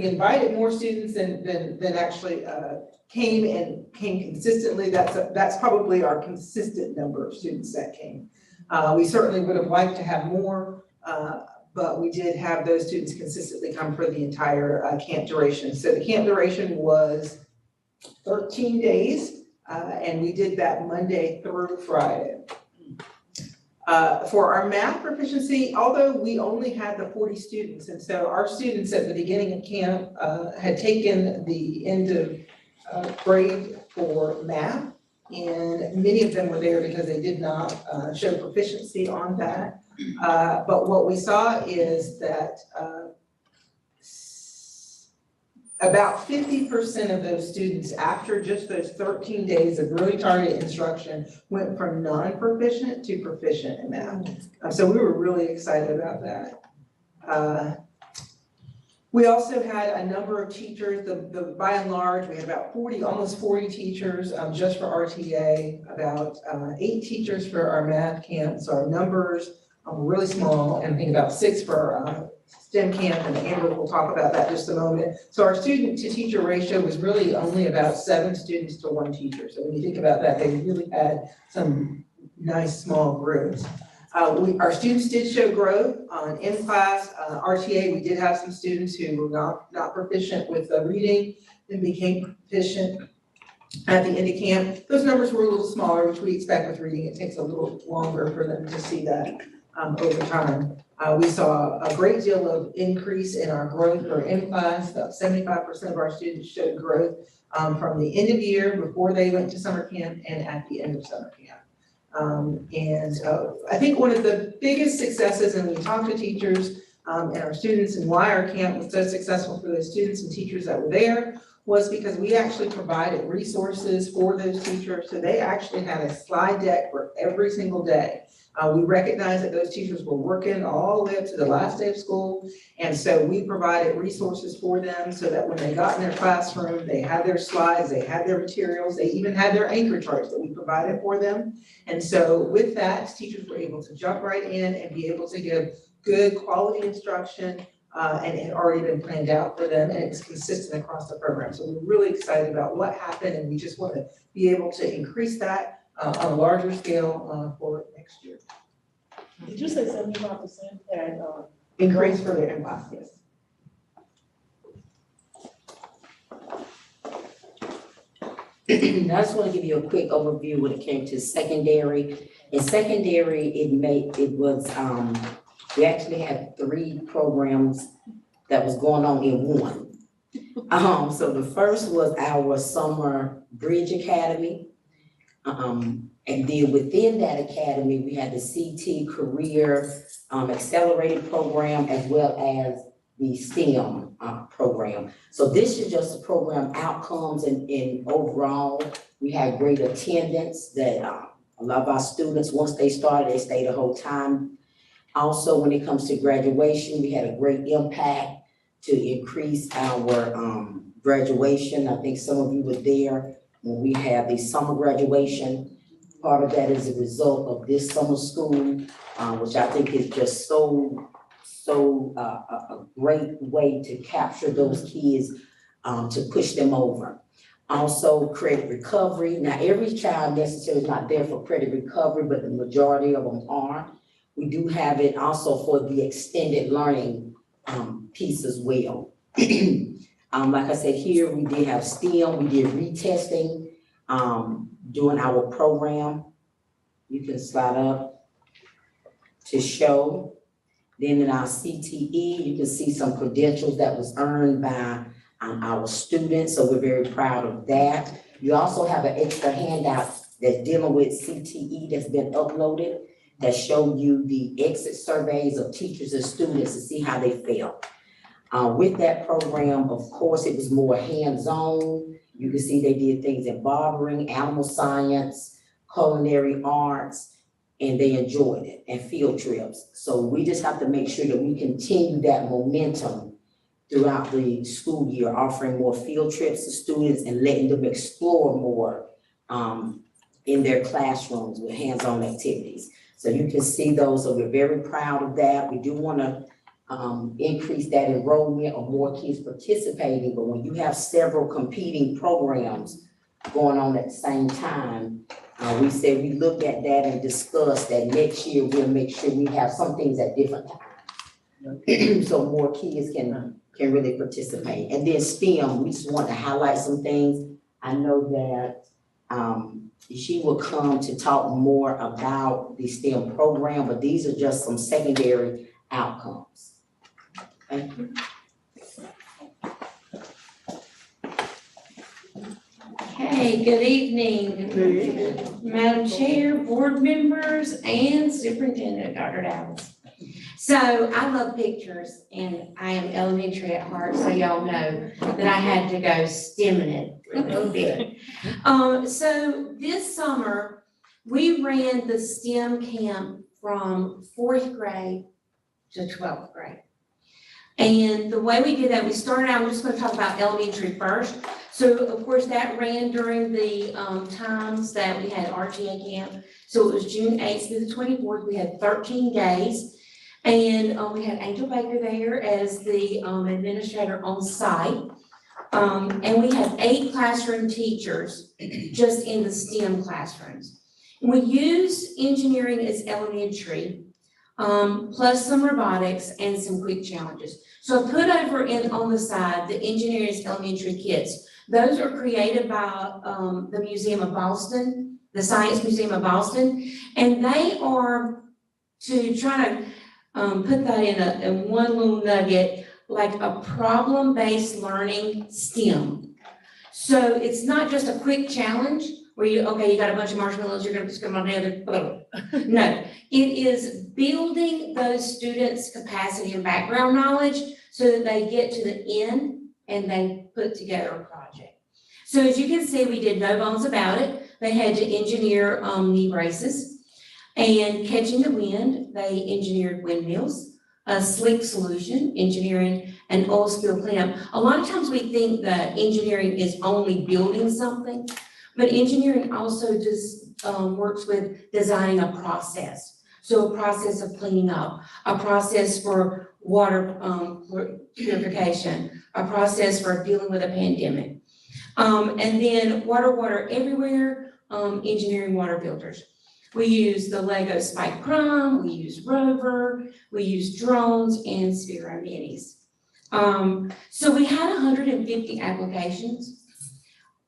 invited more students than actually came consistently. That's probably our consistent number of students that came. We certainly would have liked to have more, but we did have those students consistently come for the entire camp duration. So the camp duration was 13 days, and we did that Monday through Friday. For our math proficiency, although we only had the 40 students, and so our students at the beginning of camp had taken the end of grade for math, and many of them were there because they did not show proficiency on that. But what we saw is that about 50% of those students, after just those 13 days of really targeted instruction, went from non-proficient to proficient in math. So we were really excited about that. We also had a number of teachers, by and large, we had about almost 40 teachers just for RTA, about 8 teachers for our math camp. So our numbers were really small, and I think about 6 for our STEM camp, and Amber will talk about that in just a moment. So our student to teacher ratio was really only about 7 students to 1 teacher. So when you think about that, they really had some nice small groups. Our students did show growth on in-class RTA. We did have some students who were not proficient with reading and became proficient at the end of camp. Those numbers were a little smaller, which we expect with reading. It takes a little longer for them to see that over time. We saw a great deal of increase in our growth for in-class. About 75% of our students showed growth from the end of the year before they went to summer camp and at the end of summer camp. I think one of the biggest successes, and we talked to teachers and our students, and why our camp was so successful for those students and teachers that were there, was because we actually provided resources for those teachers. So they actually had a slide deck for every single day. We recognized that those teachers were working all the way up to the last day of school. And so we provided resources for them so that when they got in their classroom, they had their slides, they had their materials, they even had their anchor charts that we provided for them. And so with that, teachers were able to jump right in and be able to give good quality instruction, and it had already been planned out for them, and it's consistent across the program. So we're really excited about what happened, and we just want to be able to increase that on a larger scale for next year. Did you say 75% had Increase for their in-class, yes. I just want to give you a quick overview when it came to secondary. In secondary, we actually had 3 programs that was going on in one. So the first was our Summer Bridge Academy. And then within that academy, we had the CT Career Accelerated Program, as well as the STEM program. So this is just the program outcomes, and overall, we had great attendance that a lot of our students, once they started, they stayed the whole time. Also, when it comes to graduation, we had a great impact to increase our graduation. I think some of you were there when we had the summer graduation. Part of that is a result of this summer school, which I think is just a great way to capture those kids, to push them over. Also, credit recovery. Now, every child necessarily is not there for credit recovery, but the majority of them are. We do have it also for the extended learning piece as well. Like I said, here we did have STEM, we did retesting during our program. You can slide up to show. Then in our CTE, you can see some credentials that was earned by our students, so we're very proud of that. You also have an extra handout that's dealing with CTE that's been uploaded that show you the exit surveys of teachers and students to see how they felt. With that program, of course, it was more hands-on. You can see they did things in barbering, animal science, culinary arts, and they enjoyed it, and field trips. So we just have to make sure that we continue that momentum throughout the school year, offering more field trips to students and letting them explore more in their classrooms with hands-on activities. So you can see those, so we're very proud of that. We do want to increase that enrollment of more kids participating, but when you have several competing programs going on at the same time, we said we look at that and discuss that next year we'll make sure we have some things at different times. So more kids can really participate. And then STEM, we just want to highlight some things. I know that she will come to talk more about the STEM program, but these are just some secondary outcomes. Thank you. Okay, good evening. Madam Chair, board members, and Superintendent Dr. Dallas. So I love pictures, and I am elementary at heart, so y'all know that I had to go STEMing it a little bit. So this summer, we ran the STEM camp from 4th grade to 12th grade. And the way we did that, we started out, I'm just going to talk about elementary first. So of course that ran during the times that we had RTA camp. So it was June 8th through the 24th. We had 13 days. And we had Angel Baker there as the administrator on site. And we had 8 classroom teachers just in the STEM classrooms. And we used engineering as elementary, plus some robotics and some quick challenges. So I put over on the side the engineering as elementary kits. Those are created by the Museum of Boston, the Science Museum of Boston, and they are to try to put that in one little nugget, like a problem-based learning STEM. So it's not just a quick challenge where you got a bunch of marshmallows, you're gonna just come on together. No, it is building those students' capacity and background knowledge so that they get to the end and they put together a project. So as you can see, we did no bones about it. They had to engineer knee braces. And catching the wind, they engineered windmills, a sleep solution, engineering an oil spill cleanup. A lot of times we think that engineering is only building something, but engineering also just works with designing a process. So a process of cleaning up, a process for water purification, a process for dealing with a pandemic. And then water everywhere, engineering water filters. We use the Lego Spike Prime, we use Rover, we use drones and Sphero Minis. So we had 150 applications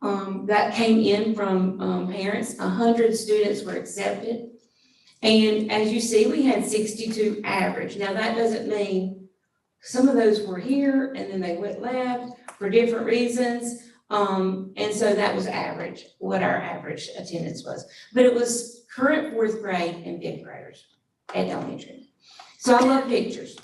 that came in from parents. 100 students were accepted. And as you see, we had 62 average. Now that doesn't mean some of those were here and then they went left for different reasons. And so that was average, what our average attendance was. But it was current 4th grade and 5th graders at elementary. So I love pictures.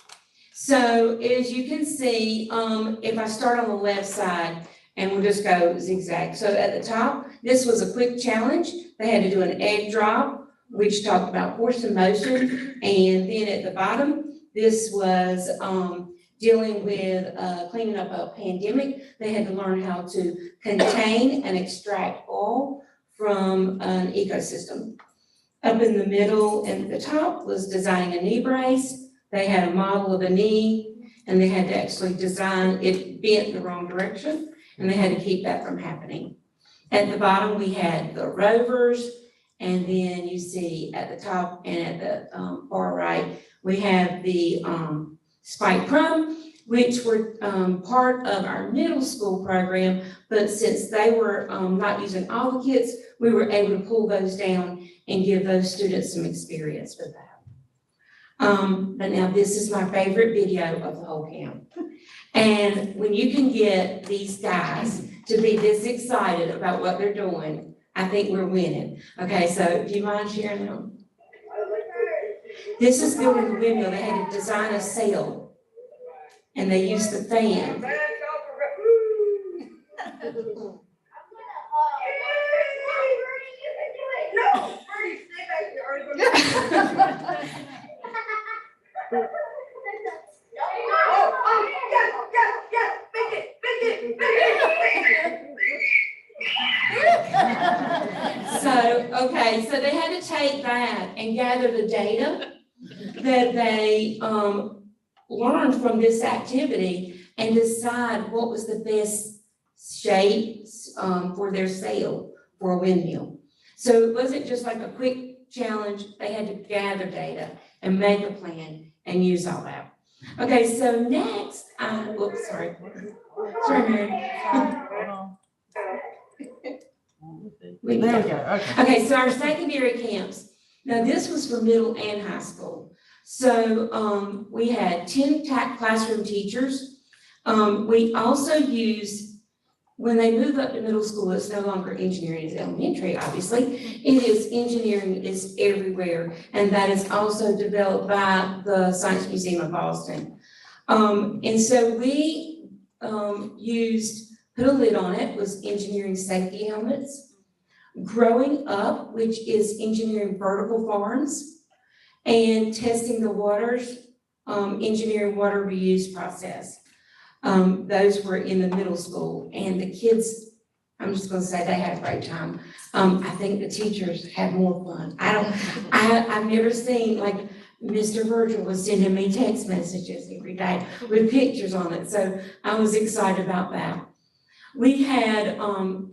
So as you can see, if I start on the left side and we'll just go zigzag. So at the top, this was a quick challenge. They had to do an egg drop, which talked about force and motion. And then at the bottom, this was dealing with cleaning up a pandemic. They had to learn how to contain and extract oil from an ecosystem. Up in the middle and the top was designing a knee brace. They had a model of a knee and they had to actually design it bent the wrong direction and they had to keep that from happening. At the bottom, we had the rovers, and then you see at the top and at the far right, we have the Spike Prime, which were part of our middle school program, but since they were not using all the kits, we were able to pull those down and give those students some experience with that. But now this is my favorite video of the whole camp. And when you can get these guys to be this excited about what they're doing, I think we're winning. Okay, so do you mind sharing them? This is building the windmill. They had to design a sail, and they used the fan. Okay, so they had to take that and gather the data that they, learned from this activity and decide what was the best shape, for their sail for a windmill. So it wasn't just like a quick challenge, they had to gather data and make a plan and use all that. Okay, so next, whoops, sorry. Sorry, Mary. There we go, okay. Okay, so our secondary camps, now this was for middle and high school. So, we had 10 classroom teachers. We also used, when they move up to middle school, it's no longer engineering, it's elementary, obviously. It is engineering is everywhere, and that is also developed by the Science Museum of Boston. And so we put a lid on it, was engineering safety helmets. Growing Up, which is engineering vertical farms, and testing the waters, engineering water reuse process. Those were in the middle school, and the kids, I'm just gonna say they had a great time. I think the teachers had more fun. I've never seen, like, Mr. Virgil was sending me text messages every day with pictures on it, so I was excited about that. We had,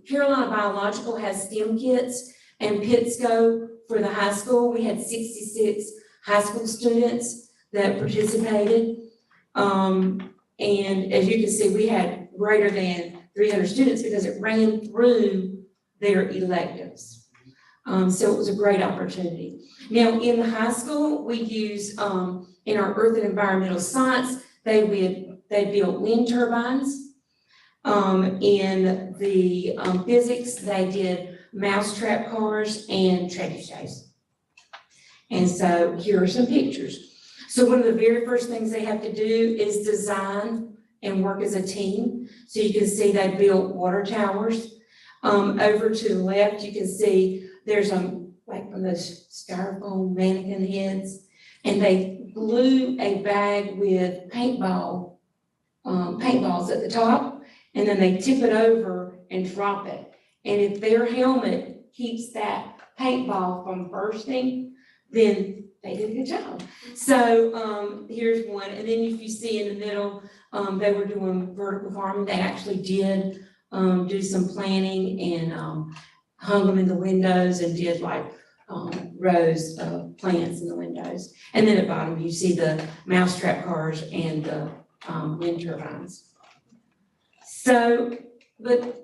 Carolina Biological has STEM kits and PITSCO for the high school. We had 66 high school students that participated. And as you can see, we had greater than 300 students because it ran through their electives. So it was a great opportunity. Now, in the high school, we use, in our earth and environmental science, they built wind turbines. In the physics, they did mousetrap cars and trebuchets. And so here are some pictures. So one of the very first things they have to do is design and work as a team. So you can see they built water towers. Over to the left, you can see there's like one of those styrofoam mannequin heads, and they glue a bag with paintballs at the top, and then they tip it over and drop it. And if their helmet keeps that paintball from bursting, then they did a good job. So here's one, and then if you see in the middle, they were doing vertical farming. They actually did do some planting and hung them in the windows and did like rows of plants in the windows. And then at the bottom, you see the mousetrap cars and the wind turbines. So, that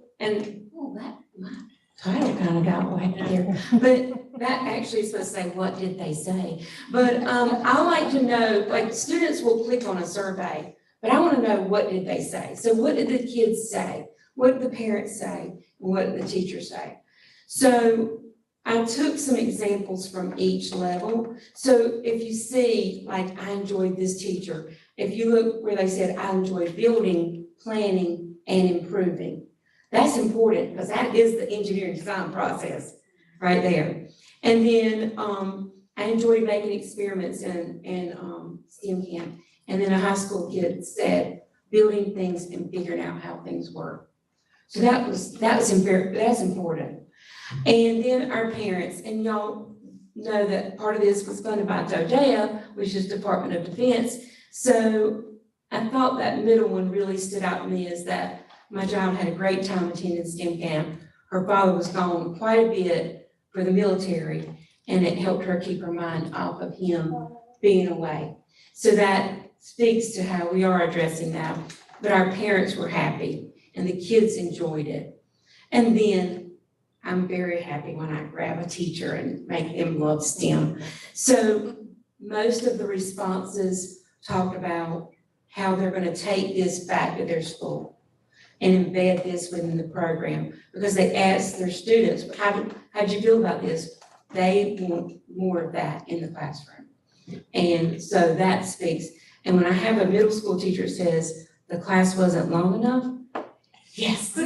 my title kind of got away here, but that actually is supposed to say, what did they say? But I like to know, like, students will click on a survey, but I want to know, what did they say? So what did the kids say? What did the parents say? What did the teachers say? So I took some examples from each level. So if you see, like, I enjoyed this teacher. If you look where they said, I enjoyed building, planning, and improving. That's important because that is the engineering design process right there. And then I enjoyed making experiments in STEM camp. And then a high school kid said, building things and figuring out how things work. So that's important. And then our parents, and y'all know that part of this was funded by DODEA, which is Department of Defense. So I thought that middle one really stood out to me, is that my child had a great time attending STEM camp. Her father was gone quite a bit for the military, and it helped her keep her mind off of him being away. So that speaks to how we are addressing that. But our parents were happy, and the kids enjoyed it. And then I'm very happy when I grab a teacher and make them love STEM. So most of the responses talked about how they're going to take this back to their school and embed this within the program, because they asked their students, how'd you feel about this? They want more of that in the classroom. And so that speaks. And when I have a middle school teacher that says the class wasn't long enough, yes, so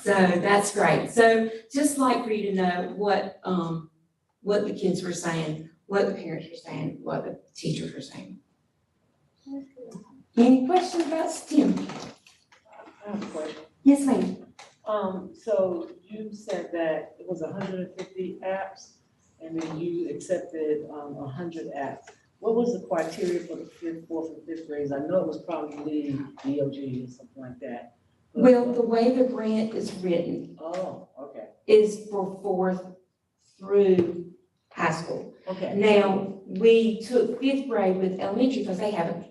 that's great. So just like for you to know what the kids were saying, what the parents were saying, what the teachers were saying. Any questions about STEM? I have a question. Yes, ma'am. So you said that it was 150 apps, and then you accepted 100 apps. What was the criteria for the fifth, fourth, and fifth grades? I know it was probably DOG or something like that. But Well, the way the grant is written oh, okay, is for fourth through high school. okay. Now, we took fifth grade with elementary because they haven't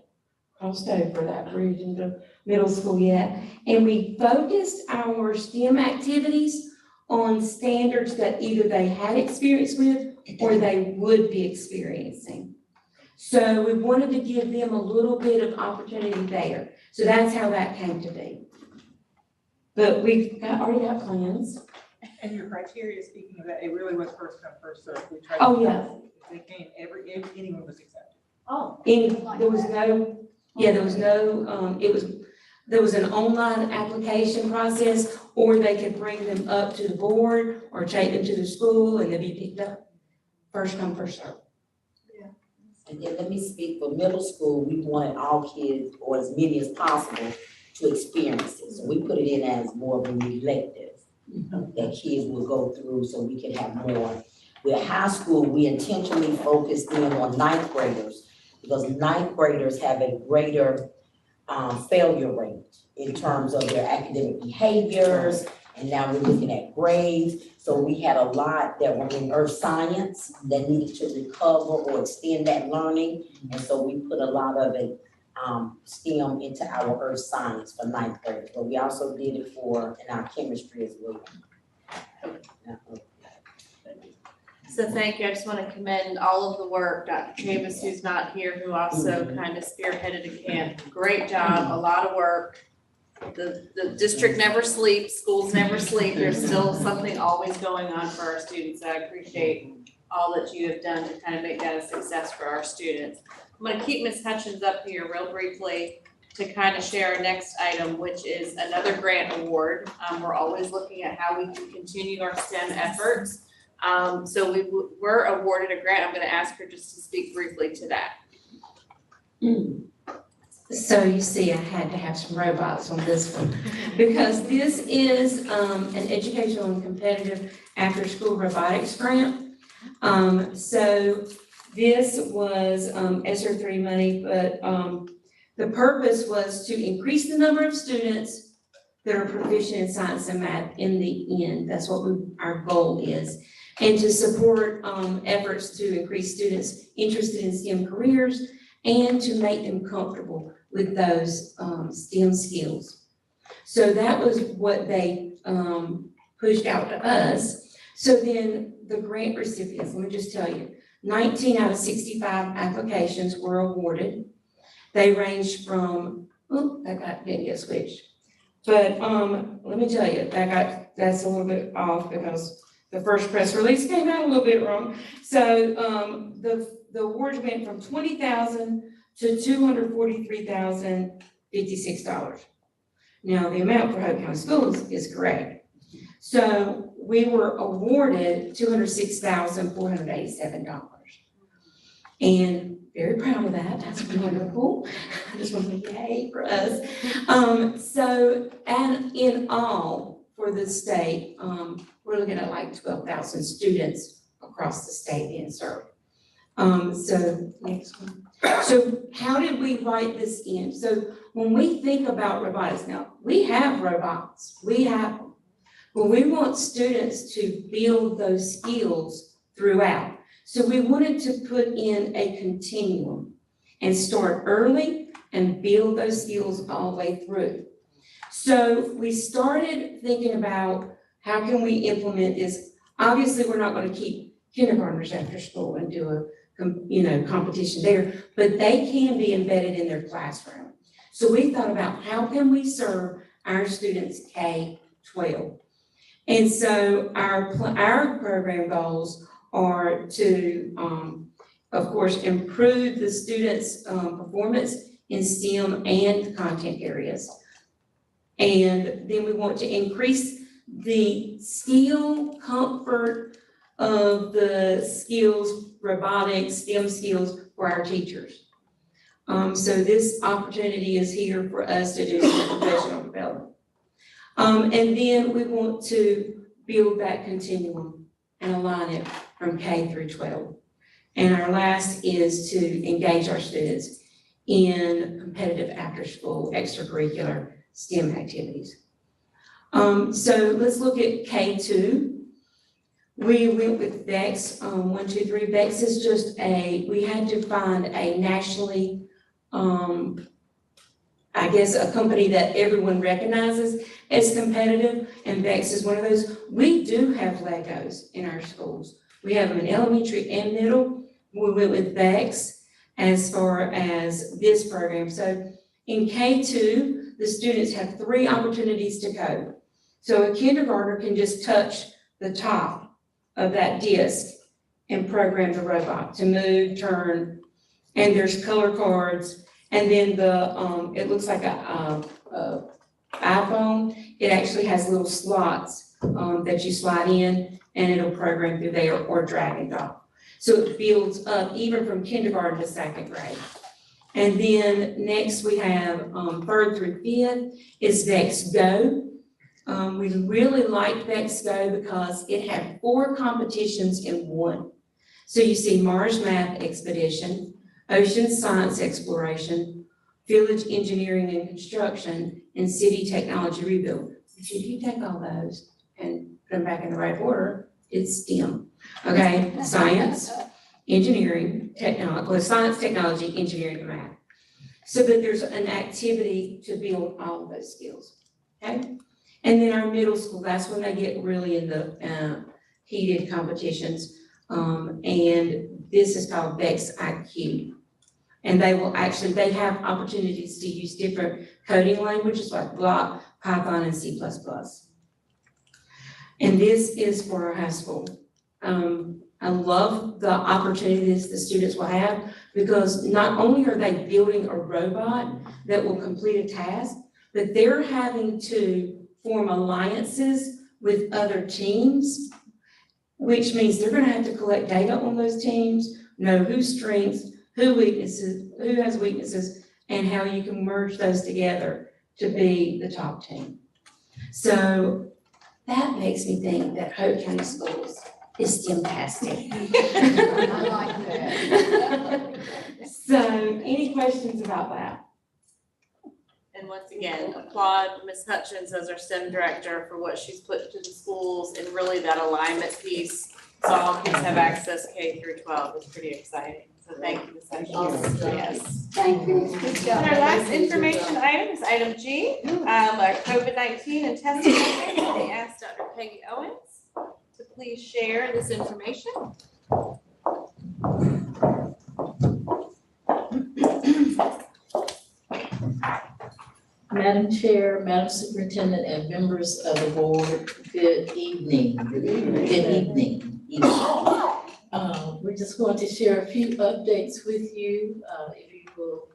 crossed over that bridge into middle school yet. And we focused our STEM activities on standards that either they had experience with or they would be experiencing. So we wanted to give them a little bit of opportunity there. So that's how that came to be. But already got plans. And your criteria, speaking of that, it really was first come, first served. We tried. Oh, yeah. If they came, anyone was accepted. Oh. There was an online application process, or they could bring them up to the board or take them to the school and they'd be picked up. First come, first served. And then let me speak for middle school, we wanted all kids, or as many as possible, to experience it. So we put it in as more of an elective that kids will go through so we can have more. With high school, we intentionally focused in on ninth graders because ninth graders have a greater failure rate in terms of their academic behaviors. And now we're looking at grades. So we had a lot that were in earth science that needed to recover or extend that learning. And so we put a lot of it, STEM into our earth science for ninth grade. But we also did it in our chemistry as well. So thank you. I just want to commend all of the work, Dr. Chavis, who's not here, who also kind of spearheaded the camp. Great job, a lot of work. The district never sleeps, schools never sleep. There's still something always going on for our students. I appreciate all that you have done to kind of make that a success for our students. I'm going to keep Ms. Hutchins up here real briefly to kind of share our next item, which is another grant award. We're always looking at how we can continue our STEM efforts. So we were awarded a grant. I'm going to ask her just to speak briefly to that. So you see, I had to have some robots on this one because this is an educational and competitive after-school robotics grant. So this was ESSER 3 money, but the purpose was to increase the number of students that are proficient in science and math in the end. That's what our goal is. And to support efforts to increase students interested in STEM careers and to make them comfortable with those STEM skills. So that was what they pushed out to us. So then the grant recipients, let me just tell you, 19 out of 65 applications were awarded. They ranged from, that didn't get switched. But let me tell you, that's a little bit off because the first press release came out a little bit wrong. So the awards went from $20,000 to $243,056. Now, the amount for Polk County Schools is correct. So we were awarded $206,487. And very proud of that. That's wonderful. I just want to say yay for us. And in all for the state, we're looking at like 12,000 students across the state being served. So next one. So how did we write this in? So when we think about robotics, now we have robots, we have them, but we want students to build those skills throughout. So we wanted to put in a continuum and start early and build those skills all the way through. So we started thinking about how can we implement this. Obviously, we're not going to keep kindergartners after school and do a competition there, but they can be embedded in their classroom. So we thought about how can we serve our students K-12. And so our program goals are to, of course, improve the students' performance in STEM and content areas. And then we want to increase the skill comfort of the skills, robotics, STEM skills for our teachers. So this opportunity is here for us to do some professional development. And then we want to build that continuum and align it from K through 12. And our last is to engage our students in competitive after-school extracurricular STEM activities. So let's look at K2. We went with Vex, 1, 2, 3. Vex is just we had to find a nationally, I guess, a company that everyone recognizes as competitive, and Vex is one of those. We do have Legos in our schools. We have them in elementary and middle. We went with Vex as far as this program. So in K2, the students have 3 opportunities to code. So a kindergartner can just touch the top of that disc and program the robot to move, turn, and there's color cards. And then it looks like a iPhone. It actually has little slots that you slide in, and it'll program through there or drag and drop. So it builds up even from kindergarten to 2nd grade. And then next we have 3rd through 5th is Vex Go. We really like Vex Go because it had 4 competitions in one. So you see Mars Math Expedition, Ocean Science Exploration, Village Engineering and Construction, and City Technology Rebuild. If you take all those and put them back in the right order, it's STEM. Okay, science, engineering, science, technology, engineering, and math. So that there's an activity to build all of those skills, okay? And then our middle school, that's when they get really in the heated competitions. And this is called Vex Iq. And they have opportunities to use different coding languages like Block, Python, and C++. And this is for our high school. I love the opportunities the students will have because not only are they building a robot that will complete a task, but they're having to form alliances with other teams, which means they're gonna have to collect data on those teams, know whose strengths, who has weaknesses, and how you can merge those together to be the top team. So that makes me think that Polk County Schools is STEM-tastic. I like that. So any questions about that? And once again, applaud Ms. Hutchins as our STEM director for what she's put to the schools and really that alignment piece. So all kids have access K through 12 is pretty exciting. So thank you, Ms. Hutchins. Yes. Thank you. Good job. And our last information item is item G, our COVID-19 and testing update. They asked Dr. Peggy Owens to please share this information. Madam Chair, Madam Superintendent, and members of the board, good evening. Good evening. We're just going to share a few updates with you, if you will.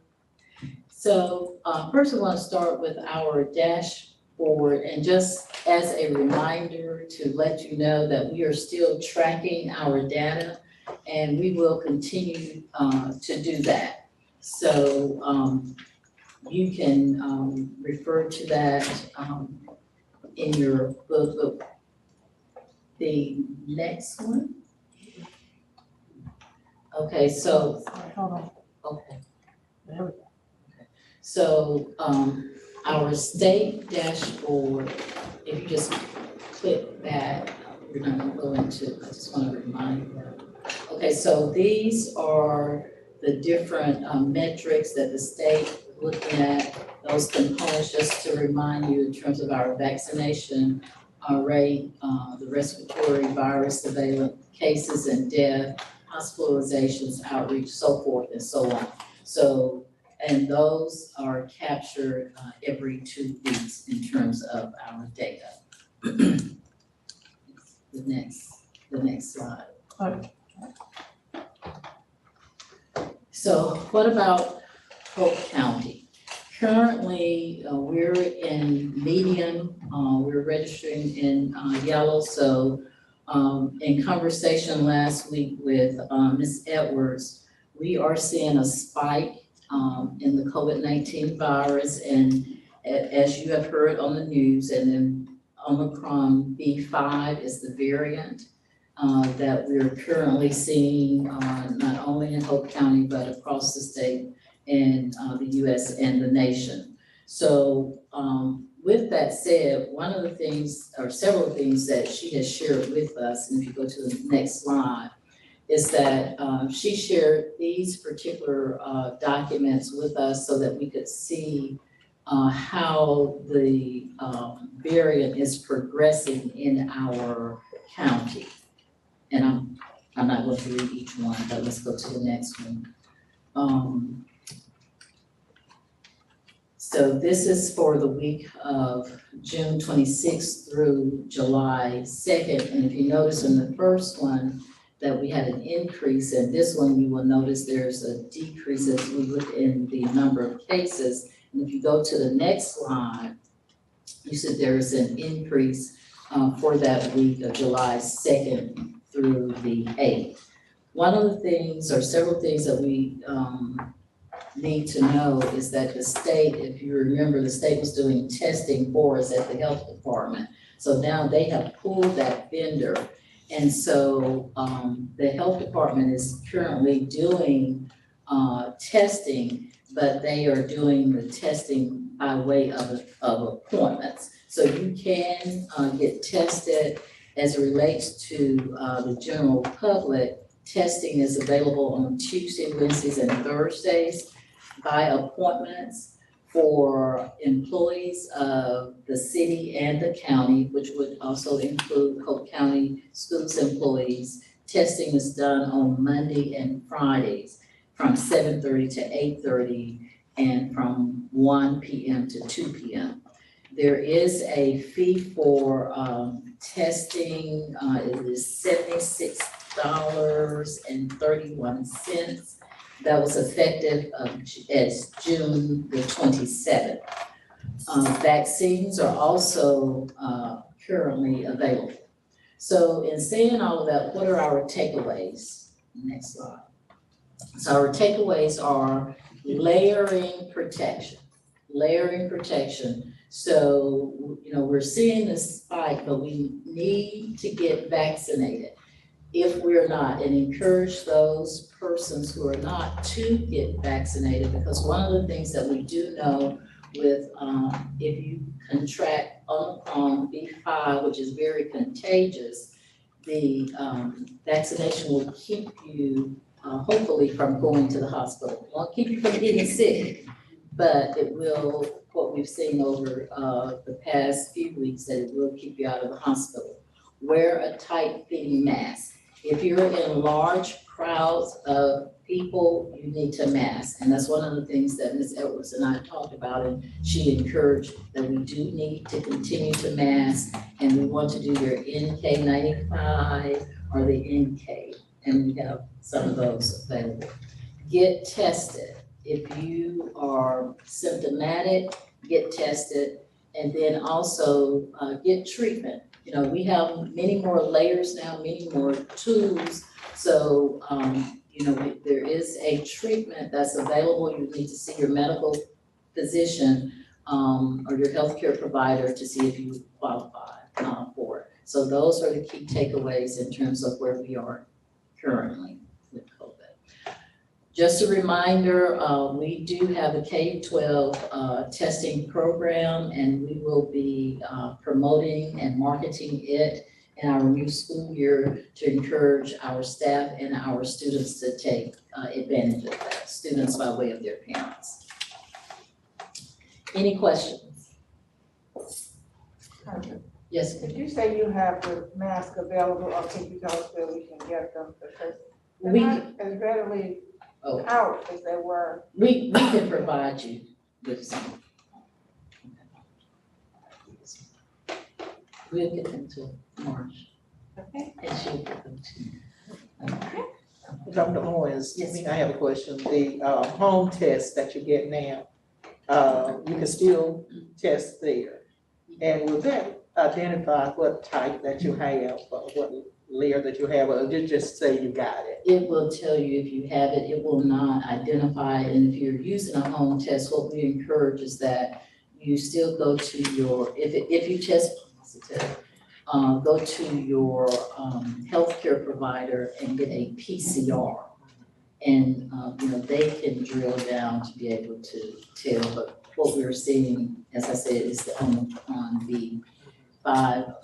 So first I want to start with our dashboard, and just as a reminder to let you know that we are still tracking our data, and we will continue to do that. So you can refer to that in your book. The next one. Okay, so. Hold on. Okay. There we go. Okay. So our state dashboard, if you just click that, we're not gonna go into, I just want to remind you. Okay, so these are the different metrics that the state is looking at, those components, just to remind you in terms of our vaccination rate, the respiratory virus surveillance cases and death, hospitalizations, outreach, so forth and so on. So, and those are captured every 2 weeks in terms of our data. The next slide. Okay. So what about Polk County? Currently, we're in medium, we're registering in yellow. So in conversation last week with Ms. Edwards, we are seeing a spike in the COVID-19 virus, and as you have heard on the news, and then Omicron B5 is the variant that we're currently seeing not only in Polk County, but across the state and the US and the nation. So with that said, one of the things, or several things that she has shared with us, and if you go to the next slide, is that she shared these particular documents with us so that we could see how the variant is progressing in our county. And I'm not going to read each one, but let's go to the next one. So this is for the week of June 26th through July 2nd. And if you notice in the first one that we had an increase, and this one you will notice there's a decrease as we look in the number of cases. And if you go to the next slide, you see there's an increase for that week of July 2nd through the 8th. One of the things, or several things that we need to know is that the state, if you remember, the state was doing testing for us at the health department. So now they have pulled that vendor. And so the health department is currently doing testing, but they are doing the testing by way of appointments. So you can get tested as it relates to the general public. Testing is available on Tuesday, Wednesdays, and Thursdays by appointments for employees of the city and the county, which would also include Polk County Schools employees. Testing is done on Monday and Fridays from 7:30 to 8:30 and from 1 p.m. to 2 p.m. There is a fee for testing. It is $76.31. That was effective as June the 27th. Vaccines are also currently available. So in saying all of that, what are our takeaways? Next slide. So our takeaways are layering protection. Layering protection. So, you know, we're seeing this spike, but we need to get vaccinated if we're not, and encourage those persons who are not to get vaccinated, because one of the things that we do know with if you contract Omicron B5, which is very contagious, the vaccination will keep you hopefully from going to the hospital. It won't keep you from getting sick, but it will, what we've seen over the past few weeks, that it will keep you out of the hospital. Wear a tight-fitting mask. If you're in large crowds of people, you need to mask. And that's one of the things that Ms. Edwards and I talked about, and she encouraged that we do need to continue to mask, and we want to do your NK95 or the NK, and we have some of those available. Get tested. If you are symptomatic, get tested, and then also get treatment. You know, we have many more layers now, many more tools. So, you know, there is a treatment that's available. You need to see your medical physician or your healthcare provider to see if you qualify for it. So those are the key takeaways in terms of where we are currently with COVID. Just a reminder, we do have a K-12 testing program, and we will be promoting and marketing it in our new school year to encourage our staff and our students to take advantage of that, students by way of their parents. Any questions? Yes. Did you say you have the mask available, or can you tell us where we can get them? Because they're We not as readily out as they were. We can provide you with some. We'll get them to March. Okay. And she'll get them to you. Dr. Owens, Yes. I have a question. The home test that you get now, you can still test there. And will that identify what type that you have, or what layer that you have, or did it just say you got it? It will tell you if you have it. It will not identify it. And if you're using a home test, what we encourage is that you still go to your, if you test positive, go to your healthcare provider and get a PCR. And, they can drill down to be able to tell, but what we're seeing, as I said, is the Omicron B5.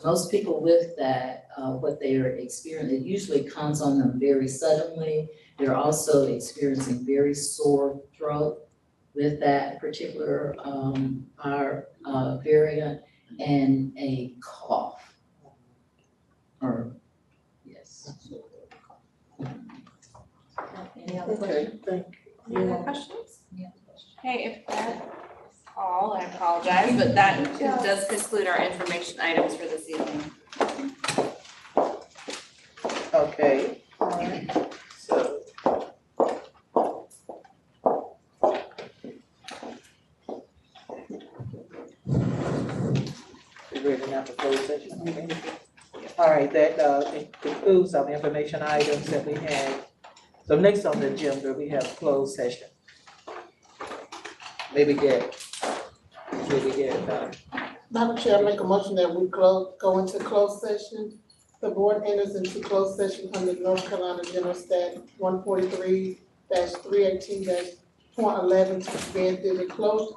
Most people with that, what they are experiencing, it usually comes on them very suddenly. They're also experiencing very sore throat with that particular variant and a cough. Yes. Any other questions? Thank Any other questions? Okay, if that's all, I apologize, but that does conclude our information items for this evening. Okay, all right, so. We ready now for closed session? Okay. All right, that concludes our information items that we had. So next on the agenda, we have closed session. Maybe get. Madam Chair, I make a motion that we go into closed session. The board enters into closed session under North Carolina General Stat 143-318-.11 to prevent the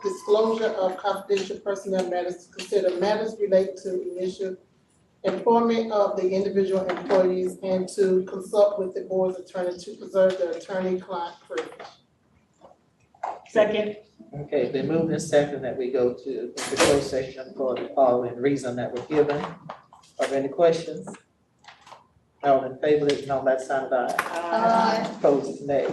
disclosure of confidential personnel matters, to consider matters related to initial employment of the individual employees, and to consult with the board's attorney to preserve the attorney-client privilege. Second. Okay, then moving and second that we go to the closed session for the following reason that were given. Are there any questions? All in favor, let it know by the sign of aye. Opposed, nay.